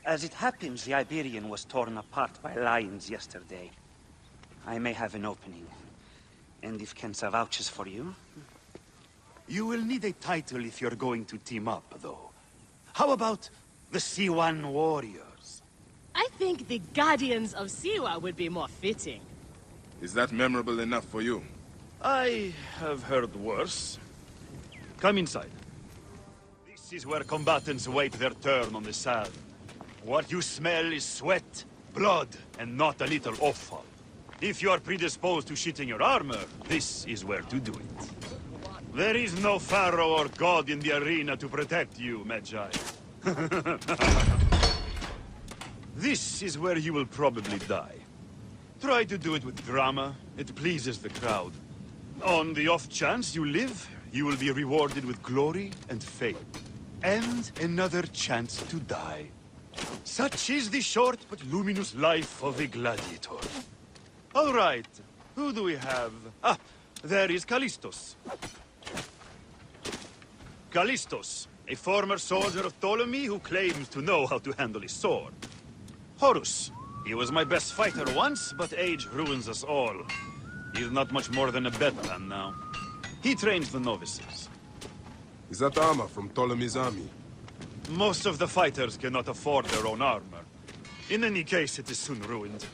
As it happens, the Iberian was torn apart by lions yesterday. I may have an opening. And if Kensa vouches for you... You will need a title if you're going to team up, though. How about the C1 Warriors? I think the Guardians of Siwa would be more fitting. Is that memorable enough for you? I have heard worse. Come inside. This is where combatants wait their turn on the sand. What you smell is sweat, blood, and not a little offal. If you are predisposed to shitting your armor, this is where to do it. There is no pharaoh or god in the arena to protect you, Medjay. This is where you will probably die. Try to do it with drama. It pleases the crowd. On the off chance you live, you will be rewarded with glory and fame. And another chance to die. Such is the short but luminous life of a gladiator. All right, who do we have? Ah, there is Callistos. Callistos, a former soldier of Ptolemy who claims to know how to handle his sword. Horus, he was my best fighter once, but age ruins us all. He's not much more than a bedpan now. He trains the novices. Is that armor from Ptolemy's army? Most of the fighters cannot afford their own armor. In any case, it is soon ruined.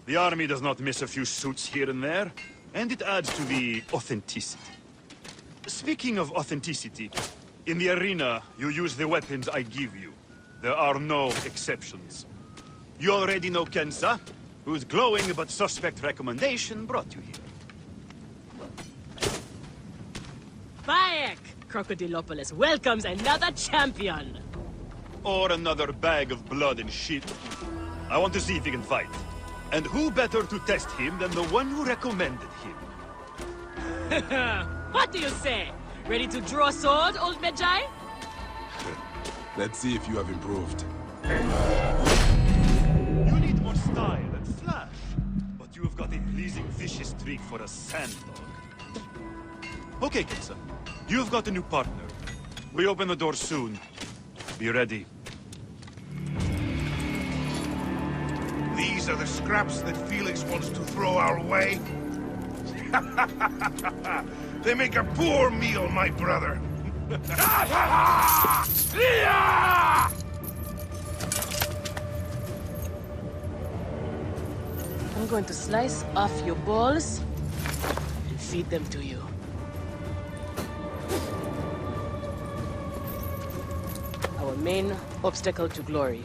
The army does not miss a few suits here and there, and it adds to the authenticity. Speaking of authenticity, in the arena, you use the weapons I give you. There are no exceptions. You already know Kensa, whose glowing but suspect recommendation brought you here. Bayak! Crocodilopolis welcomes another champion! Or another bag of blood and shit. I want to see if he can fight. And who better to test him than the one who recommended him? What do you say? Ready to draw sword, old Medjay? Let's see if you have improved. You need more style and flash. But you have got a pleasing vicious streak for a sand dog. Okay, Kensa. You've got a new partner. We open the door soon. Be ready. These are the scraps that Felix wants to throw our way? They make a poor meal, my brother. I'm going to slice off your balls and feed them to you. Our main obstacle to glory.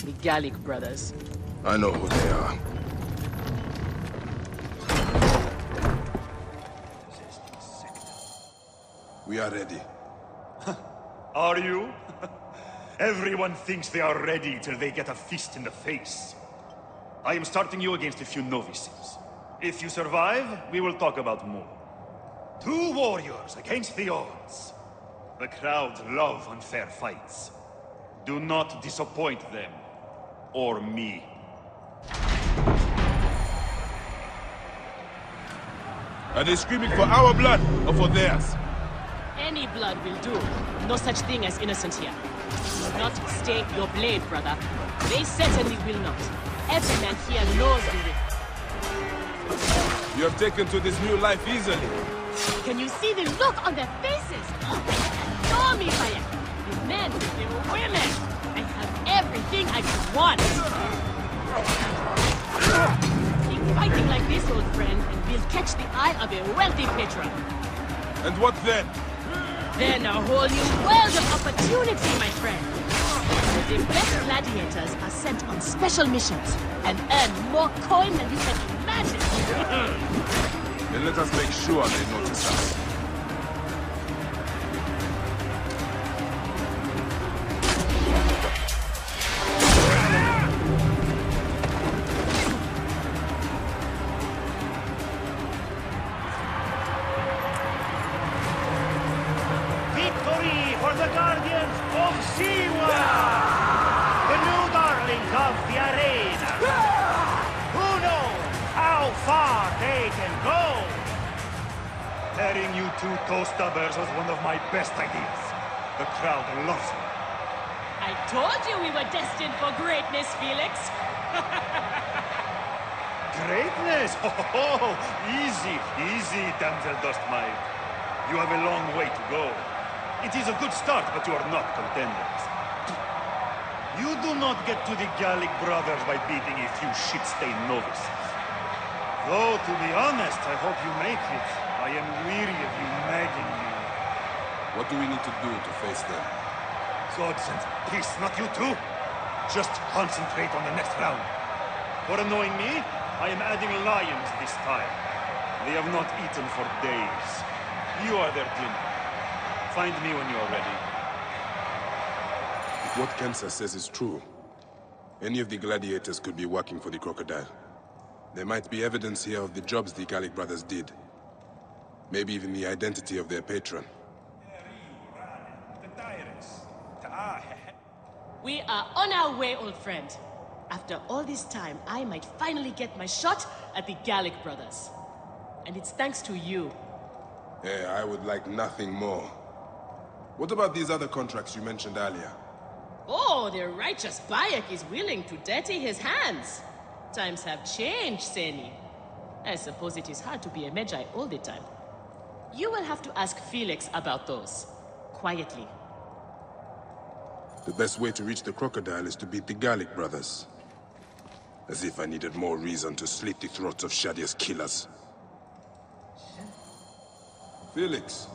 The Gallic brothers. I know who they are. We are ready. Are you? Everyone thinks they are ready till they get a fist in the face. I am starting you against a few novices. If you survive, we will talk about more. 2 warriors against the odds. The crowd love unfair fights. Do not disappoint them. Or me. Are they screaming for our blood or for theirs? Any blood will do. No such thing as innocent here. Do not stake your blade, brother. They certainly will not. Every man here knows the risk. You have taken to this new life easily. Can you see the look on their faces? Show me, Bayak. The men, the women. I have everything I could want. Keep fighting like this, old friend, and we'll catch the eye of a wealthy patron. And what then? Then a whole new world of opportunity, my friend. The best gladiators are sent on special missions and earn more coin than you can imagine. Then let us make sure they notice us. Victory for the Guardians of Siwa! The new darlings of the arena! Who knows how far they can go? Pairing you 2 toe-stubbers was one of my best ideas. The crowd loves it. I told you we were destined for greatness, Felix. Greatness? Oh, easy, easy, damsel dustmite. You have a long way to go. It is a good start, but you are not contenders. You do not get to the Gallic brothers by beating a few shit-stained novices. Though, to be honest, I hope you make it. I am weary of you nagging me. What do we need to do to face them? Gods and peace, not you too. Just concentrate on the next round. For annoying me, I am adding lions this time. They have not eaten for days. You are their dinner. Find me when you are ready. If what Kensa says is true, any of the gladiators could be working for the crocodile. There might be evidence here of the jobs the Gallic brothers did. Maybe even the identity of their patron. We are on our way, old friend. After all this time, I might finally get my shot at the Gallic brothers. And it's thanks to you. Yeah, I would like nothing more. What about these other contracts you mentioned earlier? Oh, the righteous Bayak is willing to dirty his hands. Times have changed, Seni. I suppose it is hard to be a Medjay all the time. You will have to ask Felix about those. Quietly. The best way to reach the crocodile is to beat the Gallic brothers. As if I needed more reason to slit the throats of Shadia's killers. Felix,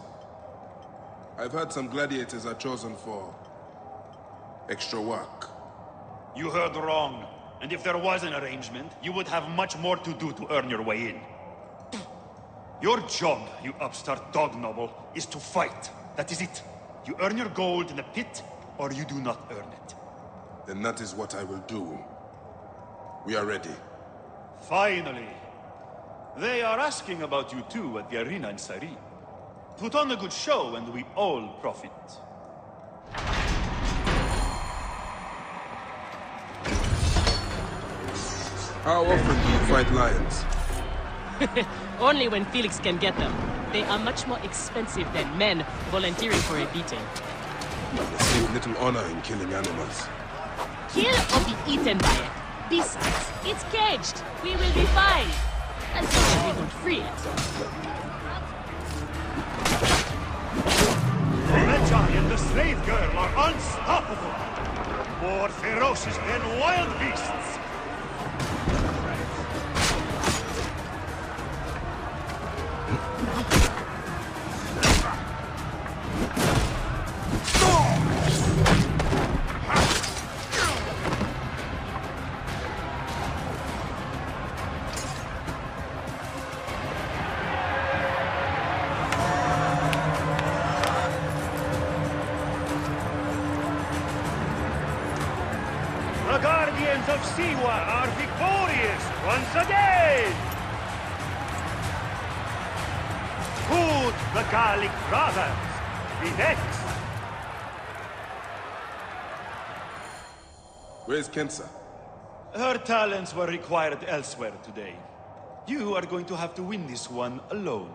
I've heard some gladiators are chosen for extra work. You heard wrong. And if there was an arrangement, you would have much more to do to earn your way in. Your job, you upstart dog noble, is to fight. That is it. You earn your gold in the pit, or you do not earn it. Then that is what I will do. We are ready. Finally. They are asking about you too at the arena in Sari. Put on a good show and we all profit. How often do you fight lions? Only when Felix can get them. They are much more expensive than men volunteering for a beating. There seems little honor in killing animals. Kill or be eaten by it. Besides, it's caged. We will be fine. As long as we don't free it. Medjay and the slave girl are unstoppable. More ferocious than wild beasts. The Guardians of Siwa are victorious once again! Put the Gallic brothers be next! Where's Kensa? Her talents were required elsewhere today. You are going to have to win this one alone.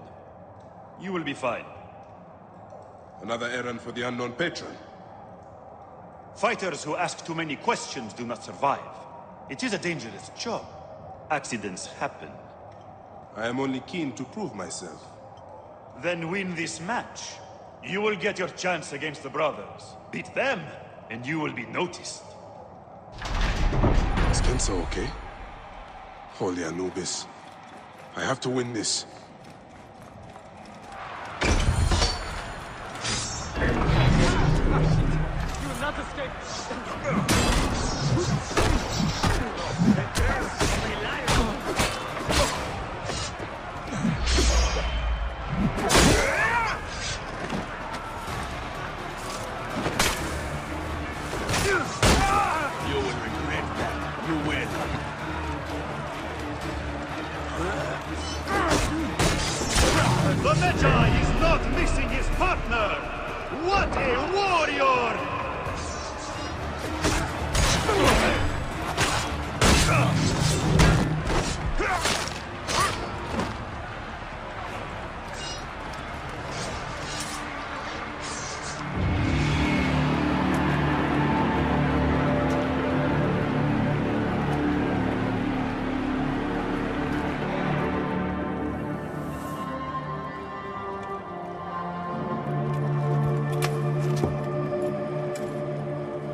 You will be fine. Another errand for the unknown patron. Fighters who ask too many questions do not survive. It is a dangerous job. Accidents happen. I am only keen to prove myself. Then win this match. You will get your chance against the brothers. Beat them, and you will be noticed. Is Kensa okay? Holy Anubis. I have to win this. You will not escape. You will regret that. You will. The Medjay is not missing his partner! What a warrior!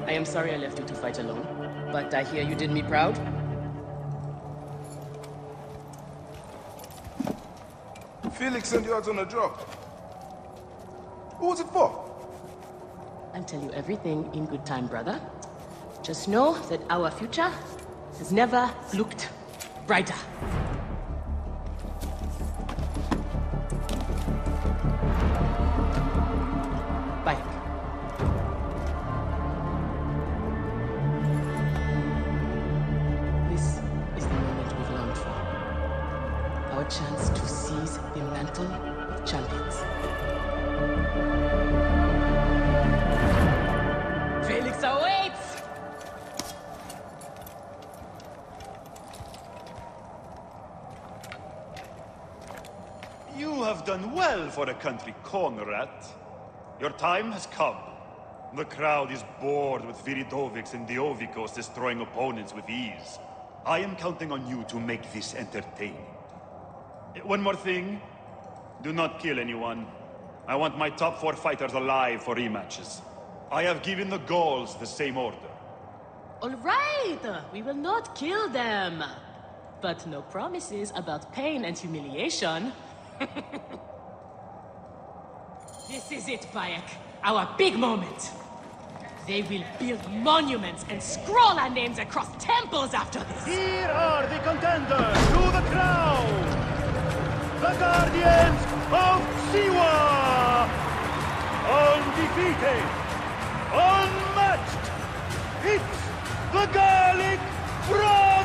I am sorry I left you to fight alone, but I hear you did me proud. Felix sent you out on a job. Who was it for? I'll tell you everything in good time, brother. Just know that our future has never looked brighter. well for a country corner rat. Your time has come. The crowd is bored with Viridovics and Diovikos destroying opponents with ease. I am counting on you to make this entertaining. One more thing. Do not kill anyone. I want my top 4 fighters alive for rematches. I have given the Gauls the same order. All right, we will not kill them. But no promises about pain and humiliation. This is it, Bayak. Our big moment. They will build monuments and scroll our names across temples after this. Here are the contenders to the crown. The Guardians of Siwa. Undefeated. Unmatched. It's the Gallic Brothers!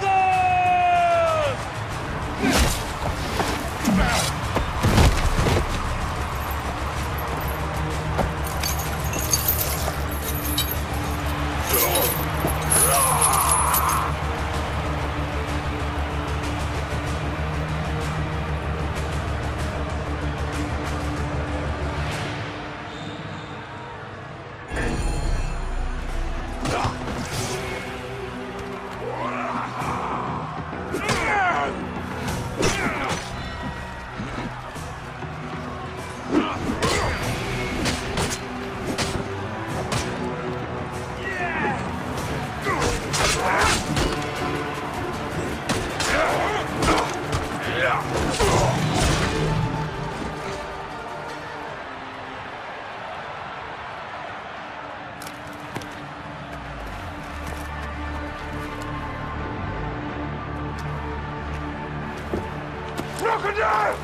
Crocodile!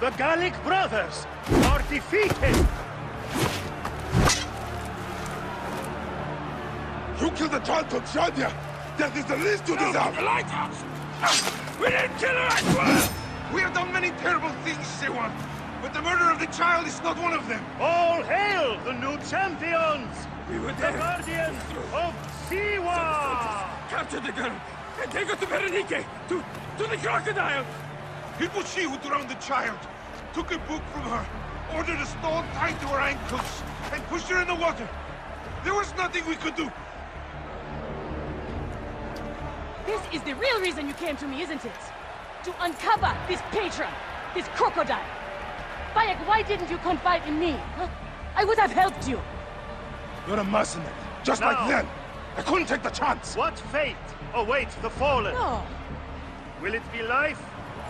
The Gallic Brothers are defeated! You killed the child to Shadia! That is the least you deserve! The lighthouse! We didn't kill her, I swear! We have done many terrible things, Siwa, but the murder of the child is not one of them. All hail the new champions! We were The there. Guardians of Siwa! Capture the girl and take her to Berenike, to the crocodile! It was she who drowned the child, took a book from her, ordered a stone tied to her ankles, and pushed her in the water. There was nothing we could do. This is the real reason you came to me, isn't it? To uncover this patron, this crocodile. Bayak, why didn't you confide in me? Huh? I would have helped you. You're a mercenary, just like them. I couldn't take the chance. What fate awaits the fallen? No. Will it be life?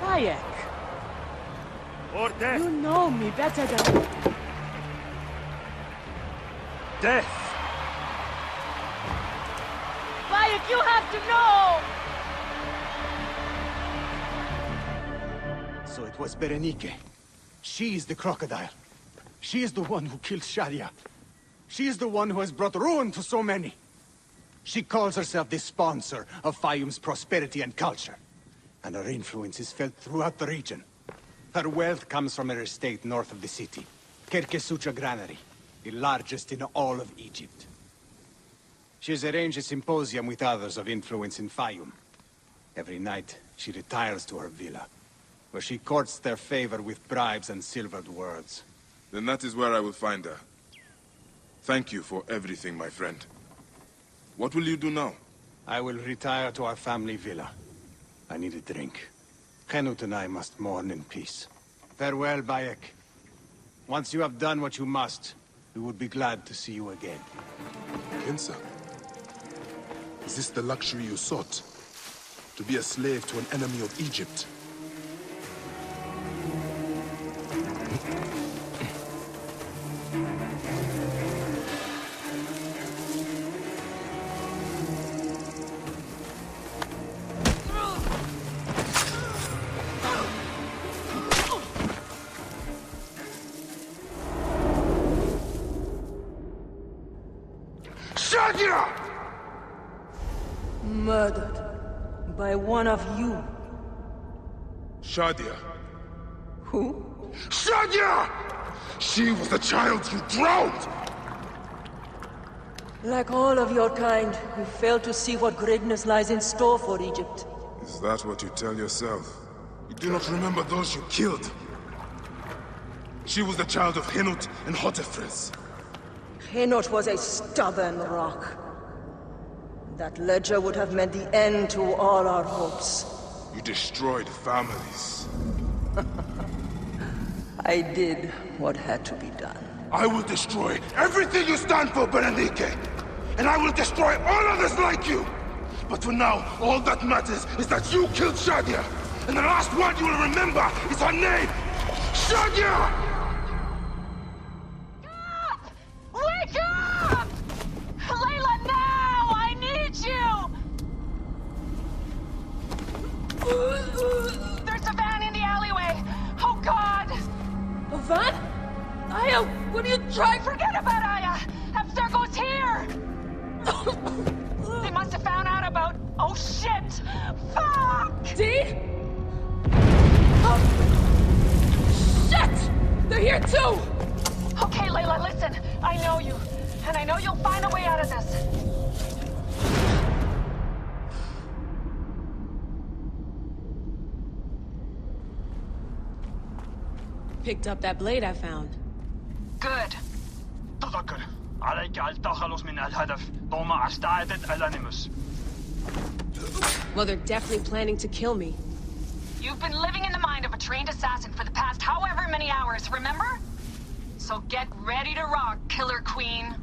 Bayak. Or death? You know me better than... Death! Bayak, you have to know! So it was Berenike. She is the crocodile. She is the one who killed Shadia. She is the one who has brought ruin to so many. She calls herself the sponsor of Fayum's prosperity and culture. And her influence is felt throughout the region. Her wealth comes from her estate north of the city. Kerkesucha Granary, the largest in all of Egypt. She has arranged a symposium with others of influence in Fayum. Every night, she retires to her villa, where she courts their favor with bribes and silvered words. Then that is where I will find her. Thank you for everything, my friend. What will you do now? I will retire to our family villa. I need a drink. Henut and I must mourn in peace. Farewell, Bayak. Once you have done what you must, we would be glad to see you again. Kinsa, is this the luxury you sought? To be a slave to an enemy of Egypt? Murdered by one of you. Shadia. Who? Shadia! She was the child you drowned! Like all of your kind, you fail to see what greatness lies in store for Egypt. Is that what you tell yourself? You do not remember those you killed. She was the child of Henut and Hotefres. Henut was a stubborn rock. That ledger would have meant the end to all our hopes. You destroyed families. I did what had to be done. I will destroy everything you stand for, Berenice! And I will destroy all others like you! But for now, all that matters is that you killed Shadia! And the last word you will remember is her name! Shadia! Wake up! Layla, now! I need you! There's a van in the alleyway! Oh, God! A van? Aya, what are you trying? Forget about Aya! Abstergo's here! They must have found out about... Oh, shit! Fuck! Dee? Oh. Shit! They're here too! Okay, Layla, listen. I know you. And I know you'll find a way out of this. Picked up that blade I found. Good. تذكر عليك التخلص من الهدف طالما استعدت الانيموس. Well, they're definitely planning to kill me. You've been living in the mind of a trained assassin for the past however many hours, remember? So get ready to rock, Killer Queen.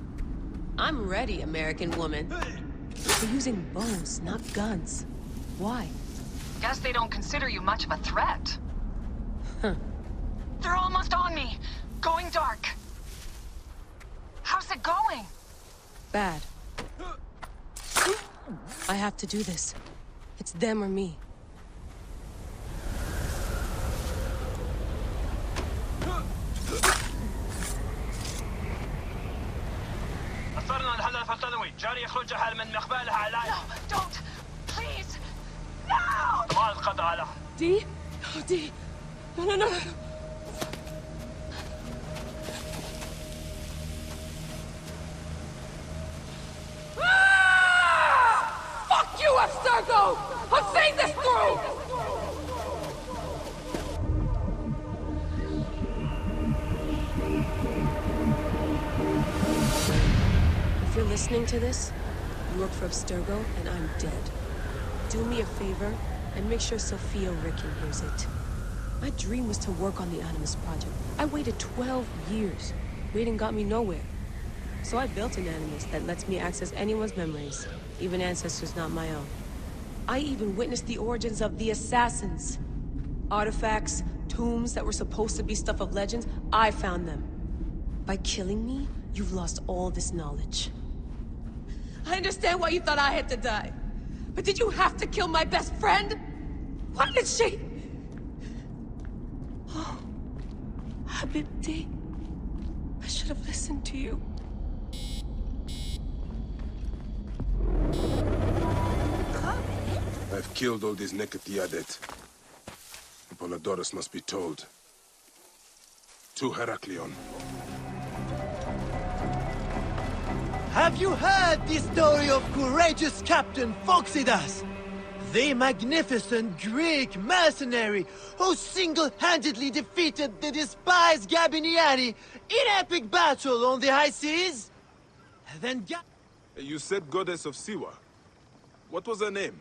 I'm ready, American woman. They're using bows, not guns. Why? Guess they don't consider you much of a threat. Huh. They're almost on me. Going dark. How's it going? Bad. I have to do this. It's them or me. أثرنا الهدف الثانوي جاري يخرج حال من مقبالها علي. No, don't! Please! No! ما القضاء على. Dee? Oh, Dee. No. Fuck you, Abstergo! I'm seeing this through! If you're listening to this, you work for Abstergo, and I'm dead. Do me a favor, and make sure Sophia Ricken hears it. My dream was to work on the Animus Project. I waited 12 years. Waiting got me nowhere. So I built an Animus that lets me access anyone's memories, even ancestors not my own. I even witnessed the origins of the Assassins. Artifacts, tombs that were supposed to be stuff of legends, I found them. By killing me, you've lost all this knowledge. I understand why you thought I had to die. But did you have to kill my best friend? Why did she... Oh, Habibti. I should have listened to you. I've killed all these Nekatiadet. Apollodorus must be told. To Heraklion. Have you heard the story of courageous Captain Phoxidas? The magnificent Greek mercenary who single-handedly defeated the despised Gabiniani in epic battle on the high seas? Then You said Goddess of Siwa. What was her name?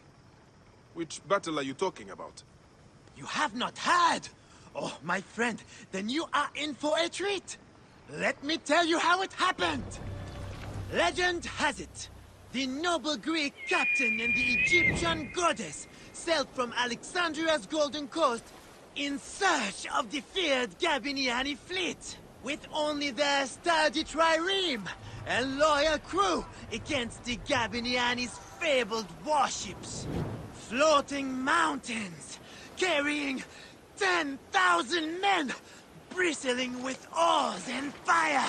Which battle are you talking about? You have not heard? Oh, my friend, then you are in for a treat. Let me tell you how it happened. Legend has it, the noble Greek captain and the Egyptian goddess sailed from Alexandria's Golden Coast in search of the feared Gabiniani fleet, with only their sturdy trireme and loyal crew against the Gabiniani's fabled warships. Floating mountains, carrying 10,000 men, bristling with oars and fire.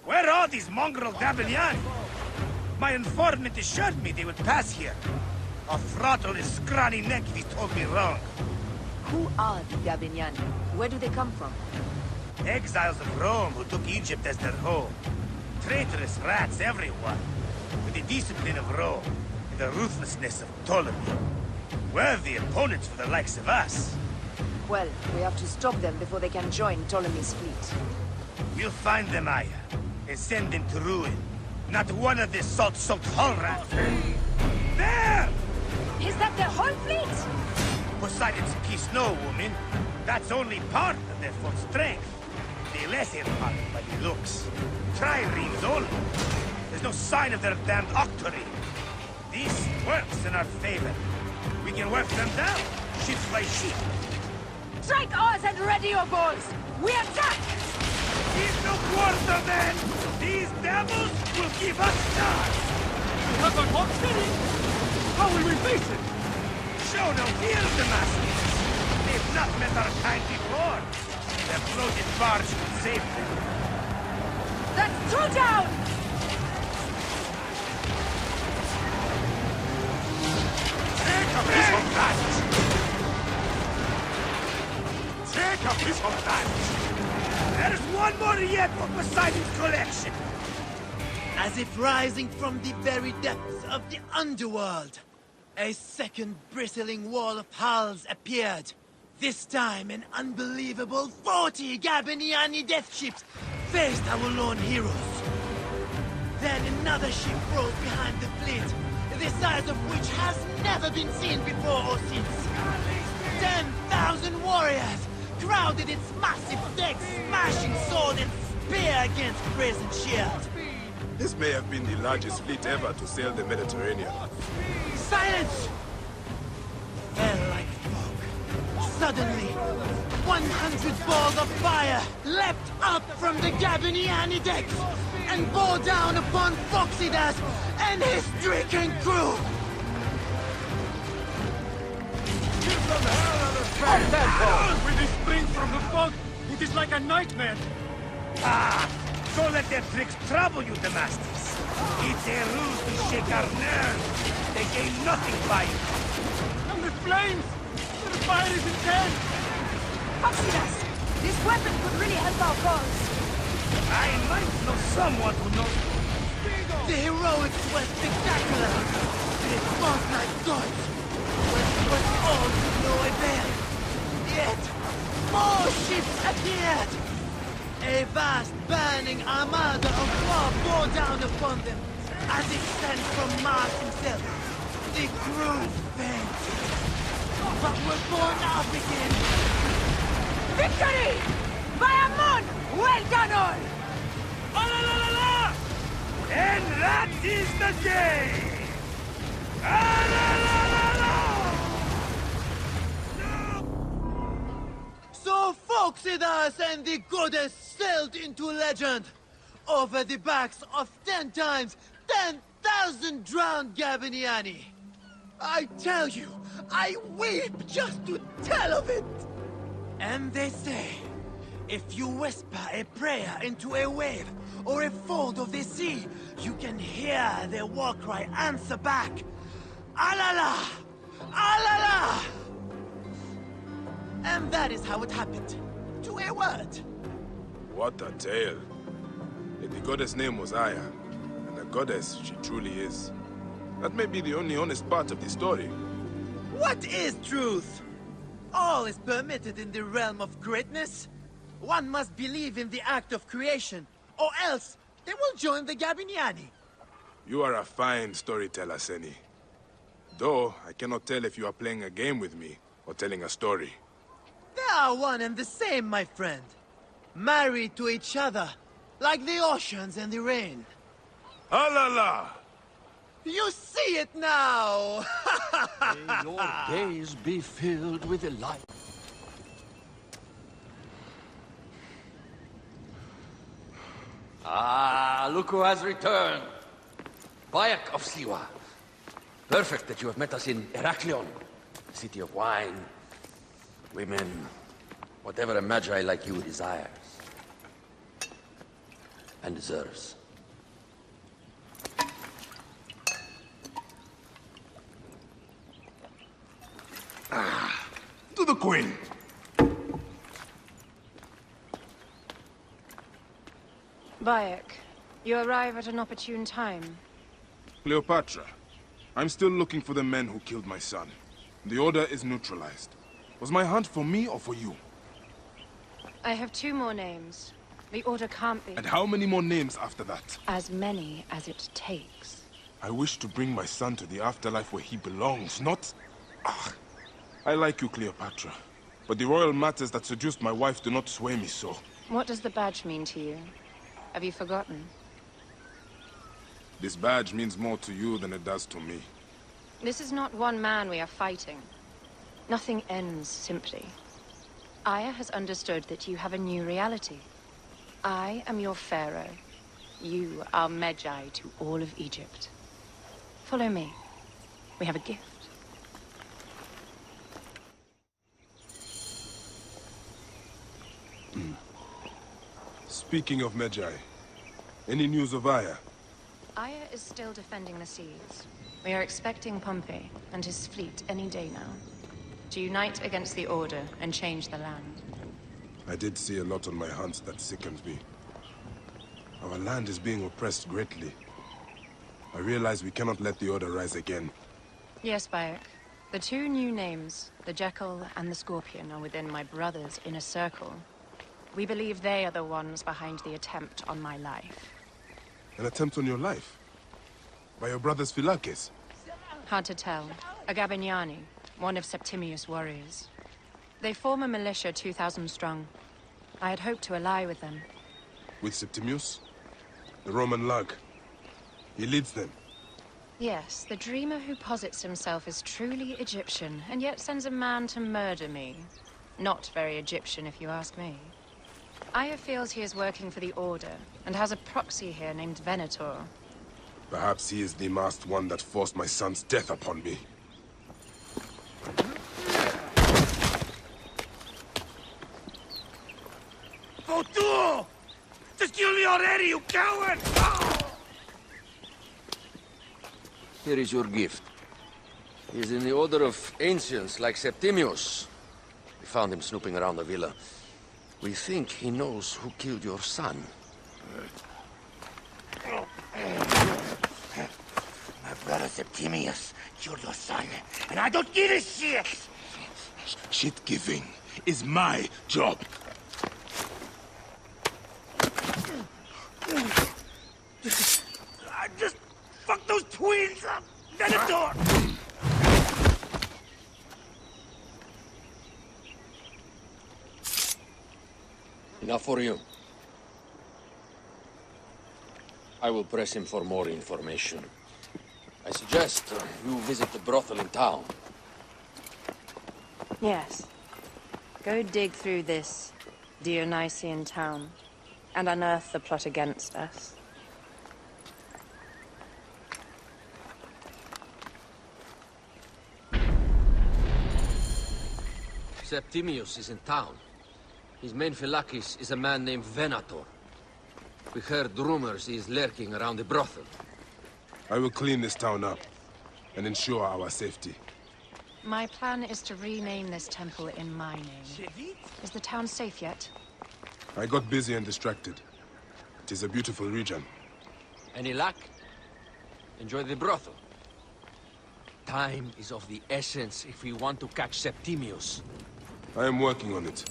Where are these mongrel Gabiniani? My informant assured me they would pass here. I'll throttle his scrawny neck if he told me wrong. Who are the Gabiniani? Where do they come from? Exiles of Rome who took Egypt as their home. Traitorous rats, everyone. With the discipline of Rome and the ruthlessness of Ptolemy. Worthy opponents for the likes of us. Well, we have to stop them before they can join Ptolemy's fleet. We'll find them, Aya, and send them to ruin. Not one of the salt-soaked hull rats. There! Is that their whole fleet? Poseidon's peace, no, woman. That's only part of their full strength. The lesser part by the looks. Triremes only. There's no sign of their damned octarine. This works in our favor. We can work them down, ship by ship. Strike oars and ready your bows! We attack! Give no quarter, then! These devils will give us stars! We have our hot city! How will we face it? Show no fear of the masters! They've not met our kind before! Their floated barge will save them! That's two down! Take a piece of that! Take a piece of that! There's one more yet for Poseidon's collection! As if rising from the very depths of the underworld, a second bristling wall of hulls appeared. This time, an unbelievable 40 Gabiniani death ships faced our lone heroes. Then another ship rose behind the fleet, the size of which has never been seen before or since. 10,000 warriors crowded its massive decks, smashing sword and spear against brazen shield. This may have been the largest fleet ever to sail the Mediterranean. Silence! Fell like fog. Suddenly, 100 balls of fire leapt up from the Gabiniani decks and bore down upon Phoxidas and his stricken crew. Give them hell on the face! When they spring from the fog, it is like a nightmare. Ah! Don't let their tricks trouble you, Damascus. It's a ruse to shake our nerves. They gain nothing by it. And the flames! The fire is intense! Phoxidas, this weapon could really help our cause. I might know someone who knows. The heroics were spectacular. It fought like gods. But it was all to no avail. Yet, more ships appeared. A vast, burning armada of war bore down upon them, as it sent from Mars himself. The crew fainted, but were born up again. Victory! Bayamon! Well done all! Oh, la, la, la, la! And that is the game! Ah, la, la, la, la! So Phoxidas and the goddess sailed into legend, over the backs of 10 times 10,000 drowned Gabiniani. I tell you, I weep just to tell of it. And they say, if you whisper a prayer into a wave or a fold of the sea, you can hear their war cry answer back, Alala! Alala! And that is how it happened. To a word. What a tale. If the goddess' name was Aya, and a goddess she truly is, that may be the only honest part of the story. What is truth? All is permitted in the realm of greatness. One must believe in the act of creation, or else they will join the Gabiniani. You are a fine storyteller, Seni. Though, I cannot tell if you are playing a game with me, or telling a story. They are one and the same, my friend. Married to each other, like the oceans and the rain. Alala! You see it now! May your days be filled with light. Ah, look who has returned. Bayek of Siwa. Perfect that you have met us in Heraklion, city of wine, women, whatever a Medjay like you desires. And deserves. To the Queen! Bayak, you arrive at an opportune time. Cleopatra, I'm still looking for the men who killed my son. The Order is neutralized. Was my hunt for me or for you? I have 2 more names. The Order can't be... And how many more names after that? As many as it takes. I wish to bring my son to the afterlife where he belongs, not... Ah, I like you, Cleopatra. But the royal matters that seduced my wife do not sway me so. What does the badge mean to you? Have you forgotten? This badge means more to you than it does to me. This is not one man we are fighting. Nothing ends simply. Aya has understood that you have a new reality. I am your pharaoh. You are Medjay to all of Egypt. Follow me. We have a gift. Speaking of Medjay, any news of Aya? Aya is still defending the seas. We are expecting Pompey and his fleet any day now, to unite against the Order and change the land. I did see a lot on my hunts that sickened me. Our land is being oppressed greatly. I realize we cannot let the Order rise again. Yes, Bayak. The 2 new names, the Jackal and the Scorpion, are within my brother's inner circle. We believe they are the ones behind the attempt on my life. An attempt on your life? By your brother's Philakes? Hard to tell. A Gabignani, one of Septimius' warriors. They form a militia 2,000 strong. I had hoped to ally with them. With Septimius? The Roman lug? He leads them? Yes, the dreamer who posits himself as truly Egyptian, and yet sends a man to murder me. Not very Egyptian, if you ask me. Aya feels he is working for the Order, and has a proxy here named Venator. Perhaps he is the masked one that forced my son's death upon me. Fotu! Just kill me already, you coward! Oh! Here is your gift. He is in the order of ancients like Septimius. We found him snooping around the villa. We think he knows who killed your son. My brother Septimius killed your son, and I don't give a shit! Shit-giving is my job. I just fucked those twins up! Venator! Enough for you. I will press him for more information. I suggest you visit the brothel in town. Yes. Go dig through this Dionysian town and unearth the plot against us. Septimius is in town. His main Philakes is a man named Venator. We heard rumors he is lurking around the brothel. I will clean this town up and ensure our safety. My plan is to rename this temple in my name. Is the town safe yet? I got busy and distracted. It is a beautiful region. Any luck? Enjoy the brothel. Time is of the essence if we want to catch Septimius. I am working on it.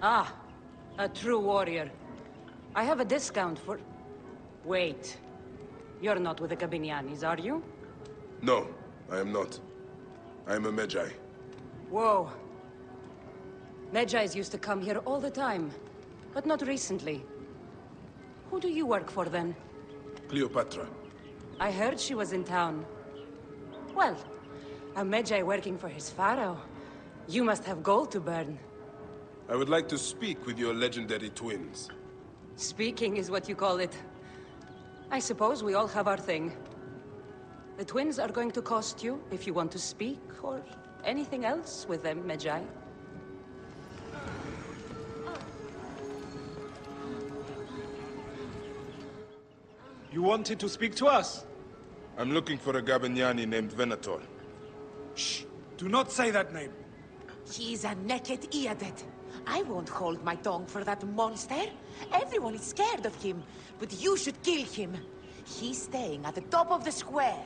Ah, a true warrior. I have a discount for... Wait. You're not with the Gabinianis, are you? No, I am not. I am a Medjay. Whoa. Medjays used to come here all the time, but not recently. Who do you work for, then? Cleopatra. I heard she was in town. Well, a Medjay working for his pharaoh. You must have gold to burn. I would like to speak with your legendary twins. Speaking is what you call it. I suppose we all have our thing. The twins are going to cost you if you want to speak, or anything else with them, Medjay. You wanted to speak to us? I'm looking for a Gabignani named Venator. Shh! Do not say that name. He's a naked idiot. I won't hold my tongue for that monster. Everyone is scared of him, but you should kill him. He's staying at the top of the square.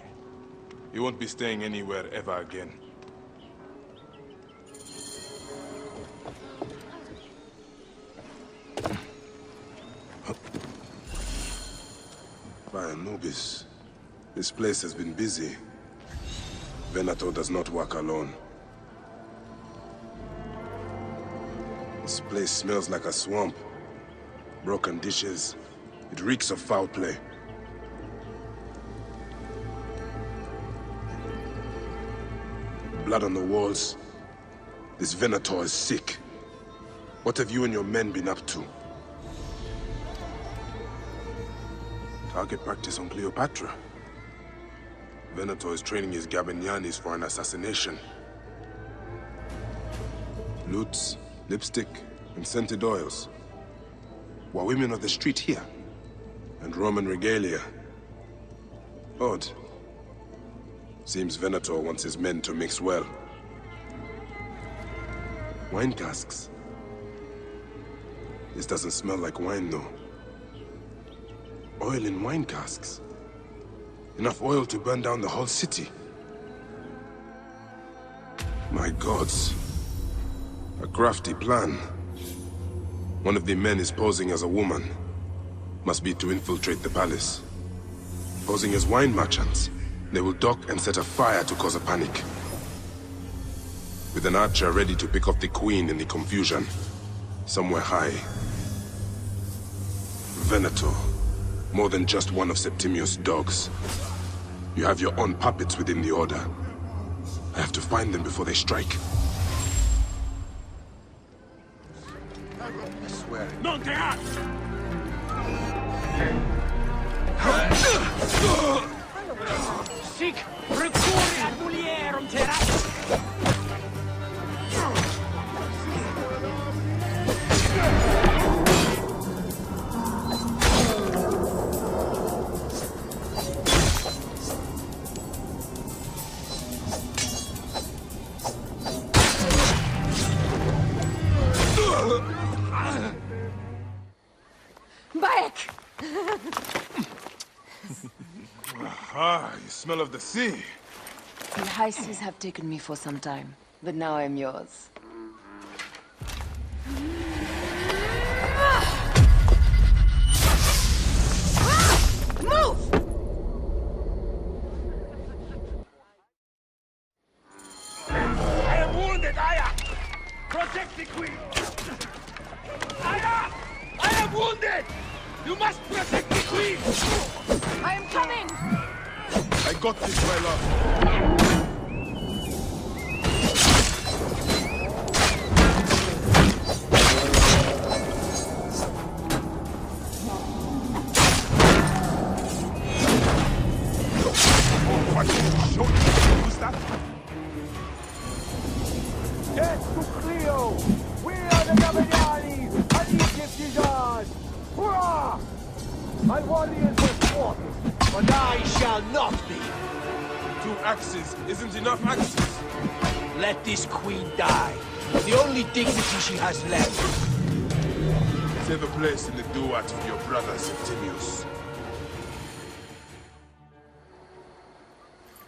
He won't be staying anywhere ever again. By Anubis, this place has been busy. Venator does not work alone. This place smells like a swamp. Broken dishes. It reeks of foul play. Blood on the walls. This Venator is sick. What have you and your men been up to? Target practice on Cleopatra. Venator is training his Gabinianis for an assassination. Lutes, lipstick, and scented oils. While women of the street here. And Roman regalia. Odd. Seems Venator wants his men to mix well. Wine casks. This doesn't smell like wine, though. Oil in wine casks. Enough oil to burn down the whole city. My gods. A crafty plan. One of the men is posing as a woman. Must be to infiltrate the palace. Posing as wine merchants, they will dock and set a fire to cause a panic. With an archer ready to pick off the queen in the confusion. Somewhere high. Venator. More than just one of Septimius' dogs. You have your own puppets within the Order. I have to find them before they strike. I swear. Non te Sic recurre ad mulierum terras. Bayek! Ah, you smell of the sea. The high seas have taken me for some time, but now I'm yours. Move! I am wounded, Aya! Protect the queen! Aya! I am wounded! You must protect the queen! I am coming! I got this, my love. Get to Clio! We are the Gabiniani! And Egypt is ours! Hurrah! My warriors were fought, but I shall not be! 2 axes isn't enough axes. Let this queen die. The only dignity she has left. Save a place in the duat for your brother, Septimius.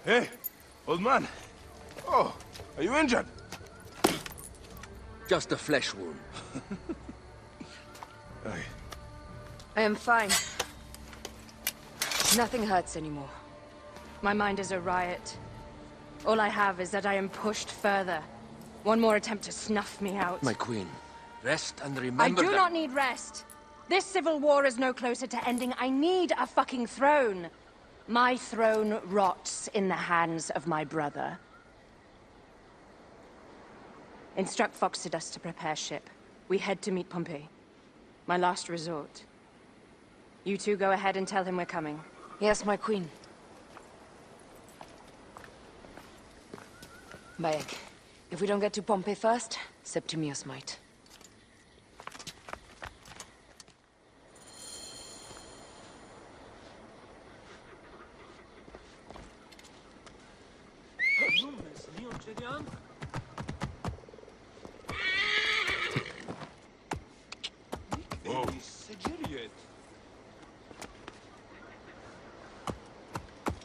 Hey, old man. Oh, are you injured? Just a flesh wound. I am fine. Nothing hurts anymore. My mind is a riot. All I have is that I am pushed further. One more attempt to snuff me out. My queen, rest and I remember do that... not need rest. This civil war is no closer to ending. I need a fucking throne. My throne rots in the hands of my brother. Instruct Foxidus to prepare ship. We head to meet Pompey. My last resort. You two go ahead and tell him we're coming. Yes, my queen. Bayek, if we don't get to Pompey first, Septimius might.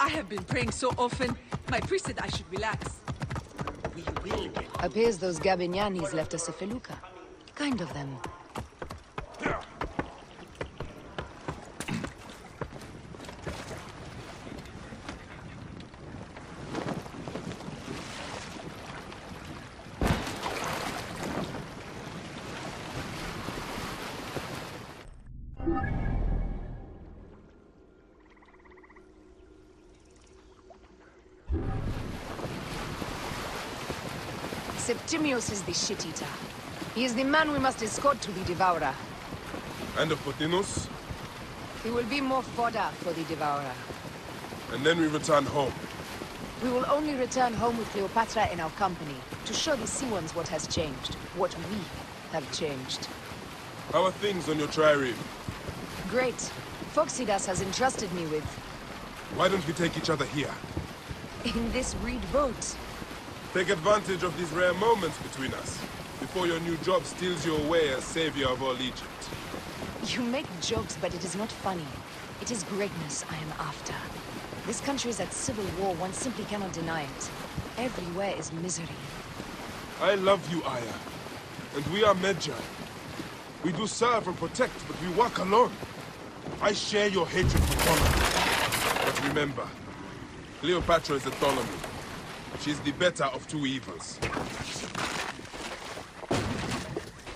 I have been praying so often. My priest said I should relax. We will get... Appears those Gabignanis left us a felucca. Kind of them. Septimius is the shit-eater. He is the man we must escort to the Devourer. And of Pothinus? He will be more fodder for the Devourer. And then we return home. We will only return home with Cleopatra in our company, to show the Siwans what has changed, what we have changed. How are things on your trireme? Great. Phoxidas has entrusted me with... Why don't we take each other here? in this reed boat. Take advantage of these rare moments between us, before your new job steals you away as savior of all Egypt. You make jokes, but it is not funny. It is greatness I am after. This country is at civil war, one simply cannot deny it. Everywhere is misery. I love you, Aya. And we are Medjay. We do serve and protect, but we work alone. I share your hatred for Ptolemy. But remember, Cleopatra is a Ptolemy. She's the better of two evils.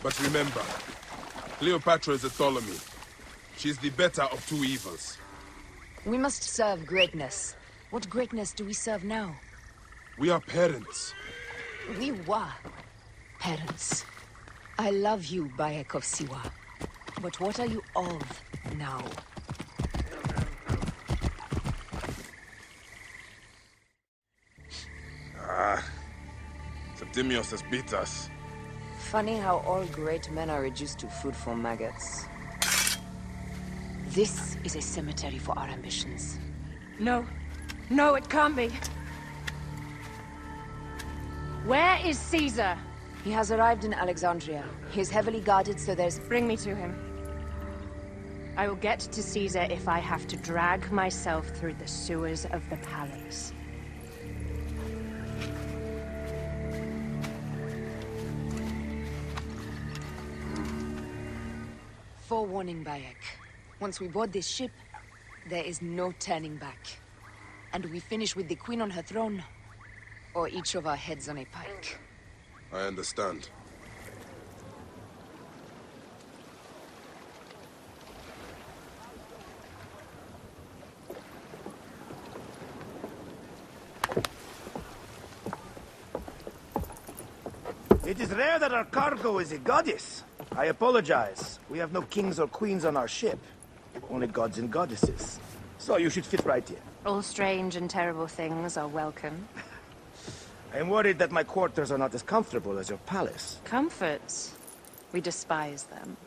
But remember, Cleopatra is a Ptolemy. She's the better of two evils. We must serve greatness. What greatness do we serve now? We are parents. We were parents. I love you, Bayek of Siwa. But what are you of now? Septimius has beat us. Funny how all great men are reduced to food for maggots. This is a cemetery for our ambitions. No. No, it can't be. Where is Caesar? He has arrived in Alexandria. He is heavily guarded, so there's... Bring me to him. I will get to Caesar if I have to drag myself through the sewers of the palace. Forewarning, Bayak. Once we board this ship, there is no turning back. And we finish with the queen on her throne, or each of our heads on a pike. I understand. It is rare that our cargo is a goddess. I apologize. We have no kings or queens on our ship. Only gods and goddesses. So you should fit right here. All strange and terrible things are welcome. I am worried that my quarters are not as comfortable as your palace. Comforts? We despise them.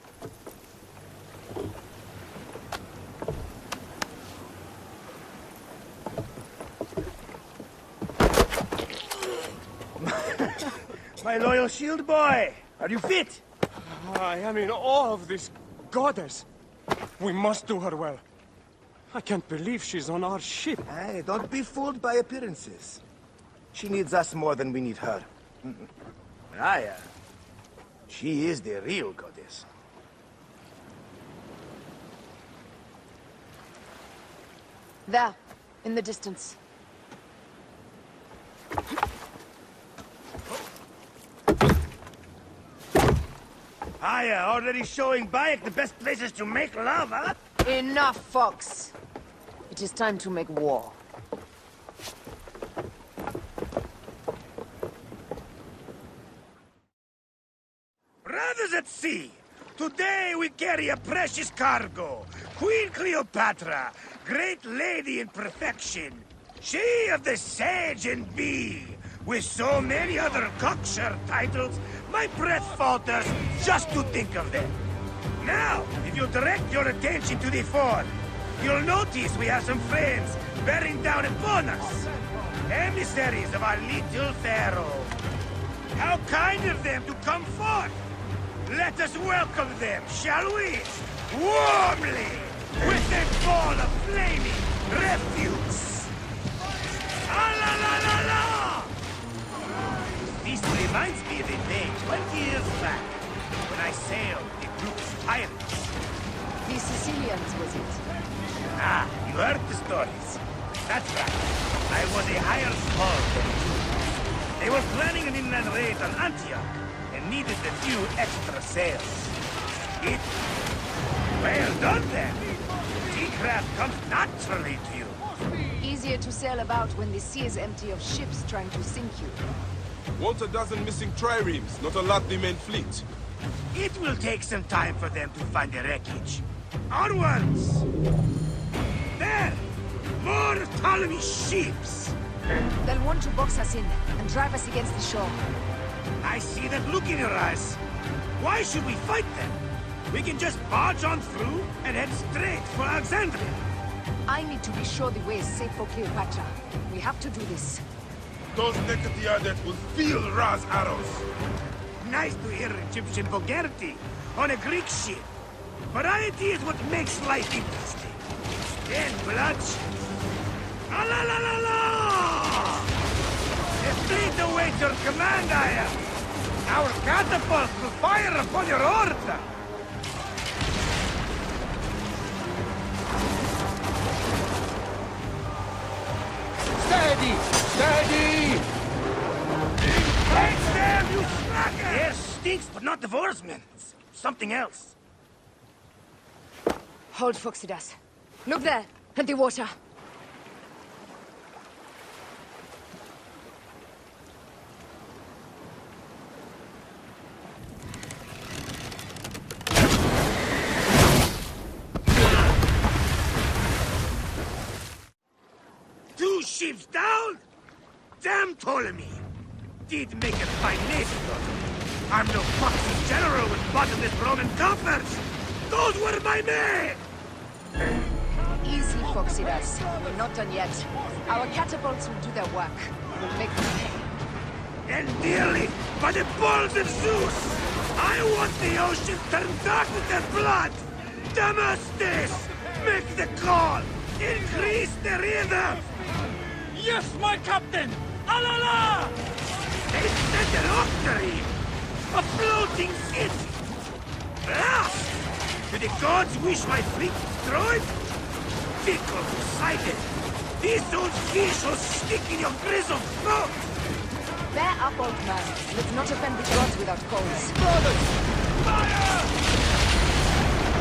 My loyal shield boy! Are you fit? I am in awe of this goddess. We must do her well. I can't believe she's on our ship. Hey, don't be fooled by appearances. She needs us more than we need her. Aya, she is the real goddess. There, in the distance. Aya, already showing Bayek the best places to make love, huh? Enough, Fox. It is time to make war. Brothers at sea, today we carry a precious cargo. Queen Cleopatra, great lady in perfection. She of the Sage and Bee. With so many other cocksure titles, my breath falters just to think of them. Now, if you direct your attention to the fore, you'll notice we have some friends bearing down upon us. Emissaries of our little pharaoh. How kind of them to come forth! Let us welcome them, shall we? Warmly! With a ball of flaming refuse! This reminds me of a day 20 years back, when I sailed a group of pirates. The Sicilians, was it? Ah, you heard the stories. That's right. I was a higher small than you. They were planning an inland raid on Antioch, and needed a few extra sails. Well done then. Seacraft comes naturally to you. Easier to sail about when the sea is empty of ships trying to sink you. Want a dozen missing triremes, not a lot the main fleet. It will take some time for them to find the wreckage. Onwards! There! More Ptolemy ships! They'll want to box us in and drive us against the shore. I see that look in your eyes. Why should we fight them? We can just barge on through and head straight for Alexandria. I need to be sure the way is safe for Cleopatra. We have to do this. Those Nekatiadet will feel Ra's arrows. Nice to hear Egyptian vulgarity on a Greek ship. Variety is what makes life interesting. Then bloodshed. Ah la la la la! A fleet awaits your command, Aya. Our catapults will fire upon your order. Steady! Steady! Take them, you slacker! Yes, stinks, but not the horsemen. Something else. Hold, Phoxidas. Look there, at the water. Two ships down? Damn Ptolemy! Did make a fine nation, though. I'm no foxy general with bottomless Roman coffers! Those were my men! Easy, Phoxidas. We're not done yet. Our catapults will do their work. We'll make them pay. And dearly, by the balls of Zeus! I want the ocean turned dark with their blood! Damastes! Make the call! Increase the rhythm! Yes, my captain! Alala! They set an octarine! A floating city! Blast! Do the gods wish my fleet destroyed? Fickle Poseidon! These old fish will stick in your grizzled throat! Bear up, old man. Let's not offend the gods without cause. Brothers! Fire!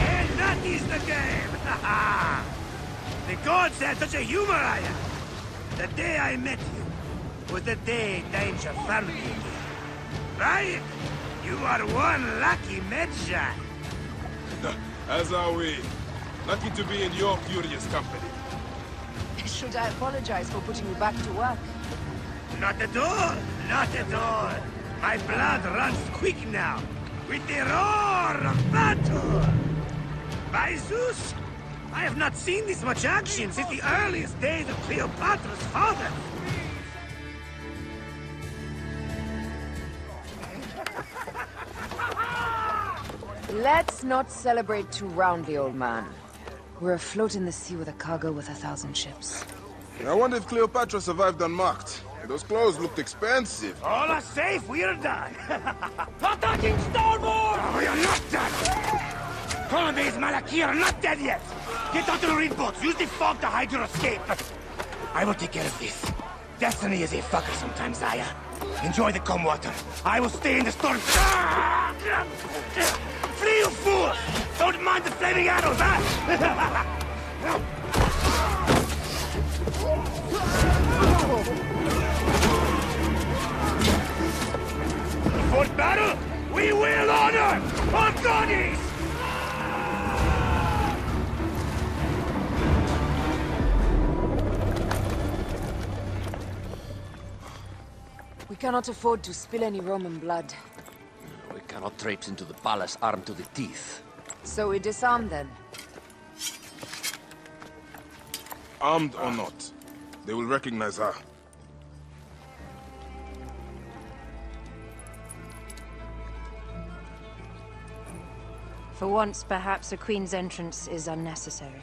And that is the game! The gods had such a humor, Aya. The day I met you was the day danger found me again. Right? You are one lucky Medjay. As are we. Lucky to be in your furious company. Should I apologize for putting you back to work? Not at all! Not at all! My blood runs quick now, with the roar of battle! By Zeus, I have not seen this much action since the earliest days of Cleopatra's father! Let's not celebrate too roundly, old man. We're afloat in the sea with a cargo with 1,000 ships. I wonder if Cleopatra survived unmarked. Those clothes looked expensive. All are safe, we're done! Attacking starboard! Oh, we are not done! Ptolemai's Malaki are not dead yet! Get onto the reed boats, use the fog to hide your escape! I will take care of this. Destiny is a fucker sometimes, Aya. Enjoy the calm water. I will stay in the storm. Flee, you fool! Don't mind the flaming arrows, huh? For battle, we will honor our bodies! We cannot afford to spill any Roman blood. We cannot traipse into the palace armed to the teeth. So we disarm then. Armed or not, they will recognize her. For once, perhaps a queen's entrance is unnecessary.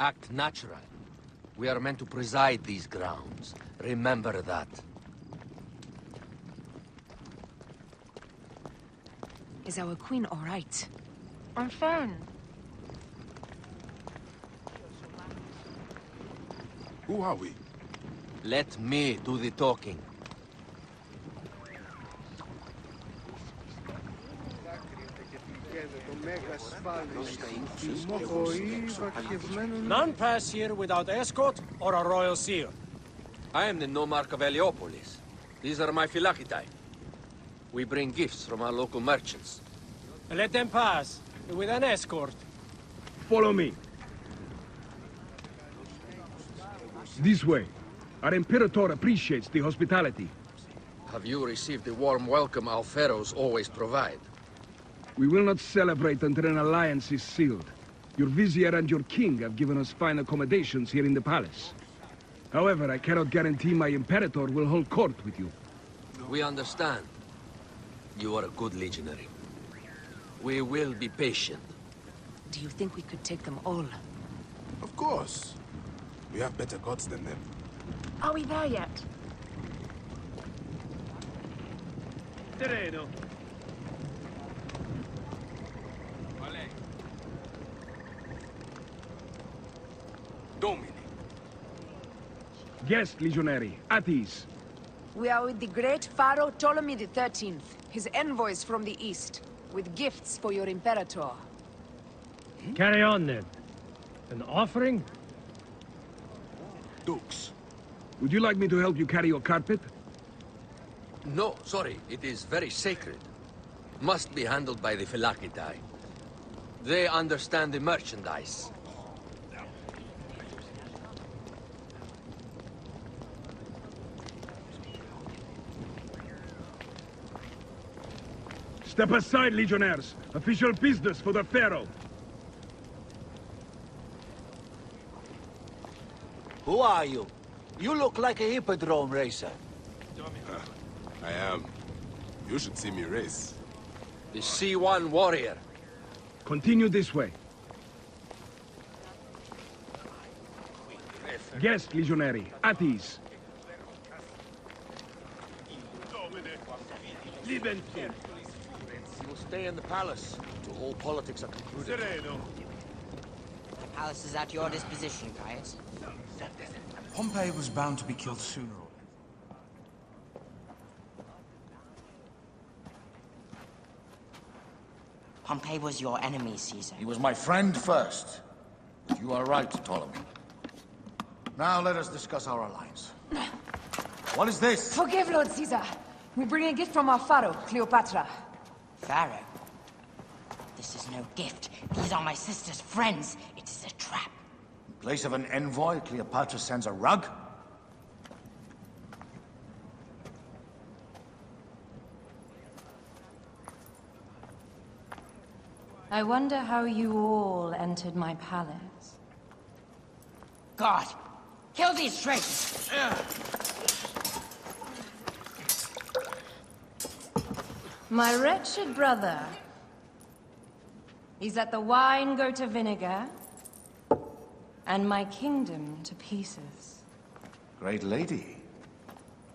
Act natural. We are meant to preside these grounds. Remember that. Is our queen all right? I'm fine. Who are we? Let me do the talking. None pass here without escort or a royal seal. I am the nomarch of Heliopolis. These are my Phylakitai. We bring gifts from our local merchants. Let them pass, with an escort. Follow me. This way. Our Imperator appreciates the hospitality. Have you received the warm welcome our pharaohs always provide? We will not celebrate until an alliance is sealed. Your vizier and your king have given us fine accommodations here in the palace. However, I cannot guarantee my Imperator will hold court with you. We understand. You are a good legionary. We will be patient. Do you think we could take them all? Of course. We have better gods than them. Are we there yet? Terreno. Domine. Guest, legionary. At ease. We are with the great Pharaoh Ptolemy XIII, his envoys from the east, with gifts for your Imperator. Carry on, then. An offering? Dukes. Would you like me to help you carry your carpet? No, sorry. It is very sacred. Must be handled by the Phylakitai. They understand the merchandise. Step aside, legionnaires. Official business for the Pharaoh. Who are you? You look like a hippodrome racer. I am. You should see me race. The C1 warrior. Continue this way. Guest, legionary. At ease. You will stay in the palace till all politics are concluded. The palace is at your disposition, Caius. Pompey was bound to be killed sooner or later. Pompey was your enemy, Caesar. He was my friend first. But you are right, Ptolemy. Now let us discuss our alliance. What is this? Forgive, Lord Caesar. We bring a gift from our Pharaoh, Cleopatra. Pharaoh? This is no gift. These are my sister's friends. It is a trap. In place of an envoy, Cleopatra sends a rug? I wonder how you all entered my palace. God! Kill these traitors! My wretched brother. He's let the wine go to vinegar, and my kingdom to pieces. Great lady.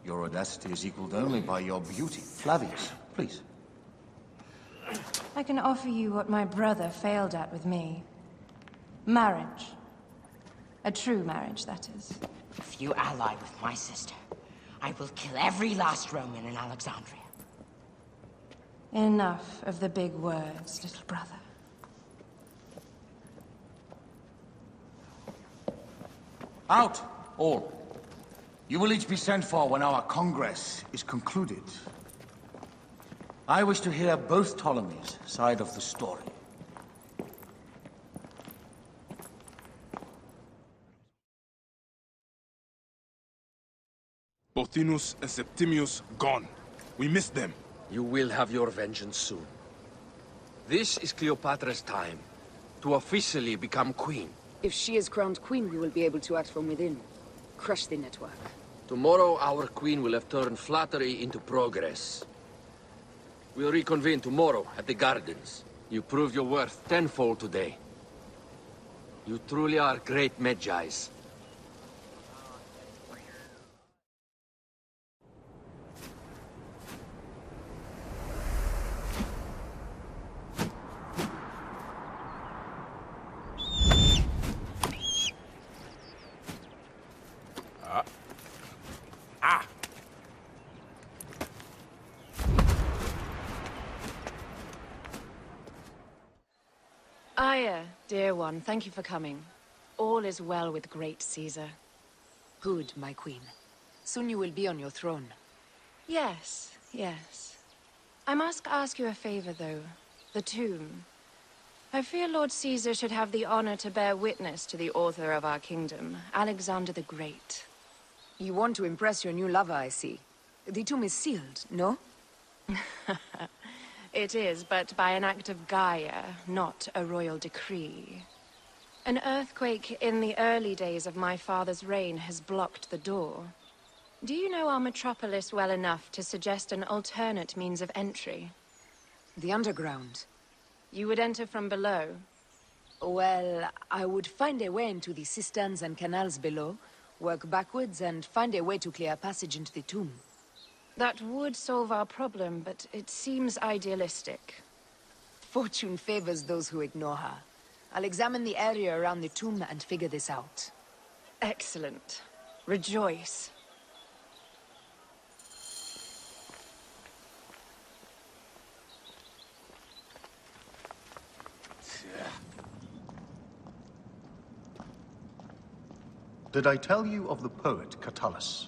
Your audacity is equaled only by your beauty. Flavius, please. I can offer you what my brother failed at with me. Marriage. A true marriage, that is. If you ally with my sister, I will kill every last Roman in Alexandria. Enough of the big words, little brother. Out, all. You will each be sent for when our Congress is concluded. I wish to hear both Ptolemies' side of the story. Pothinus and Septimius gone. We missed them. You will have your vengeance soon. This is Cleopatra's time to officially become queen. If she is crowned queen, we will be able to act from within. Crush the network. Tomorrow, our queen will have turned flattery into progress. We'll reconvene tomorrow at the gardens. You proved your worth tenfold today. You truly are great Medjays. Aya, dear one, thank you for coming. All is well with great Caesar. Good, my queen. Soon you will be on your throne. Yes, yes. I must ask you a favor, though. The tomb. I fear Lord Caesar should have the honor to bear witness to the author of our kingdom, Alexander the Great. You want to impress your new lover, I see. The tomb is sealed, no? It is, but by an act of Gaia, not a royal decree. An earthquake in the early days of my father's reign has blocked the door. Do you know our metropolis well enough to suggest an alternate means of entry? The underground. You would enter from below? Well, I would find a way into the cisterns and canals below, work backwards, and find a way to clear a passage into the tomb. That would solve our problem, but it seems idealistic. Fortune favors those who ignore her. I'll examine the area around the tomb and figure this out. Excellent. Rejoice. Did I tell you of the poet Catullus?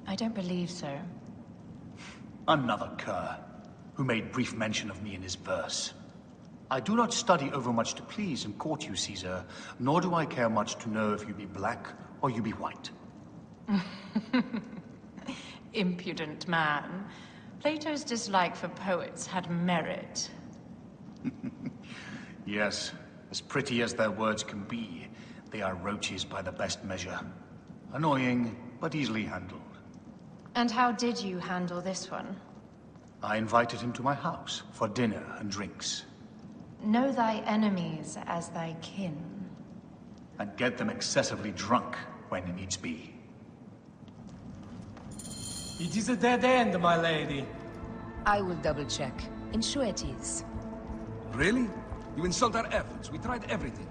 I don't believe so. Another cur, who made brief mention of me in his verse. I do not study overmuch to please and court you, Caesar, nor do I care much to know if you be black or you be white. Impudent man. Plato's dislike for poets had merit. Yes, as pretty as their words can be, they are roaches by the best measure. Annoying, but easily handled. And how did you handle this one? I invited him to my house for dinner and drinks. Know thy enemies as thy kin. And get them excessively drunk when needs be. It is a dead end, my lady. I will double check. Ensure it is. Really? You insult our efforts. We tried everything.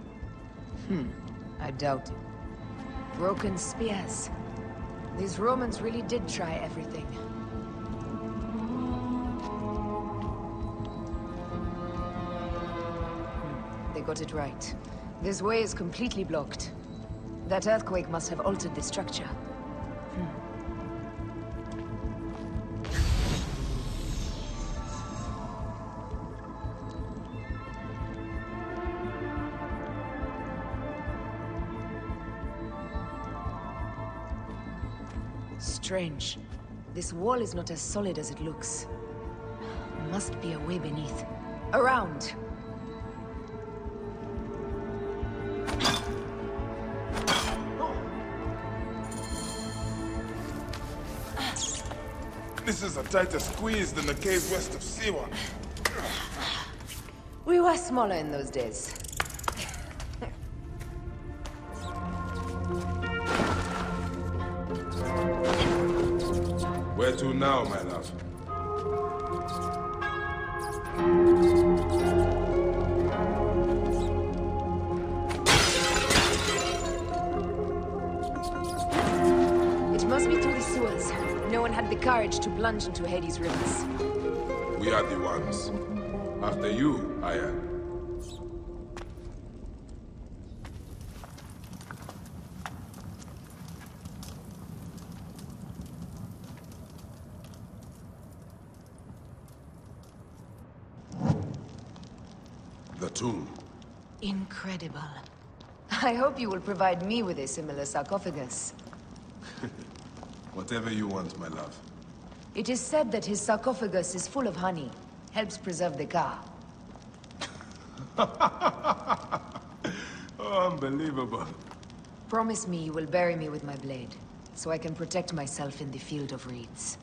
I doubt it. Broken spears. These Romans really did try everything. They got it right. This way is completely blocked. That earthquake must have altered the structure. Strange. This wall is not as solid as it looks. Must be a way beneath. Around! This is a tighter squeeze than the cave west of Siwa. We were smaller in those days. Where to now, my love? It must be through the sewers. No one had the courage to plunge into Hades' rivers. We are the ones. After you, Aya. The tomb. Incredible. I hope you will provide me with a similar sarcophagus. Whatever you want, my love. It is said that his sarcophagus is full of honey. Helps preserve the car. Oh, unbelievable. Promise me you will bury me with my blade, so I can protect myself in the field of reeds.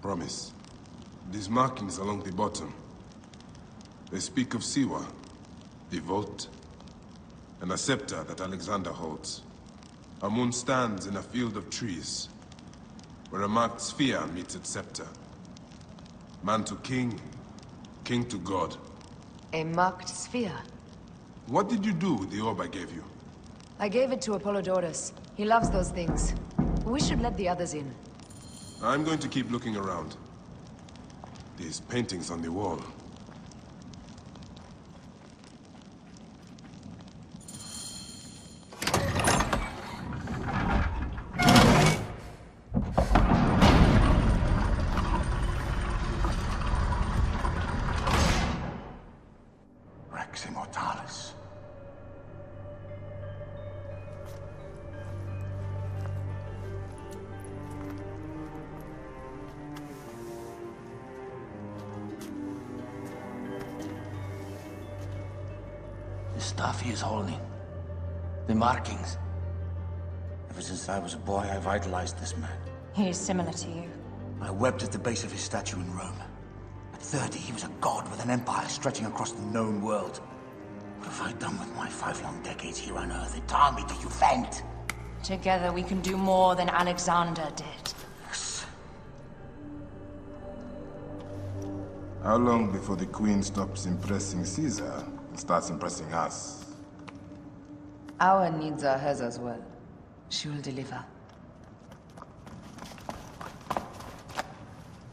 Promise. These markings along the bottom. They speak of Siwa, the vault, and a scepter that Alexander holds. Our moon stands in a field of trees, where a marked sphere meets its scepter. Man to king, king to god. A marked sphere? What did you do with the orb I gave you? I gave it to Apollodorus. He loves those things. We should let the others in. I'm going to keep looking around. These paintings on the wall. Rex Immortalis. The stuff he is holding. The markings. Ever since I was a boy, I've idolized this man. He is similar to you. I wept at the base of his statue in Rome. At 30, he was a god with an empire stretching across the known world. What have I done with my 5 long decades here on Earth? It taught me to you faint. Together we can do more than Alexander did. Yes. How long before the Queen stops impressing Caesar and starts impressing us? Our needs are hers as well. She will deliver.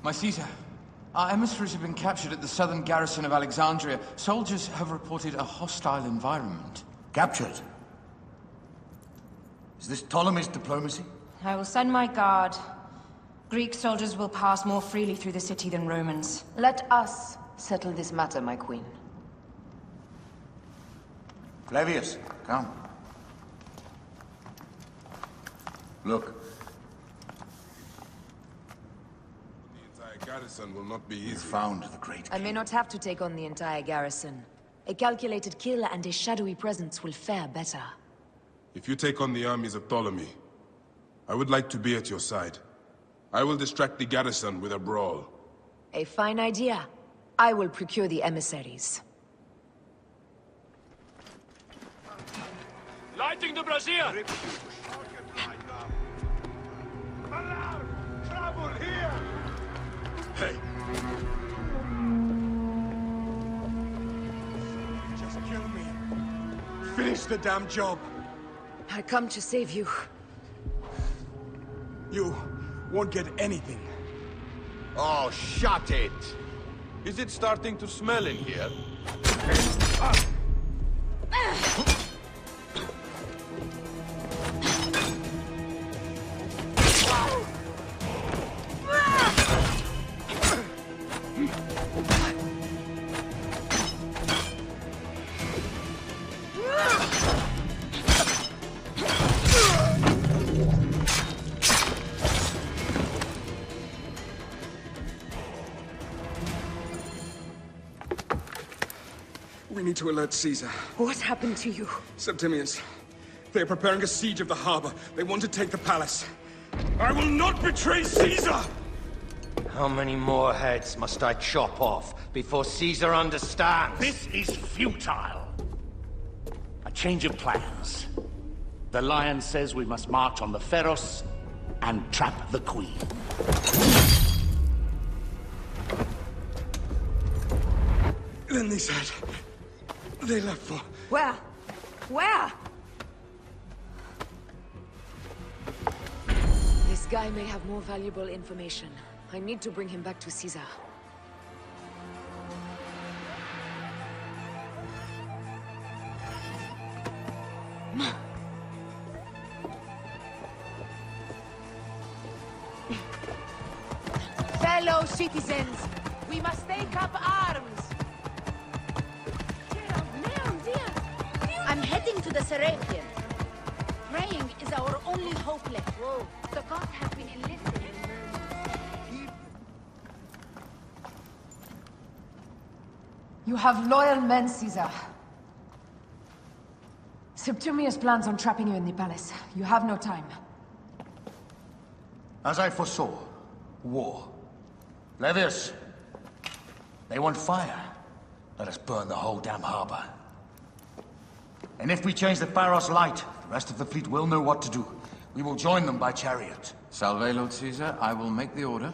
My Caesar, our emissaries have been captured at the southern garrison of Alexandria. Soldiers have reported a hostile environment. Captured? Is this Ptolemy's diplomacy? I will send my guard. Greek soldiers will pass more freely through the city than Romans. Let us settle this matter, my queen. Flavius, come. Look. The entire garrison will not be easy. You found the great I may not have to take on the entire garrison. A calculated kill and a shadowy presence will fare better. If you take on the armies of Ptolemy, I would like to be at your side. I will distract the garrison with a brawl. A fine idea. I will procure the emissaries. Lighting the brazier! Alarm! Trouble here! Hey! Just kill me. Finish the damn job. I come to save you. You won't get anything. Oh, shut it! Is it starting to smell in here? We need to alert Caesar. What happened to you? Septimius. They're preparing a siege of the harbor. They want to take the palace. I will not betray Caesar! How many more heads must I chop off before Caesar understands? This is futile. A change of plans. The Lion says we must march on the Pharos and trap the Queen. Then they said... they left for... Where? Where? This guy may have more valuable information. I need to bring him back to Caesar. Fellow citizens, we must take up arms. I'm heading to the Serapeum. Praying is our only hope left. Whoa, the gods have been enlisted. You have loyal men, Caesar. Septimius plans on trapping you in the palace. You have no time. As I foresaw, war. Flavius, they want fire. Let us burn the whole damn harbor. And if we change the Pharos light, the rest of the fleet will know what to do. We will join them by chariot. Salve, Lord Caesar. I will make the order.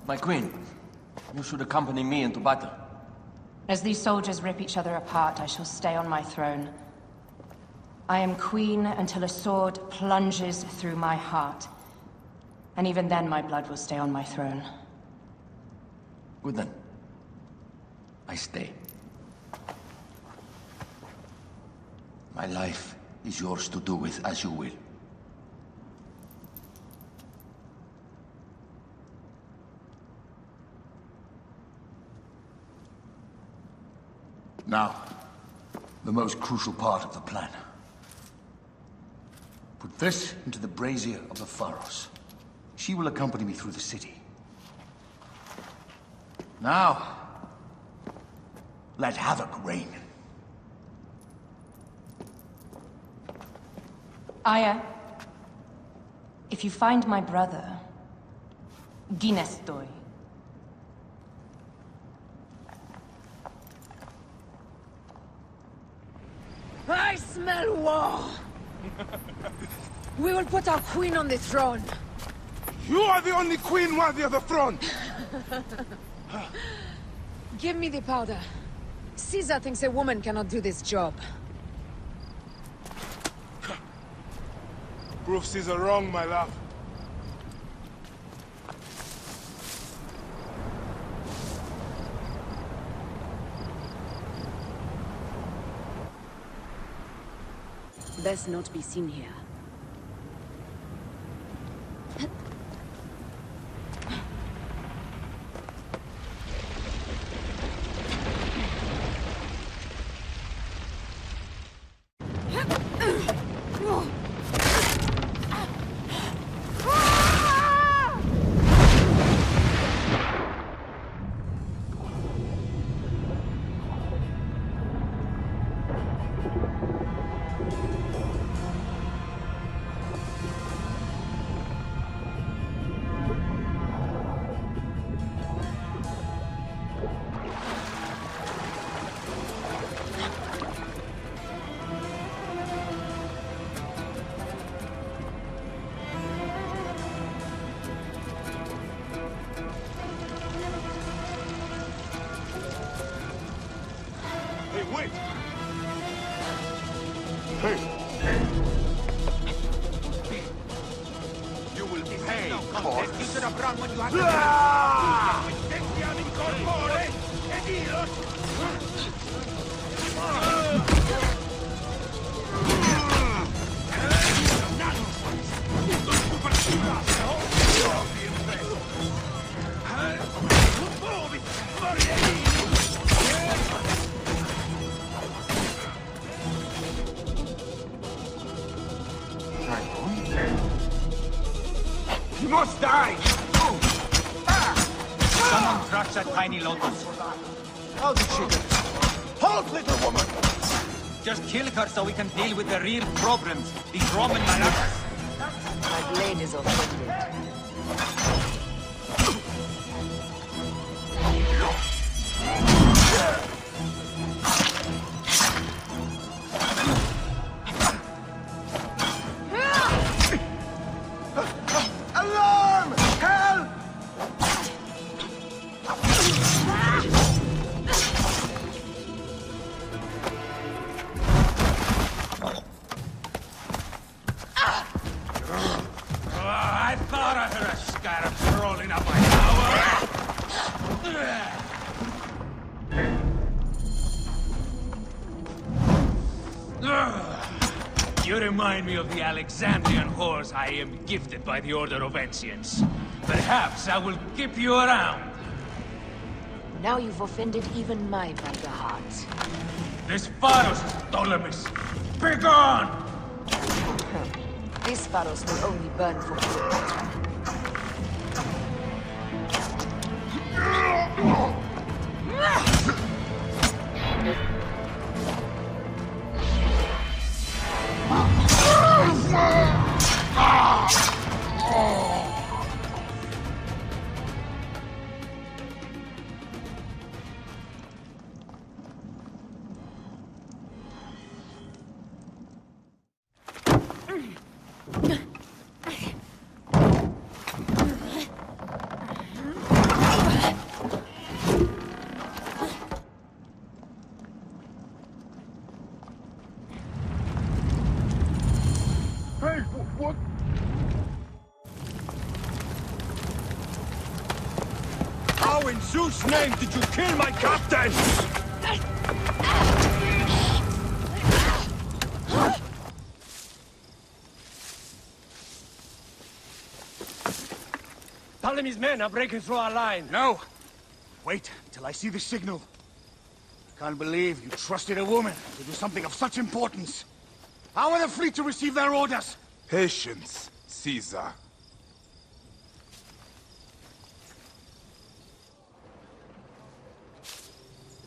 My queen, you should accompany me into battle. As these soldiers rip each other apart, I shall stay on my throne. I am queen until a sword plunges through my heart. And even then, my blood will stay on my throne. Good then. I stay. My life is yours to do with as you will. Now, the most crucial part of the plan. Put this into the brazier of the Pharos. She will accompany me through the city. Now, let havoc reign. Aya, if you find my brother, Ginestoy. I smell war! We will put our queen on the throne. You are the only queen worthy of the throne! Give me the powder. Caesar thinks a woman cannot do this job. Prove Caesar wrong, my love. Best not be seen here. Wait! Hey! You will pay for You must die! Someone crush that tiny lotus. How did she do it? Halt, little woman! Just kill her so we can deal with the real problems, these Roman marauders. My blade is offended. Alarm! Help! I thought I heard a scarab rolling up my tower. You remind me of the Alexandrian whores I am gifted by the Order of Ancients. Perhaps I will keep you around. Now you've offended even my vulgar heart. This Pharos is Ptolemaic. Begone! This Pharos will only burn for Cleopatra. Hey, what? How in Zeus' name did you kill my captain? Ptolemy's men are breaking through our line. No! Wait till I see the signal. Can't believe you trusted a woman to do something of such importance. How are the fleet to receive their orders? Patience, Caesar.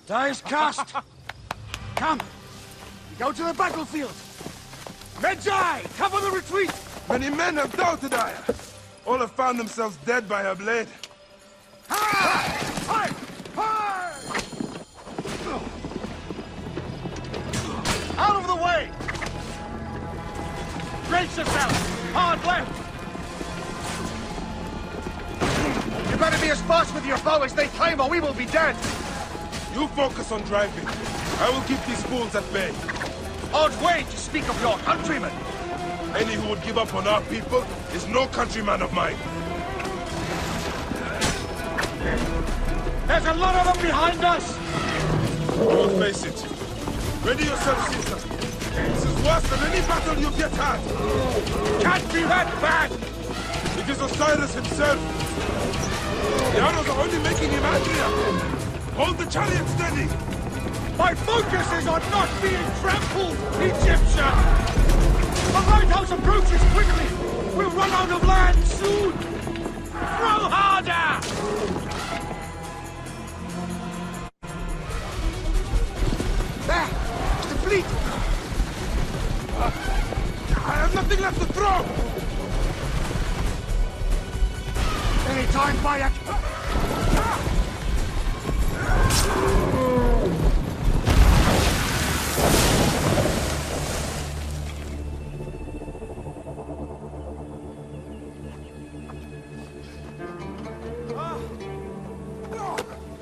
Die is cast! Come! We go to the battlefield! Medjay! Cover the retreat! Many men have doubted Aya. All have found themselves dead by her blade. Out of the way! Brace yourself! Hard left! You better be as fast with your bow as they claim, or we will be dead! You focus on driving. I will keep these fools at bay. Odd way to speak of your countrymen! Any who would give up on our people is no countryman of mine. There's a lot of them behind us! We'll face it. Ready yourself, Caesar. This is worse than any battle you've yet had. Can't be that bad! It is Osiris himself. The arrows are only making him angrier. Hold the chariot steady! My focus is on not being trampled, Egyptian! The lighthouse approaches quickly! We'll run out of land soon! Throw harder! There! The fleet! I have nothing left to throw! Any time, Bayak!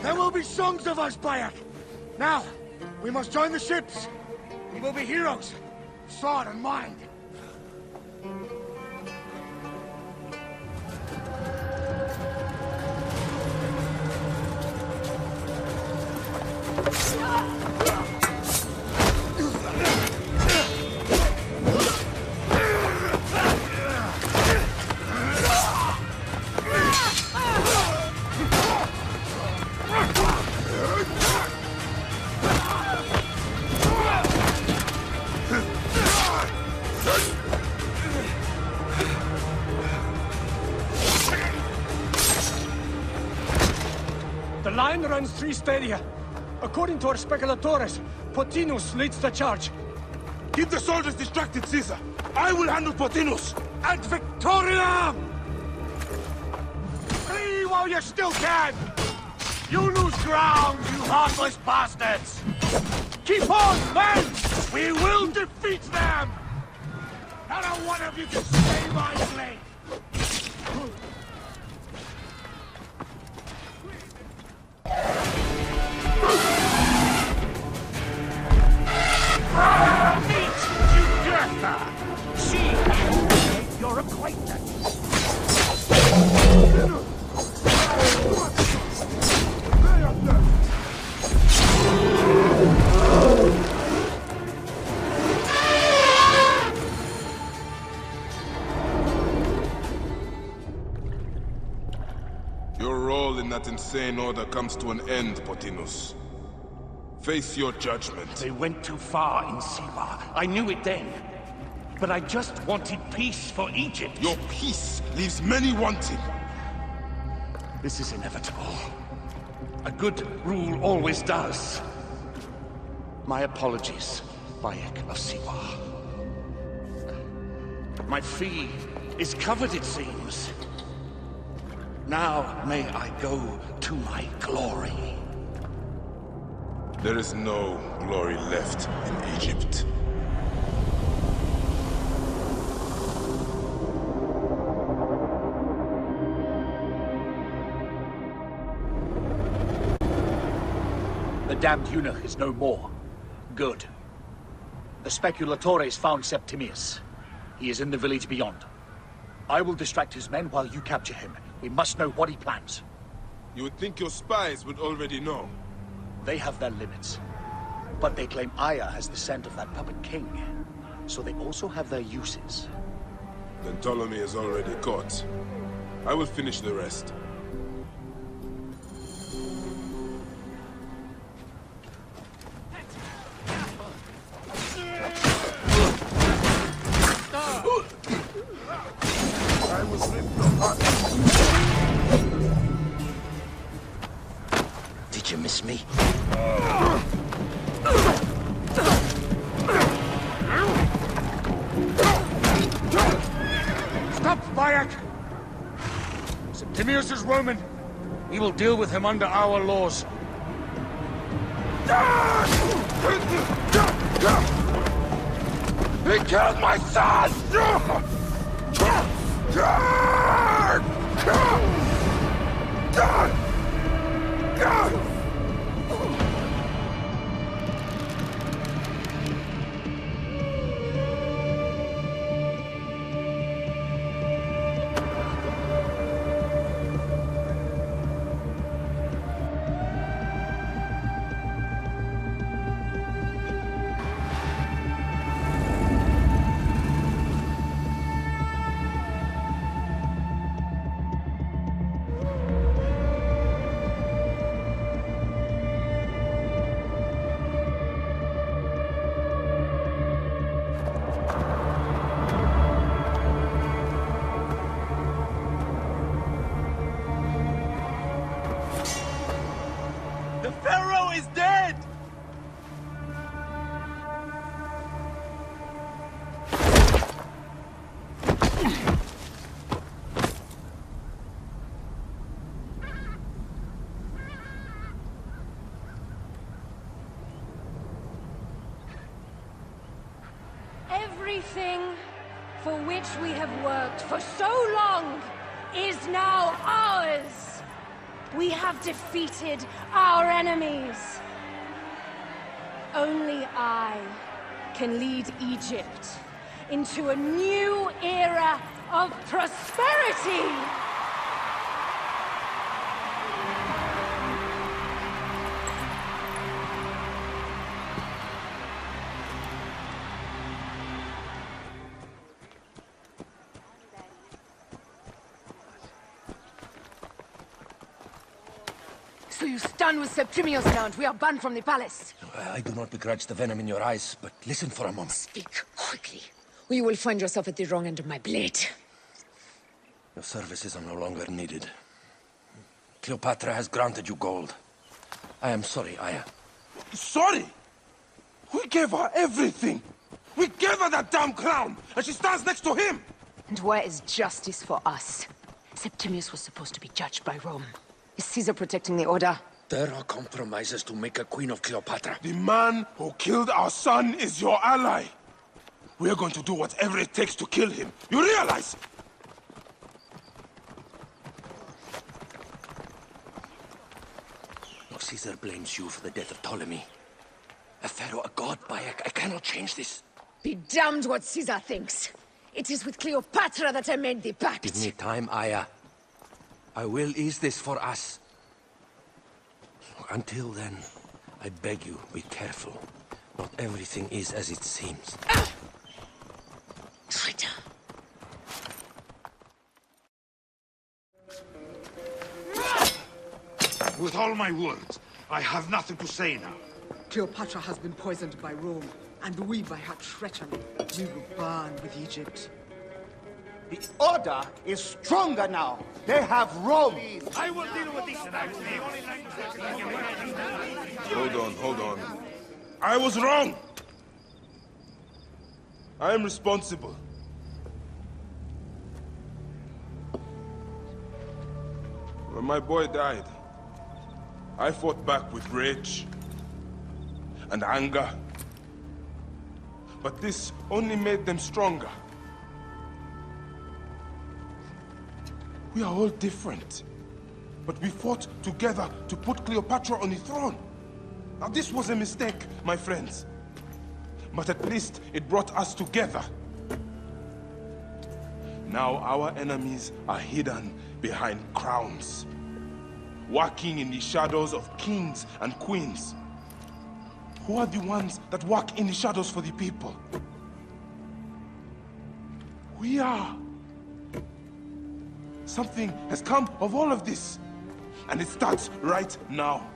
There will be songs of us, Bayak! Now, we must join the ships! We will be heroes! Sword and mind! The line runs 3 stadia. According to our speculatores, Pothinus leads the charge. Keep the soldiers distracted, Caesar. I will handle Pothinus. And Victoria! Flee while you still can! You lose ground, you heartless bastards! Keep on, men! We will defeat them! Not a one of you can stay my blade! Meet Jugurtha! She made your acquaintance! Your role in that insane order comes to an end, Pothinus. Face your judgment. They went too far in Siwa. I knew it then. But I just wanted peace for Egypt. Your peace leaves many wanting. This is inevitable. A good rule always does. My apologies, Bayek of Siwa. My fee is covered, it seems. Now may I go to my glory. There is no glory left in Egypt. damned eunuch is no more. Good. The speculatores found Septimius. He is in the village beyond. I will distract his men while you capture him. We must know what he plans. You would think your spies would already know. They have their limits. But they claim Aya has the scent of that puppet king. So they also have their uses. Then Ptolemy is already caught. I will finish the rest. I was ripped apart. Did you miss me? Stop, Bayak! Septimius is Roman. We will deal with him under our laws. He killed my son! The Pharaoh is dead! Everything for which we have worked for so long is now ours. We have defeated our enemies. Only I can lead Egypt into a new era of prosperity. So you stand with Septimius now, and we are banned from the palace. I do not begrudge the venom in your eyes, but listen for a moment. Speak quickly, or you will find yourself at the wrong end of my blade. Your services are no longer needed. Cleopatra has granted you gold. I am sorry, Aya. Sorry? We gave her everything! We gave her that damn crown, and she stands next to him! And where is justice for us? Septimius was supposed to be judged by Rome. Is Caesar protecting the Order? There are compromises to make a queen of Cleopatra. The man who killed our son is your ally. We're going to do whatever it takes to kill him. You realize? No, Caesar blames you for the death of Ptolemy. A pharaoh, a god, Bayak. I cannot change this. Be damned what Caesar thinks. It is with Cleopatra that I made the pact. Give me time, Aya. I will ease this for us. Until then, I beg you, be careful. Not everything is as it seems. Traitor. With all my words, I have nothing to say now. Cleopatra has been poisoned by Rome, and we by her treachery. We will burn with Egypt. The Order is stronger now. They have Rome. I will deal with this. Hold on. I was wrong. I am responsible. When my boy died, I fought back with rage and anger. But this only made them stronger. We are all different. But we fought together to put Cleopatra on the throne. Now this was a mistake, my friends. But at least it brought us together. Now our enemies are hidden behind crowns, walking in the shadows of kings and queens. Who are the ones that walk in the shadows for the people? We are. Something has come of all of this, and it starts right now.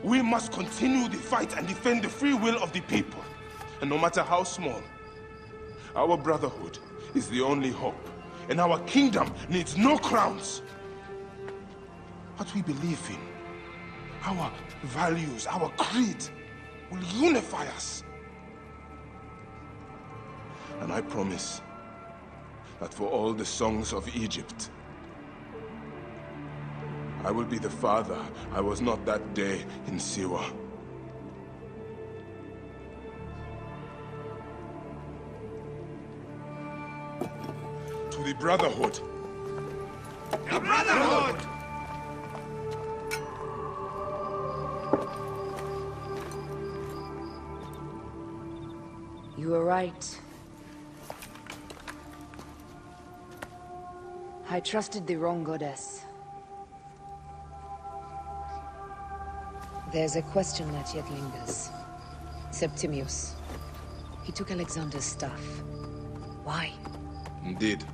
We must continue the fight and defend the free will of the people. And no matter how small, our brotherhood is the only hope, and our kingdom needs no crowns. What we believe in, our values, our creed, will unify us. And I promise that for all the songs of Egypt, I will be the father I was not that day in Siwa. To the Brotherhood. The Brotherhood! You were right. I trusted the wrong goddess. There's a question that yet lingers. Septimius. He took Alexander's stuff. Why? Indeed.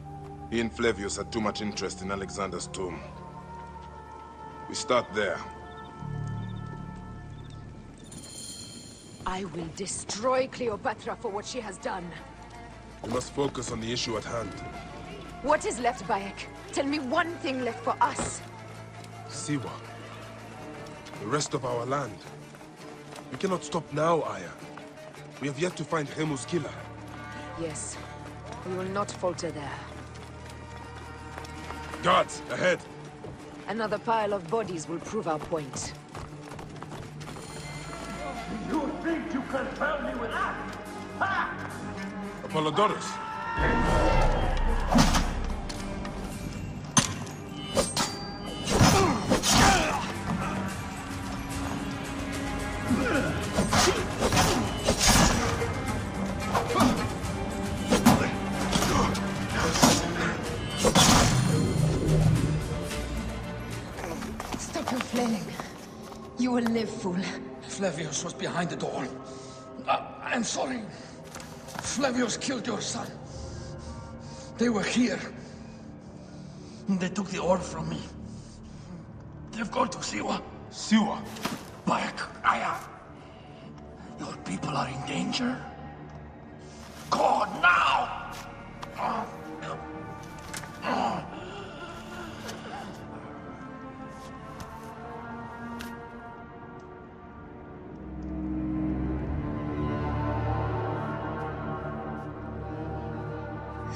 He and Flavius had too much interest in Alexander's tomb. We start there. I will destroy Cleopatra for what she has done. We must focus on the issue at hand. What is left, Bayek? Tell me one thing left for us. Siwa. The rest of our land. We cannot stop now, Aya. We have yet to find Remu's killer. Yes. We will not falter there. Guards, ahead! Another pile of bodies will prove our point. You think you can tell me with that? Ha! Apollodorus! Stop your flailing. You will live, fool. Flavius was behind the door. I'm sorry. Flavius killed your son. They were here. They took the order from me. They've gone to Siwa. Siwa? Bayak, Aya. Your people are in danger. Go now!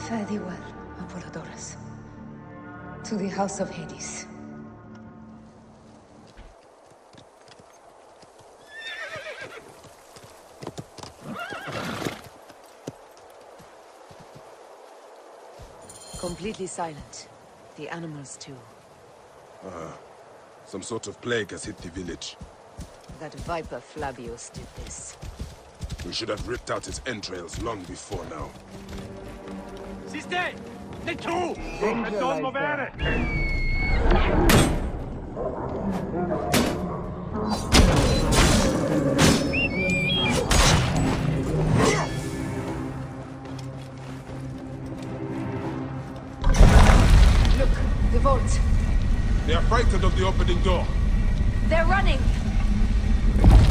Fare thee well, Apollodorus. To the House of Hades. Completely silent. The animals too. Some sort of plague has hit the village. That viper Flavius did this. We should have ripped out its entrails long before now. Siste! Le tu! Non muovere! Look, the vault. They are frightened of the opening door. They're running!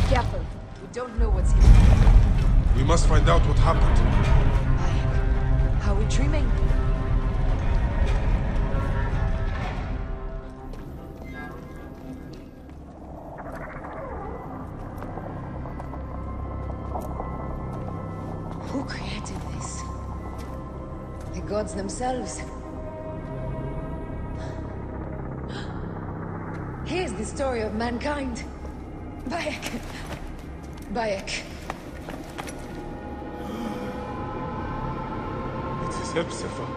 Careful. We don't know what's hidden. We must find out what happened. Are we dreaming? Who created this? The gods themselves. Here's the story of mankind. Bayek. Bayek. It is Hepzibah.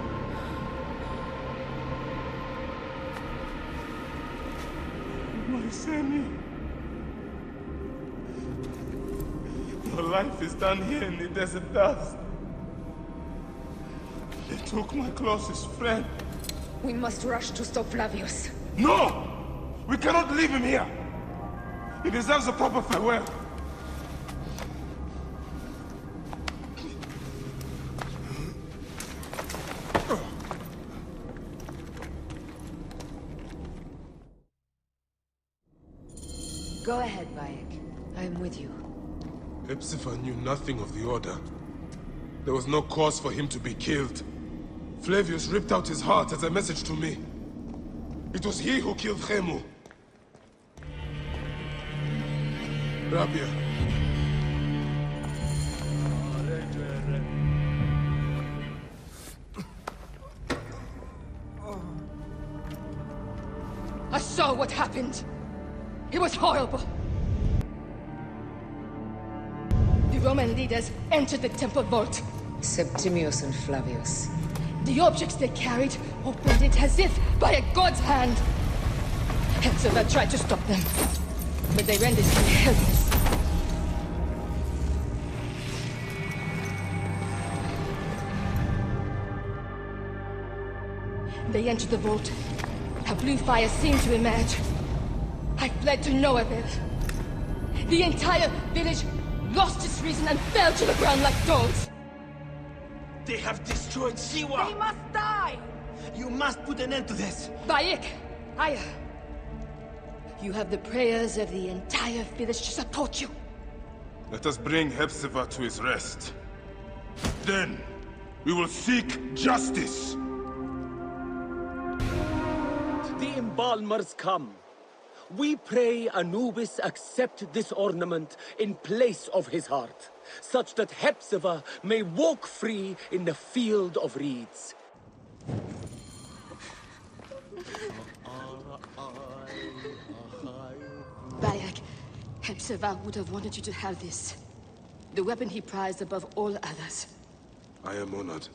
My Sammy. Your life is done here in the desert dust. They took my closest friend. We must rush to stop Flavius. No! We cannot leave him here! He deserves a proper farewell. Go ahead, Bayek. I am with you. Hepzibah knew nothing of the Order. There was no cause for him to be killed. Flavius ripped out his heart as a message to me. It was he who killed Khemu. Rabia. I saw what happened. It was horrible. The Roman leaders entered the temple vault. Septimius and Flavius. The objects they carried opened it as if by a god's hand. Hepzibah tried to stop them, but they rendered him helpless. They entered the vault. A blue fire seemed to emerge. I fled to no avail. The entire village lost its reason and fell to the ground like dogs. They have destroyed Siwa! They must die! You must put an end to this! Bayek! You have the prayers of the entire village to support you. Let us bring Hepzibah to his rest. Then, we will seek justice! The embalmers come. We pray Anubis accept this ornament in place of his heart, such that Hepzibah may walk free in the field of reeds. Bayak, Hepzibah would have wanted you to have this. The weapon he prized above all others. I am honored.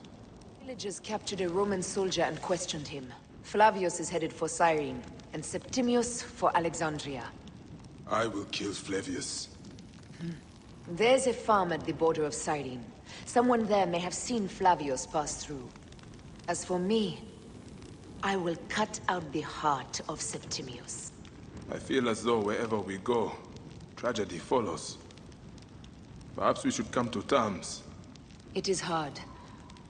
Villagers captured a Roman soldier and questioned him. Flavius is headed for Cyrene, and Septimius for Alexandria. I will kill Flavius. There's a farm at the border of Cyrene. Someone there may have seen Flavius pass through. As for me, I will cut out the heart of Septimius. I feel as though wherever we go, tragedy follows. Perhaps we should come to terms. It is hard.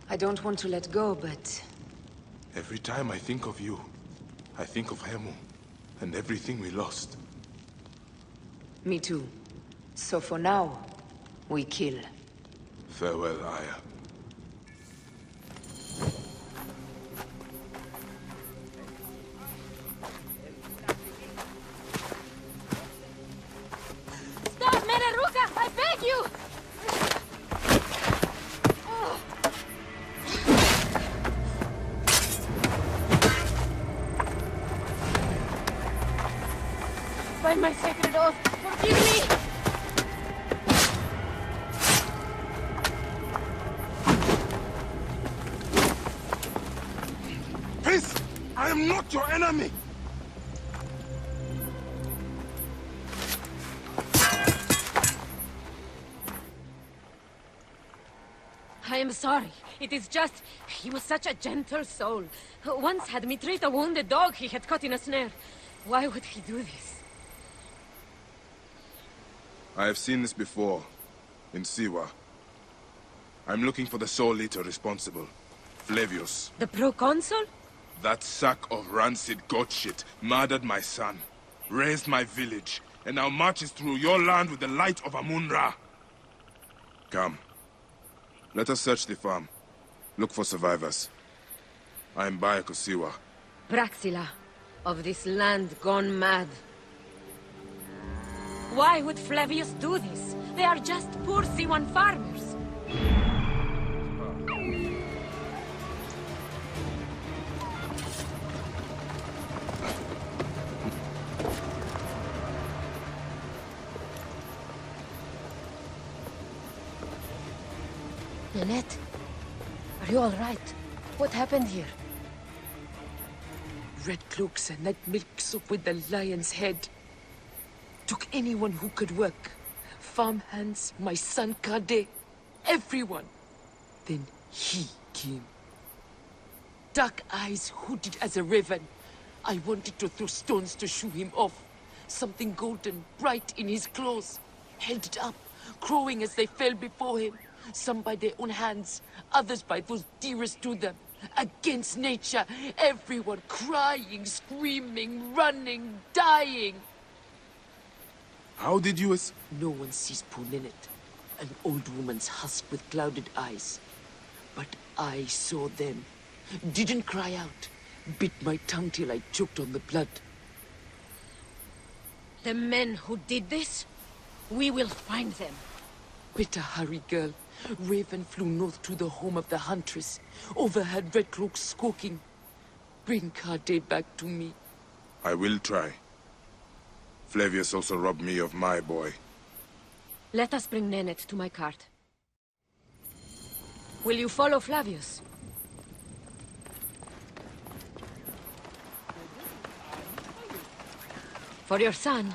I don't want to let go, but... Every time I think of you, I think of Khemu, and everything we lost. Me too. So for now, we kill. Farewell, Aya. Stop, Meneruka! I beg you! By my sacred oath, forgive me! Peace! I am not your enemy! I am sorry. It is just... he was such a gentle soul. Once had me treat a wounded dog he had caught in a snare. Why would he do this? I have seen this before, in Siwa. I'm looking for the sole leader responsible, Flavius. The proconsul? That sack of rancid goat shit murdered my son, raised my village, and now marches through your land with the light of Amun-Ra. Come. Let us search the farm. Look for survivors. I am Bayek of Siwa. Praxila, of this land gone mad. Why would Flavius do this? They are just poor Siwan farmers. Nanette, are you all right? What happened here? Red cloaks and that milk soup with the lion's head. Took anyone who could work. farmhands, my son Kade, everyone. Then he came. Dark eyes hooded as a raven. I wanted to throw stones to shoo him off. Something golden, bright in his claws. Held it up, crowing as they fell before him. Some by their own hands, others by those dearest to them. Against nature, everyone crying, screaming, running, dying. How did you No one sees poor Ninette, an old woman's husk with clouded eyes. But I saw them. Didn't cry out. Bit my tongue till I choked on the blood. The men who did this? We will find them. Better hurry, girl. Raven flew north to the home of the huntress. Overheard red cloaks squawking. Bring Kade back to me. I will try. Flavius also robbed me of my boy. Let us bring Nennet to my cart. Will you follow Flavius? For your son?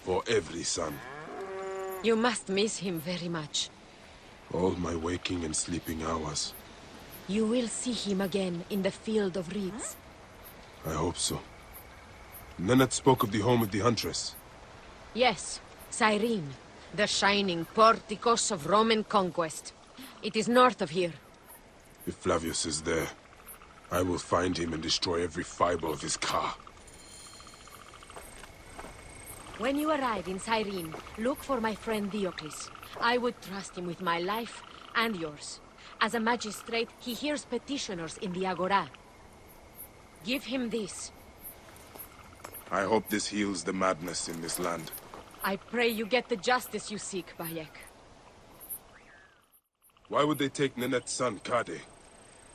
For every son. You must miss him very much. All my waking and sleeping hours. You will see him again in the field of reeds. I hope so. Nennet spoke of the home of the huntress. Yes, Cyrene, the shining porticos of Roman conquest. It is north of here. If Flavius is there, I will find him and destroy every fiber of his car. When you arrive in Cyrene, look for my friend Diocles. I would trust him with my life and yours. As a magistrate, he hears petitioners in the Agora. Give him this. I hope this heals the madness in this land. I pray you get the justice you seek, Bayek. Why would they take Nenet's son, Kade?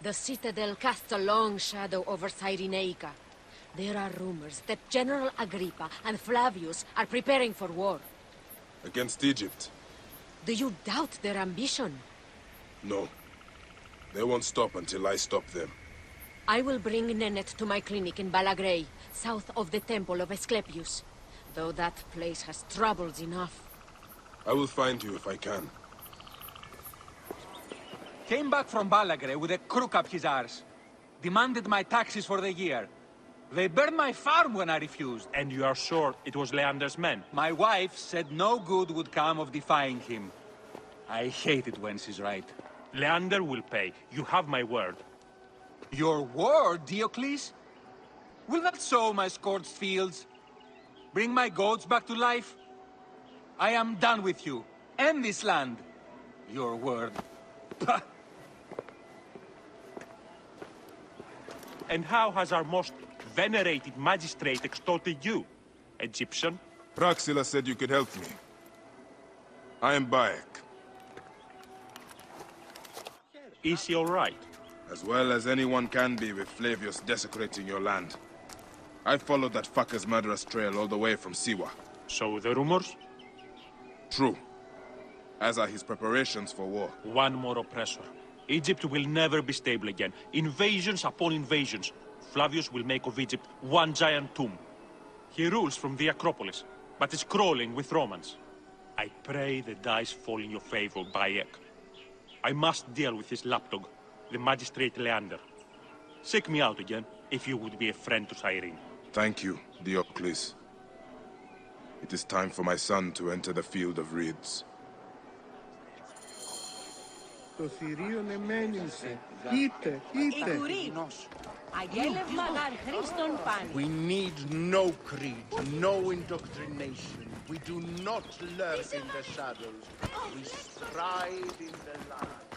The citadel casts a long shadow over Cyrenaica. There are rumors that General Agrippa and Flavius are preparing for war. Against Egypt? Do you doubt their ambition? No. They won't stop until I stop them. I will bring Nennet to my clinic in Balagrey, south of the Temple of Asclepius. Though that place has troubles enough. I will find you if I can. Came back from Balagrey with a crook up his arse. Demanded my taxes for the year. They burned my farm when I refused. And you are sure it was Leander's men? My wife said no good would come of defying him. I hate it when she's right. Leander will pay. You have my word. Your word, Diocles? Will that sow my scorched fields? Bring my goats back to life? I am done with you, and this land. Your word. And how has our most venerated magistrate extorted you, Egyptian? Praxilla said you could help me. I am Bayak. Is he all right? As well as anyone can be with Flavius desecrating your land. I followed that fucker's murderous trail all the way from Siwa. So the rumors? True. As are his preparations for war. One more oppressor. Egypt will never be stable again. Invasions upon invasions. Flavius will make of Egypt one giant tomb. He rules from the Acropolis, but is crawling with Romans. I pray the dice fall in your favor, Bayek. I must deal with his lapdog, the magistrate Leander. Seek me out again, if you would be a friend to Cyrene. Thank you, Diocles. It is time for my son to enter the field of reeds. We need no creed, no indoctrination. We do not lurk in the shadows. We stride in the light.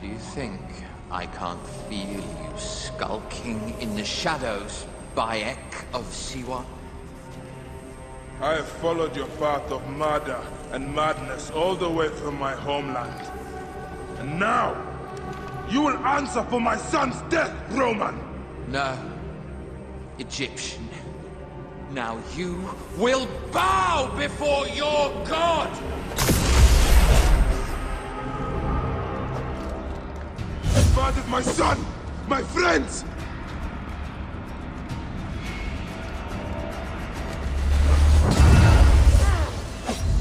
Do you think I can't feel you skulking in the shadows, Bayek of Siwa? I have followed your path of murder and madness all the way from my homeland. And now, you will answer for my son's death, Roman! No, Egyptian. Now you will bow before your god! Murdered my son! My friends!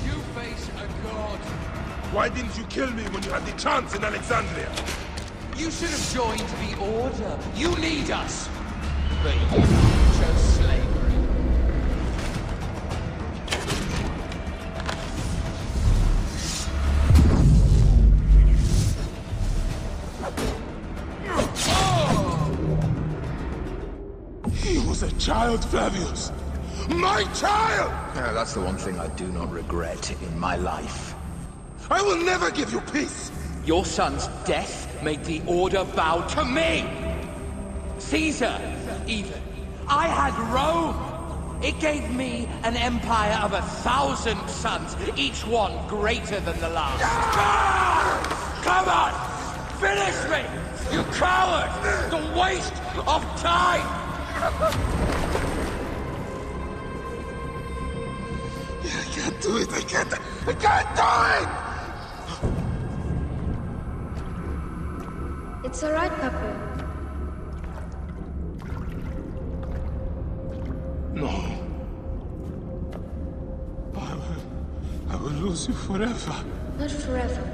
You face a god. Why didn't you kill me when you had the chance in Alexandria? You should have joined the Order. You need us. But you chose slavery. He was a child, Flavius! My child! Yeah, that's the one thing I do not regret in my life. I will never give you peace! Your son's death made the Order bow to me! Caesar, even. I had Rome! It gave me an empire of 1,000 sons, each one greater than the last. Come on! Finish me! You coward! The waste of time! I can't do it! I can't do it! It's all right, Papa. No. I will lose you forever. Not forever.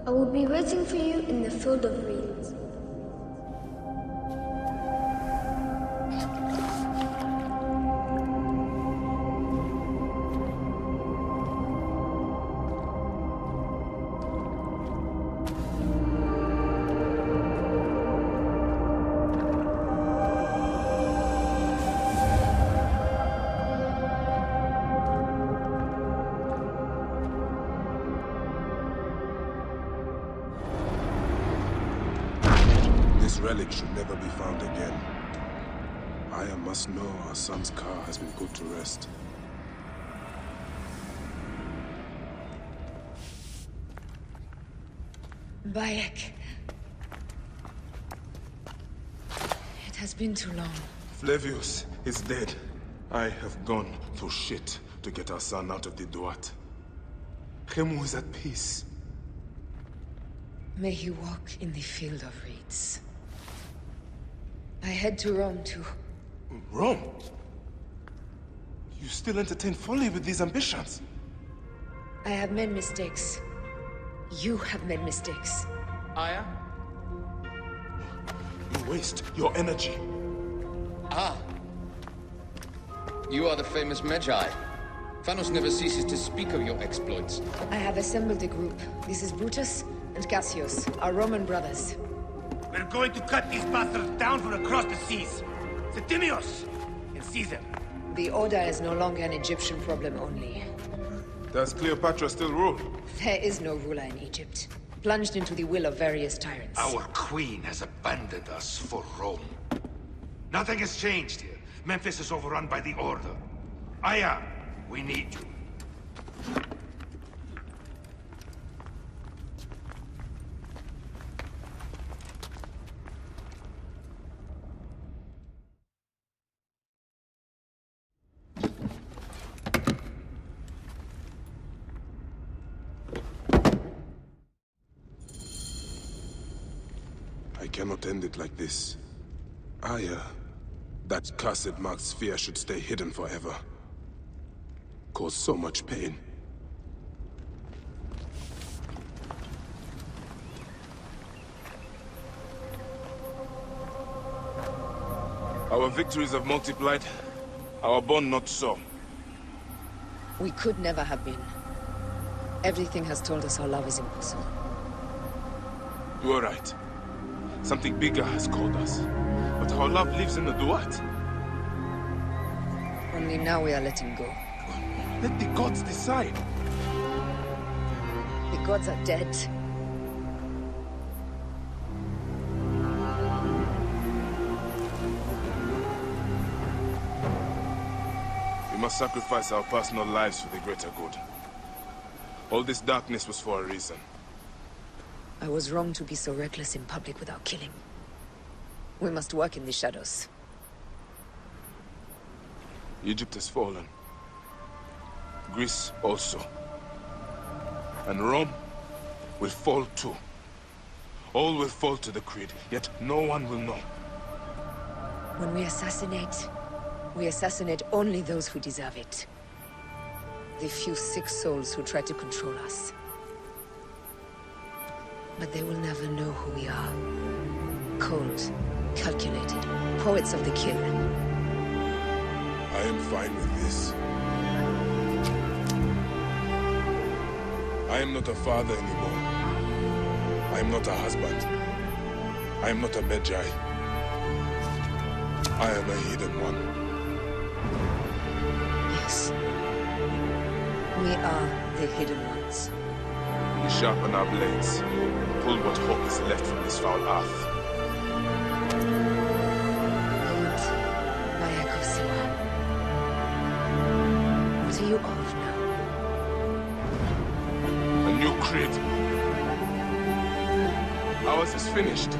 I will be waiting for you in the field of reeds. Relic should never be found again. Aya must know our son's car has been put to rest. Bayek. It has been too long. Flavius is dead. I have gone through shit to get our son out of the Duat. Khemu is at peace. May he walk in the field of reeds. I head to Rome, too. Rome? You still entertain folly with these ambitions? I have made mistakes. You have made mistakes. Aya? You waste your energy. Ah. You are the famous Medjay. Thanos never ceases to speak of your exploits. I have assembled a group. This is Brutus and Cassius, our Roman brothers. We're going to cut these bastards down from across the seas. Septimius and Caesar. The Order is no longer an Egyptian problem only. Does Cleopatra still rule? There is no ruler in Egypt. Plunged into the will of various tyrants. Our queen has abandoned us for Rome. Nothing has changed here. Memphis is overrun by the Order. Aya, we need you. I cannot end it like this. Aya, that cursed marked sphere should stay hidden forever. Cause so much pain. Our victories have multiplied, our bond not so. We could never have been. Everything has told us our love is impossible. You are right. Something bigger has called us. But our love lives in the Duat. Only now we are letting go. Let the gods decide. The gods are dead. We must sacrifice our personal lives for the greater good. All this darkness was for a reason. I was wrong to be so reckless in public without killing. We must work in the shadows. Egypt has fallen. Greece also. And Rome will fall too. All will fall to the creed, yet no one will know. When we assassinate only those who deserve it. The few sick souls who try to control us. But they will never know who we are. Cold, calculated, poets of the kill. I am fine with this. I am not a father anymore. I am not a husband. I am not a Medjay. I am a hidden one. Yes. We are the hidden ones. We sharpen our blades, pull what hope is left from this foul earth. Bayek of Siwa. What are you of now? A new creed. Ours is finished.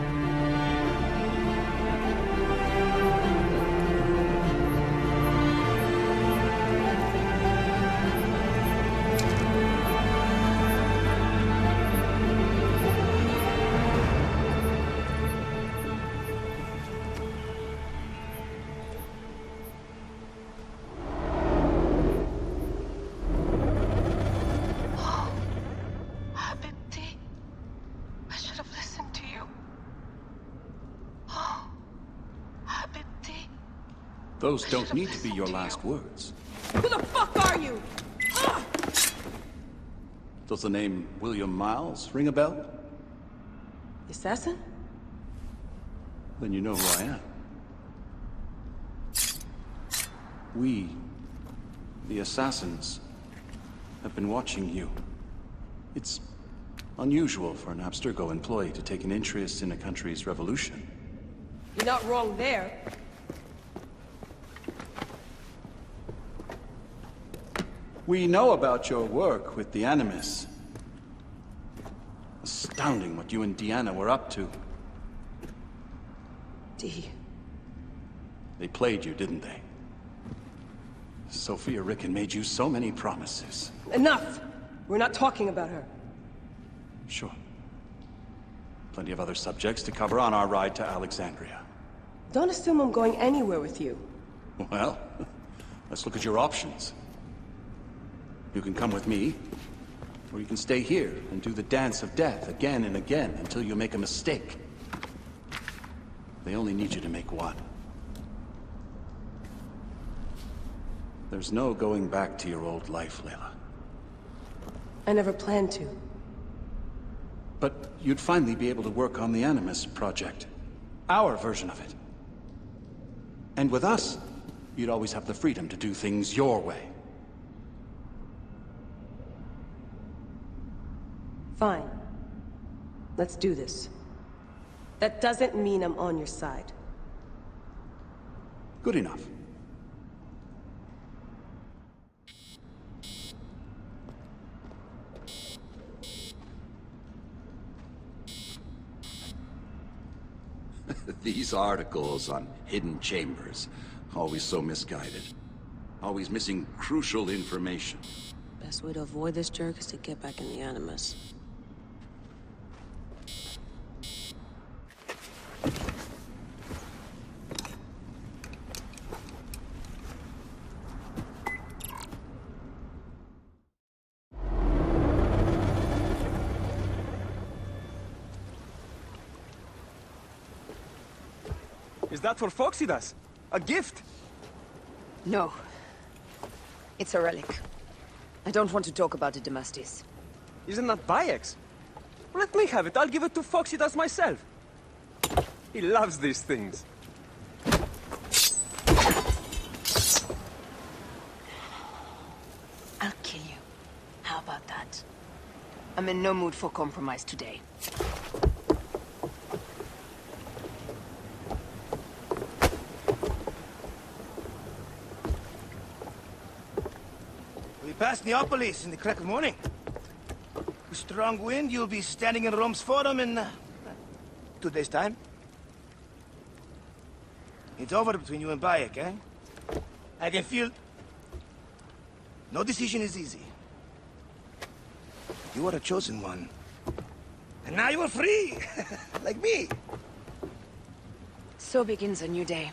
Those don't need to be your last words. Who the fuck are you? Does the name William Miles ring a bell? The assassin? Then you know who I am. We, the assassins, have been watching you. It's unusual for an Abstergo employee to take an interest in a country's revolution. You're not wrong there. We know about your work with the Animus. Astounding what you and Deanna were up to. D. They played you, didn't they? Sophia Ricken made you so many promises. Enough! We're not talking about her. Sure. Plenty of other subjects to cover on our ride to Alexandria. Don't assume I'm going anywhere with you. Well, let's look at your options. You can come with me, or you can stay here and do the dance of death again and again until you make a mistake. They only need you to make one. There's no going back to your old life, Layla. I never planned to. But you'd finally be able to work on the Animus project. Our version of it. And with us, you'd always have the freedom to do things your way. Fine. Let's do this. That doesn't mean I'm on your side. Good enough. These articles on hidden chambers, always so misguided. Always missing crucial information. Best way to avoid this jerk is to get back in the Animus. Is that for Foxidas? A gift? No. It's a relic. I don't want to talk about it, Damastis. Isn't that Bayek's? Let me have it. I'll give it to Foxidas myself. He loves these things. I'll kill you. How about that? I'm in no mood for compromise today. Past Neapolis in the crack of morning. With strong wind, you'll be standing in Rome's Forum in 2 days' time. It's over between you and Bayek, eh? I can feel... No decision is easy. You are a chosen one. And now you are free, like me. So begins a new day.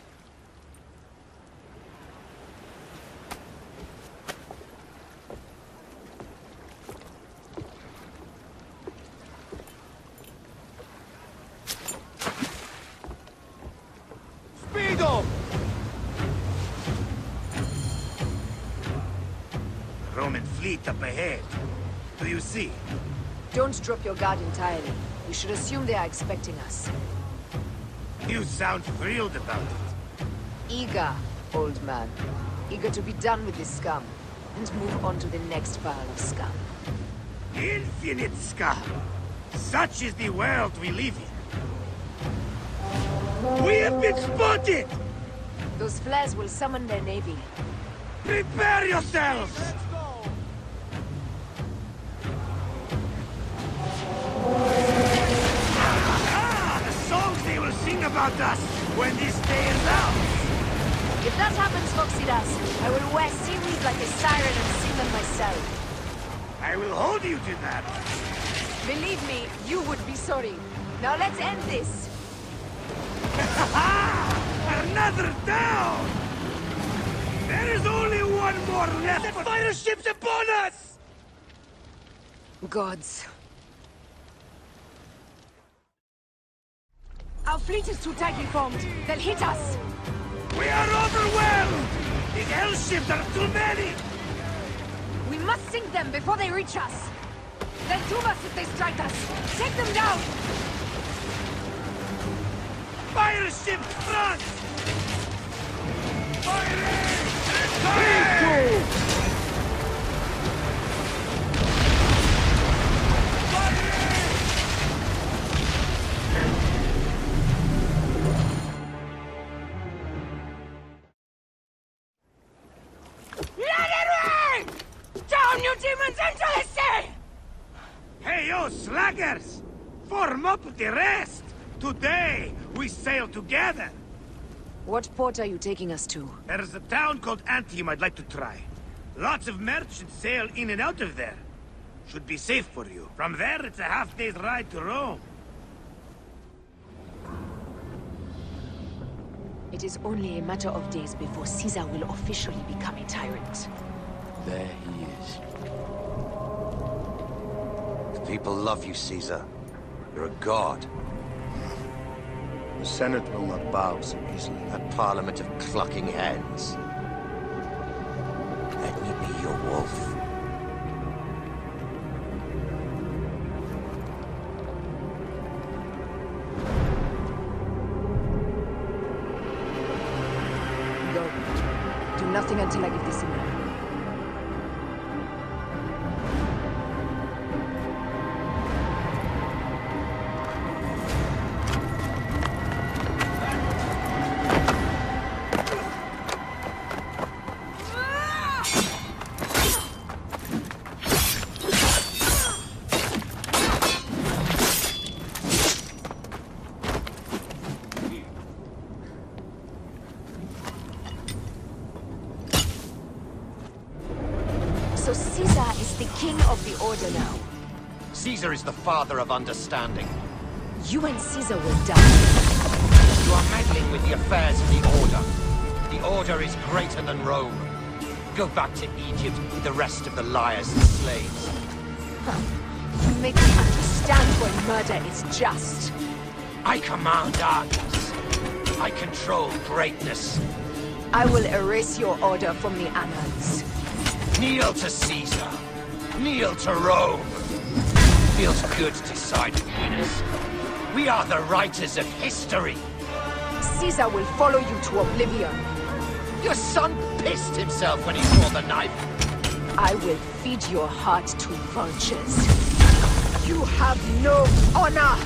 Speedo! Roman fleet up ahead. Do you see? Don't drop your guard entirely. We should assume they are expecting us. You sound thrilled about it. Eager, old man. Eager to be done with this scum, and move on to the next pile of scum. Infinite scum! Such is the world we live in. We have been spotted! Those flares will summon their navy. Prepare yourselves! The songs they will sing about us when this day is out! If that happens, Foxidas, I will wear seaweed like a siren and sing them myself. I will hold you to that. Believe me, you would be sorry. Now let's end this. Another down! There is only one more left! The fire ships upon us! Gods. Our fleet is too tightly formed. They'll hit us. We are overwhelmed! The hell ships are too many! We must sink them before they reach us. They'll tomb us if they strike us. Take them down! Fire ship front! Firing! Let it rain! Down, you demons, into the sea! Hey, you slackers! Form up with the rest! Today, we sail together! What port are you taking us to? There's a town called Antium I'd like to try. Lots of merchants sail in and out of there. Should be safe for you. From there, it's a half-day's ride to Rome. It is only a matter of days before Caesar will officially become a tyrant. There he is. The people love you, Caesar. You're a god. The Senate will not bow so easily. A parliament of clucking hens. Let me be your wolf. Go. Do nothing until I give the signal. So Caesar is the king of the Order now. Caesar is the father of understanding. You and Caesar will die. You are meddling with the affairs of the Order. The Order is greater than Rome. Go back to Egypt with the rest of the liars and slaves. You make me understand when murder is just. I command armies. I control greatness. I will erase your order from the annals. Kneel to Caesar. Kneel to Rome. Feels good to side with winners. We are the writers of history. Caesar will follow you to oblivion. Your son pissed himself when he saw the knife. I will feed your heart to vultures. You have no honor!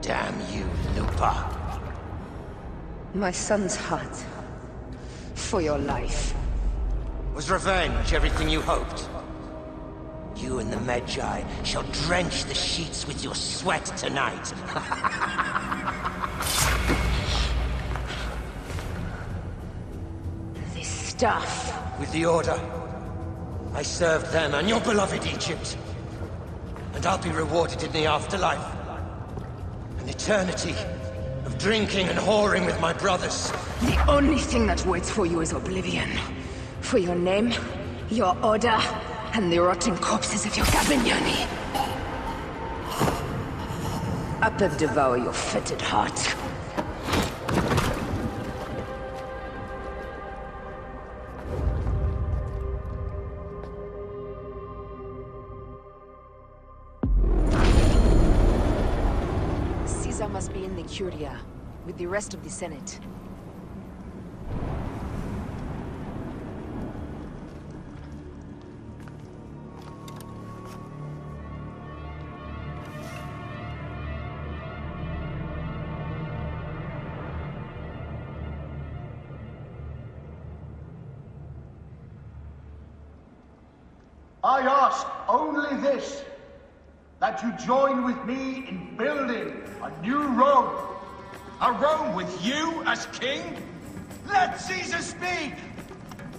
Damn you, Lupa. My son's heart. For your life. Was revenge everything you hoped? You and the Medjay shall drench the sheets with your sweat tonight. This stuff. With the Order, I served them and your beloved Egypt. And I'll be rewarded in the afterlife. An eternity of drinking and whoring with my brothers. The only thing that waits for you is oblivion. For your name, your order, and the rotting corpses of your Gabignani. I could devour your fetid heart. Caesar must be in the Curia, with the rest of the Senate. I ask only this, that you join with me in building a new Rome. A Rome with you as king? Let Caesar speak!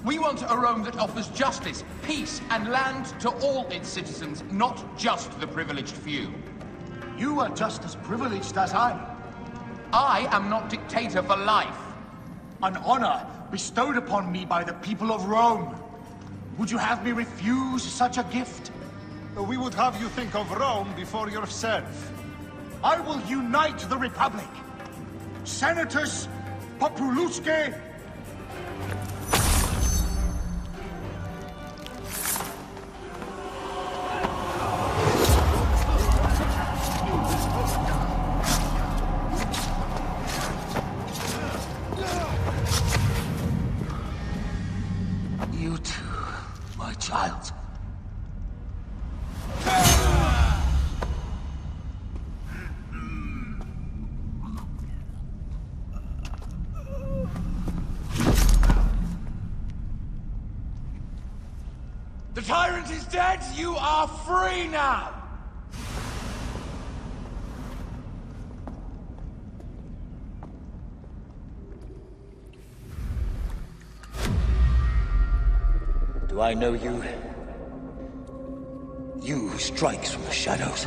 We want a Rome that offers justice, peace, and land to all its citizens, not just the privileged few. You are just as privileged as I. I am not dictator for life. An honor bestowed upon me by the people of Rome. Would you have me refuse such a gift? We would have you think of Rome before yourself. I will unite the Republic. Senators, Populuske. You too, my child. The tyrant is dead, you are free now! Do I know you? You who strikes from the shadows.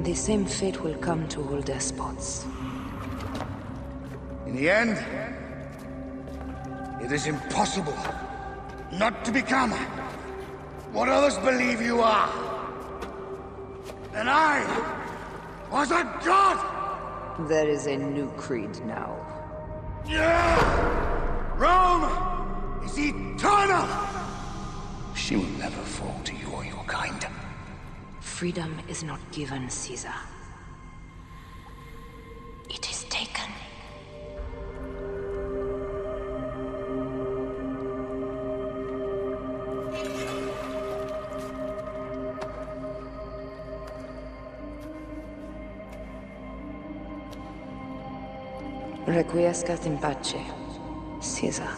The same fate will come to all despots. In the end, it is impossible not to become what others believe you are. And I was a god! There is a new creed now. Rome is eternal! She will never fall to you or your kind. Freedom is not given, Caesar. It is taken. Requiescat in pace, Caesar.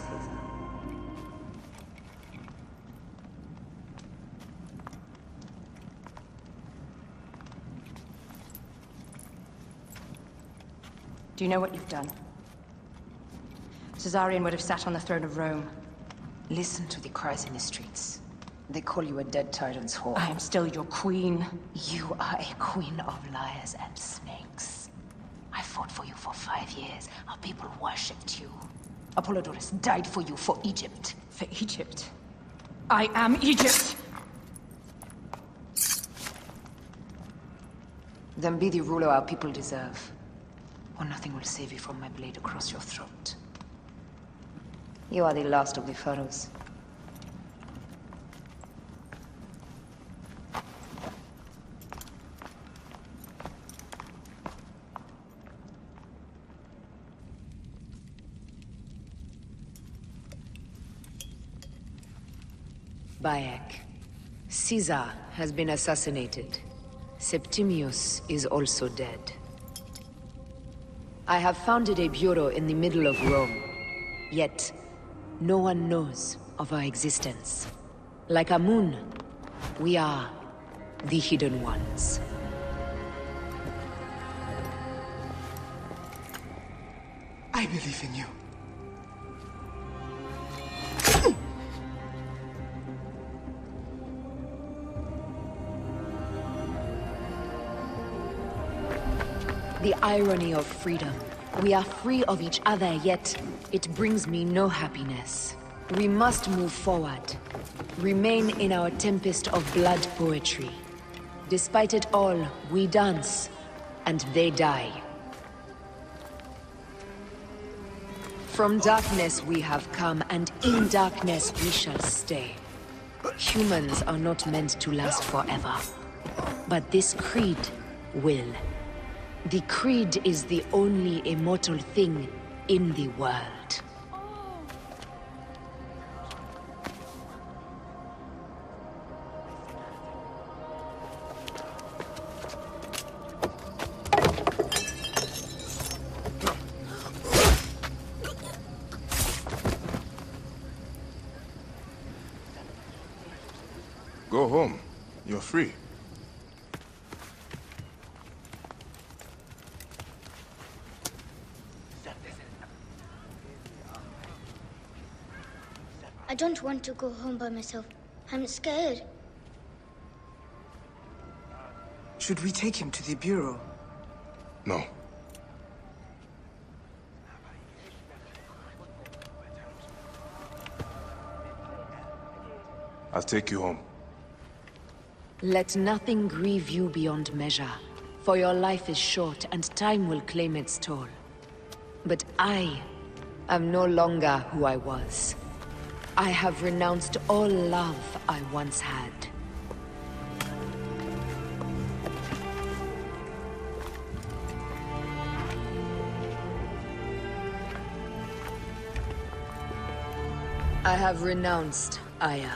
Do you know what you've done? Caesarion would have sat on the throne of Rome. Listen to the cries in the streets. They call you a dead tyrant's whore. I am still your queen. You are a queen of liars and snakes. I fought for you for 5 years. Our people worshipped you. Apollodorus died for you, for Egypt. For Egypt? I am Egypt! Then be the ruler our people deserve. Or nothing will save you from my blade across your throat. You are the last of the pharaohs. Bayak. Caesar has been assassinated. Septimius is also dead. I have founded a bureau in the middle of Rome. Yet, no one knows of our existence. Like Amun, we are the Hidden Ones. I believe in you. The irony of freedom. We are free of each other, yet it brings me no happiness. We must move forward. Remain in our tempest of blood poetry. Despite it all, we dance, and they die. From darkness we have come, and in darkness we shall stay. Humans are not meant to last forever. But this creed will. The creed is the only immortal thing in the world. Go home. You're free. I don't want to go home by myself. I'm scared. Should we take him to the Bureau? No. I'll take you home. Let nothing grieve you beyond measure, for your life is short and time will claim its toll. But I am no longer who I was. I have renounced all love I once had. I have renounced Aya.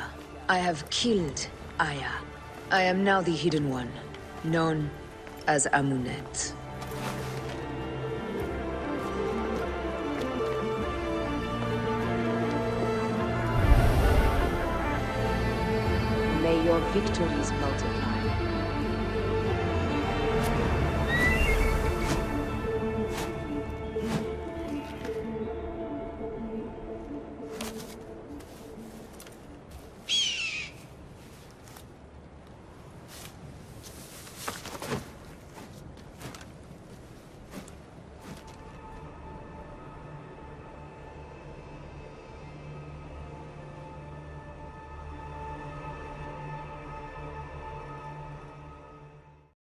I have killed Aya. I am now the Hidden One, known as Amunet. May your victories multiply.